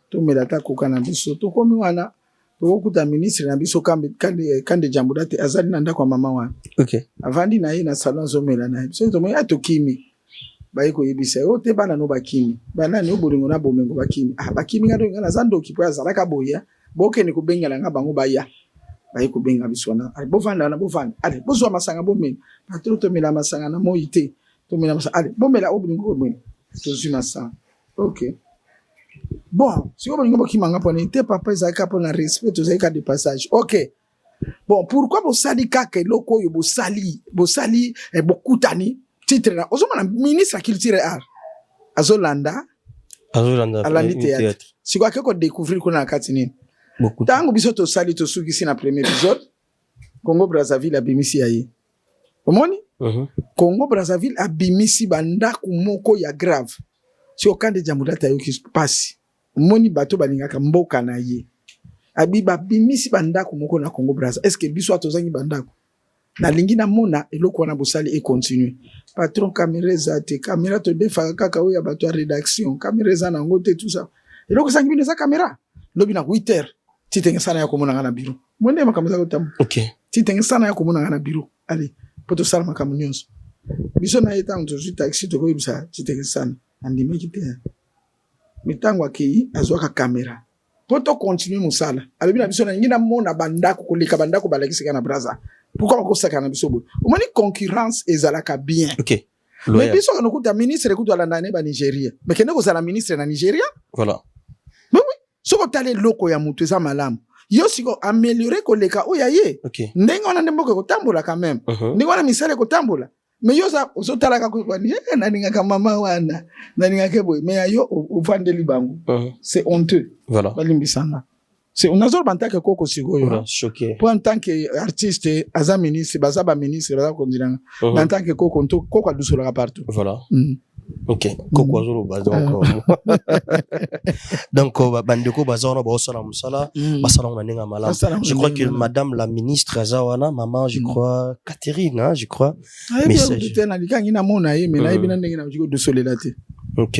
to melata koka na biso to komi wana to kuta ministre na biso kande Jambulati azali na ndako mama wana. OK. Avandi na ye na salon zomela na so to moya to kimi baiko yebisa o te bana no bakimi bana no bolingo na bomengo bakimi bakimi ngado ngana zando kipo ya zalaka boya boke ni kubengela nga bango baya baiko benga bisona ali bovanda na bovanda ali bozwa masanga bomena patro to mela masanga na moite to mela masanga ali bomela obolingo bomena to zuma sa. OK bon si obolingo bokima nga pone te papa ezaka pona respect to zaka de passage. OK bon pourquoi bosali kaka eloko yo bosali bokutani titre na ozomana ministre culture art azolanda alandi théâtre siko akeko découvrir kuna kati nini beaucoup tango biso to sali to sukisi na premier épisode Congo Brazzaville abimisi yaye omoni Congo Brazzaville abimisi banda kumoko ya grave si okande Jambulati ayo ki passe omoni bato balingaka mboka na ye abiba bimisi banda kumoko na Congo Brazzaville. Est-ce que biso atozangi bandako na lingi na mona eloko wana bosali et continue patron caméra zate caméra to defa kaka oya bato rédaction caméra za nango te tout ça eloko sangi bine za caméra lobi na 8h titenge sana ya komona na bureau mwende makamza ko tam. OK titenge sana ya komona na bureau allez poto sala makamu nyonso biso na etango to taxi to ko ibisa titenge sana andime kite mitango akei azwaka caméra poto continue musala alobi na biso na ngina mona bandako koleka bandako balakisika na Brazza. Pourquoi on s'accorde à bisobo? Au moins concurrence ezalaka bien. OK. Mais biso quand on écoute ministre écoute à la ba Nigeria. Mais quand on la ministre na Nigeria? Voilà. Mais oui. So ko tale loko ya mutu za malamu. Yo siko améliorer ko leka o yaye. OK. Ndenga wana ndemboka ko tambola quand même. Ndenga wana misale ko tambola. Mais yo za so talaka ko ni na ninga kama mama wana. Na ninga kebo mais yo uvandeli bango. C'est honteux. Voilà. Balimbisanga. C'est on azor bantaka koko sigoyo. Voilà, choqué. Pour en tant qu'artiste, aza ministre, bazaba ministre, baza kondiranga. En tant que koko nto koko adusola partout. Voilà. OK. Koko azolo donc bandeko bazona ba osala musala, basala on ninga mala. Je crois que madame la ministre Azawana, maman, je crois Catherine, hein, je crois. Message. Na likangi na mona ye, mais na ebina ndenge na jiko dusolela te. OK.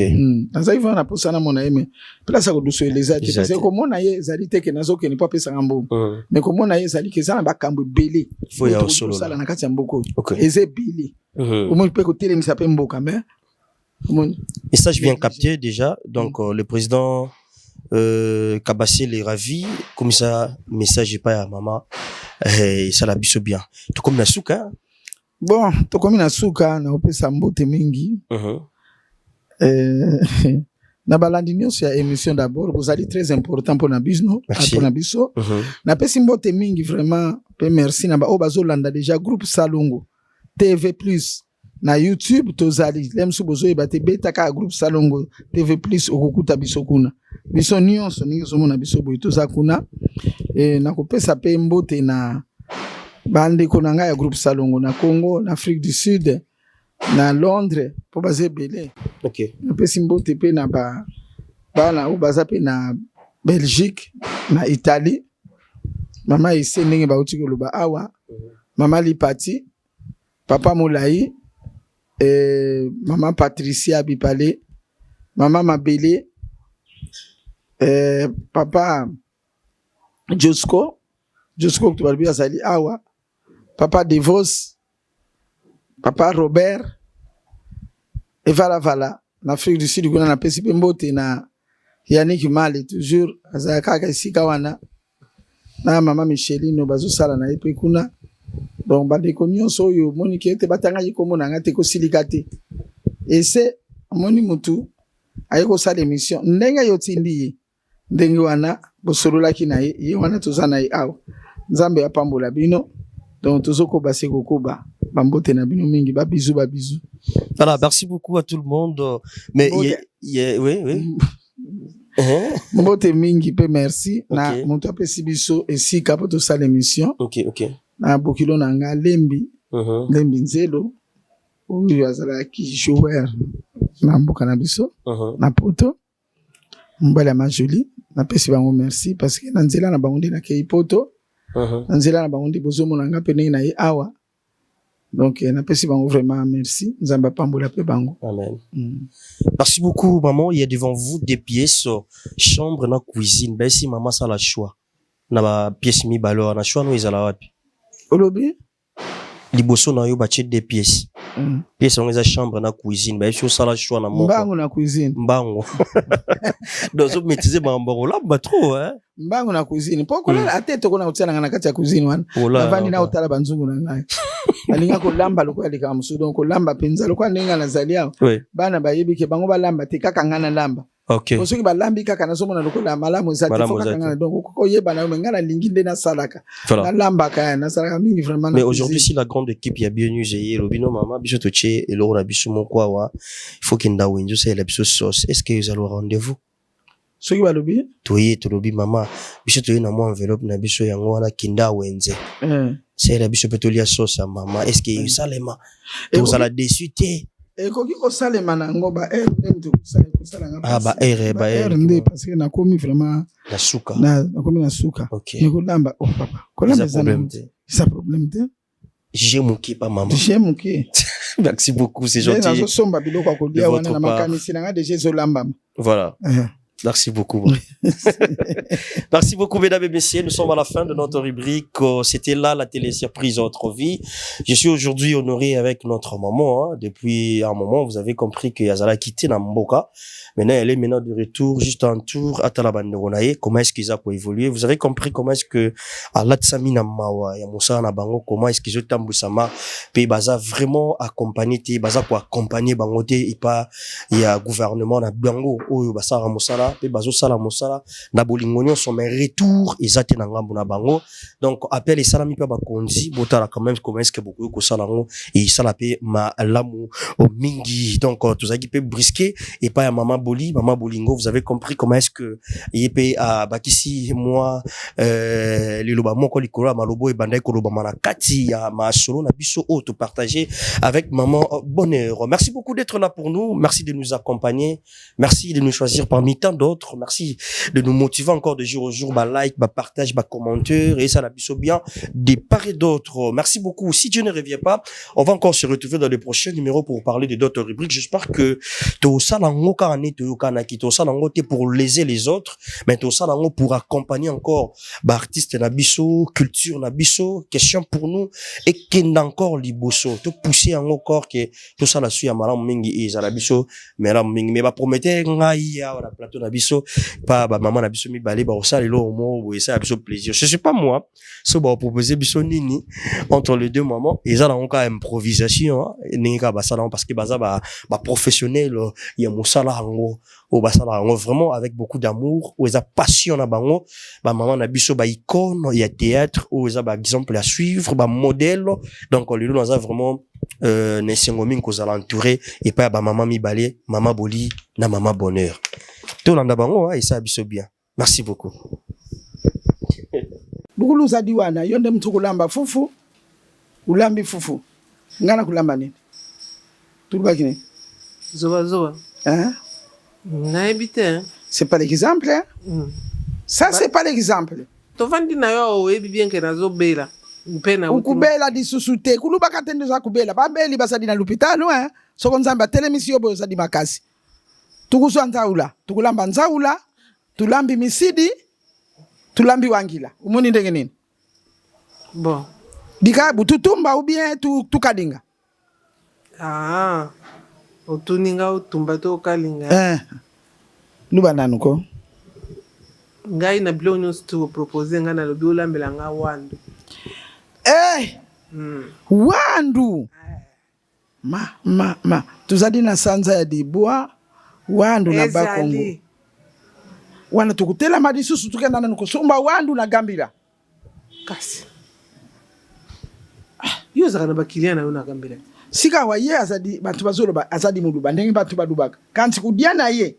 Aza iva na posana mona ye, mais place ko dusolela te parce que mona ye zali te ke nazo ke ni pa pesa ngambo. Mais ko mona ye zali ke za na bakambo belé. Faut ya solo. Sala na kati ya mboko. OK. Eze belé. Au moins peut ko telemisa pe mboka mais et ça, je viens capter déjà. Donc, le président Kabassel est ravi. Comme ça, message est pas à maman. Et ça l'a biso bien. Tout comme Nasuka. Bon, tout comme Nasuka, na opesa mbote mingi. Na balandi nyonso ya émission d'abord, vous allez très important pour Nabisno, pour Nabiso. Na pesi mbote mingi vraiment. Pe merci na ba obazolanda déjà groupe Salongo TV+. Na YouTube tozali lemsu bozo ebate beta ka groupe Salongo TV+ okukuta biso kuna biso nyonso ningi mona biso boy toza kuna na kopesa pe mbote na bande konanga ya groupe Salongo na Congo na Afrique du Sud na Londres po baze belé. OK. Na pesi mbote pe na bana o baza pe na Belgique na Italie mama ise ndenge ba uti koloba awa mama Lipati papa Molai maman Patricia Bipale, maman Mabele, papa Josco, jusqu'au to balbi azali awa papa Devos, papa Robert et voilà en Afrique du Sud kuna na pesi mbote na Yannick Mali toujours azaka isika wana na mama Micheline bazo sala na epe kuna donc bandeko nyonso oyo moniki ete batanga yikomona ngate ko silikate et c'est moni mutu ayiko sala émission ndenga yotindi ndenge wana bosololaki na ye wana tozana ye awa nzambe apambola bino donc tozoko base kokoba bambote na bino mingi ba bisous. Voilà, merci beaucoup à tout le monde. Mais oui. Mbote mingi pe merci na muntu apesi biso esika po tosala émission. OK. Na bokilo na nga lembi nzelo oyo azalaki joueur na mboka na biso na poto mbala majoli na pesi bango merci parce que na nzela na bango na kei poto na nzela na bango bozomona nga pene na ye awa donc na pesi bango vraiment merci nzamba pambola pe bango. Amen. Merci beaucoup maman, il y a devant vous des pièces chambre na cuisine ben si maman ça la choix na ba pièce mi balo na choix no izala wapi olobi liboso na yo bache des pièces pièces on les chambre na cuisine ben si ça la choix na moko mbango na cuisine mbango donc zo maîtriser mbango là ba trop hein mbango na cuisine pourquoi la tête ko na utsana na kati ya cuisine wana navandi na utala banzungu na ngai alinga ko lamba lokwa lika musudo ko lamba penza lokwa ndinga na zalia bana bayebi ke bango balamba te kaka ngana lamba. OK. Osoki balambi kaka na somona lokola malamu za te foka ngana donc ko yeba na ngana linginde na salaka na lamba ka na salaka mingi vraiment. Mais aujourd'hui si la grande équipe ya bien usé lobino mama biso toche et loro na biso moko wa il faut kinda wenjo c'est la biso sauce est-ce que vous allez au rendez-vous soki balobi toye to lobi mama biso toye na mo enveloppe na biso yango wana kinda wenze c'est la biso petolia sauce ya mama est-ce que salema to sala déçuté et koki ko salema na ngoba mtu kusala ngapa ba nde parce que na komi vraiment na suka na komi na suka ni ko lamba papa ko lamba ça problème te j'ai mouki pas maman j'ai mouki merci beaucoup c'est gentil na zo somba biloko ko dia wana na makanisi na nga déjà zo lamba voilà. Merci beaucoup. Merci beaucoup, mesdames et messieurs. Nous sommes à la fin de notre rubrique. C'était là la télé-surprise Autre Vie. Je suis aujourd'hui honoré avec notre maman. Hein. Depuis un moment, vous avez compris que Yazala a quitté Namboka. Maintenant, elle est maintenant de retour, juste un tour à Talabanderonaye. Comment est-ce qu'ils ont pour évoluer? Vous avez compris comment est-ce que à Latsami Namawa, Yamusa Nabango, comment est-ce qu'ils ont Tambusama, puis Baza vraiment accompagné, Baza pour accompagner Bangote, et pas, il y a gouvernement, na Bango, ou Basa Ramosala, puis Bazo Sala Mosala, na Bolingonio, sont mes retours, ils ont na Ngambu na Bango. Donc, appel et salami pa Bakonzi, Botala quand même, comment est-ce que beaucoup ko salango, et salapé ma lamu, au mingi. Donc, tous à qui peut brisquer, et pas à maman Maman Bolingo, vous avez compris comment est-ce que yépé à Bakisi moi liloba moko likolo malobo et bandai koloba manakati ya ma solo na biso auto partager avec maman bonheur. Merci beaucoup d'être là pour nous, merci de nous accompagner, merci de nous choisir parmi tant d'autres, merci de nous motiver encore de jour au jour, ba like, ba partage, ba commentaire et ça la biso bien des part et d'autres. Merci beaucoup. Si Dieu ne revient pas, on va encore se retrouver dans les prochains numéros pour parler de d'autres rubriques. J'espère que to salango pour léser les autres, mais tout ça pour accompagner encore artistes nabiso, culture nabiso, question pour nous et qu'il encore liboso, tout pousser encore que tout ça la suit à malam mingi et zalabiso, mais ba promettait ngai ya la plateau nabiso, pas maman nabiso mi balé ba ça les lo mo et ça nabiso plaisir. Je sais pas moi, ce ba proposer biso nini entre les deux mamans et ça encore improvisation ninga ba ça parce que baza ba professionnel il y a musala au basala vraiment avec beaucoup d'amour où ils a passion na bango ba maman na biso ba icône il y a théâtre où ils a par exemple à suivre ba modèle donc on lui nous a vraiment nesengomi ko za l'entourer et pas ba maman mi balé maman boli na maman bonheur tout landa bango et ça biso bien merci beaucoup beaucoup nous a dit wana yonde mtu kulamba fufu ulambi fufu ngana kulamba nini tulibaki zoba hein. C'est pas l'exemple, hein? Ça, c'est pas l'exemple. Tovandi na yo ebi bien que nazo bela. Mpena ukubela di susute kuluba katende za kubela babeli basadi na lupitalo hein. Soko nzamba telemisio boyo sadi makasi. Tukuswa nzaula, tukulamba nzaula, tulambi misidi, tulambi wangila. Umoni ndenge nini? Bon. Dika bututumba ou bien tu kadinga. Ah. Otuninga utumba to kalinga. Nuba nanuko. Ngai na bilo nyonso tu propose nga na lobi olambela nga wandu. Wandu. Ma. Tuzadi na sanza ya dibwa. Wandu na bakongo. Wana tukutela madisusu tukenda na nukusumba wandu na gambira. Kasi. Yo zaka na bakilia na yo na gambira. Sika wa ye azadi bantu bazolo azadi muluba ndenge bantu badubaka. Kanti kudiana ye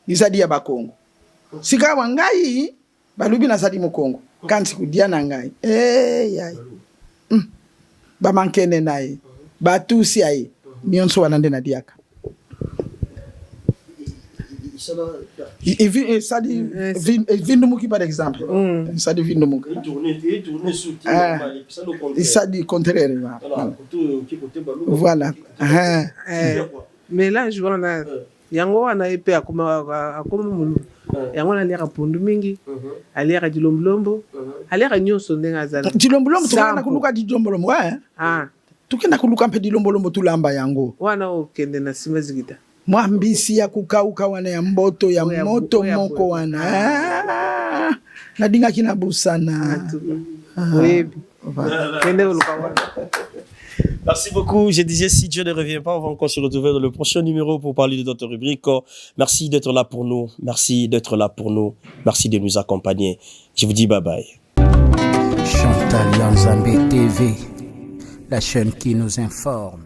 izadi ya bakongo. Sika wa ngai balubi na zadi mukongo. Kanti kudiana ngai. Yai. Ba mankene naye. Batusi aye. Nyonso wanande na diaka. Vindumuki par exemple. Ça dit Vindumuki. Ça dit contraire. Voilà. Mélange wana yango wana epe akoma mulu. Yango na leka pondu mingi. Aleka dilombolombo. Aleka nyonso ndenga azala. Dilombolombo tukana kuluka dilombolombo Ah. Tukena kuluka mpe dilombolombo tulamba yango. Wana okende na sima zigita. Mwambisi ya kukauka wana ya mboto ya moto moko wana. Nadinga kina busana. Merci beaucoup. Je disais, si Dieu ne revient pas, on va encore se retrouver dans le prochain numéro pour parler de notre rubrique. Merci d'être là pour nous. Merci d'être là pour nous. Merci de nous accompagner. Je vous dis bye bye. Chantal Yanzambé TV, la chaîne qui nous informe.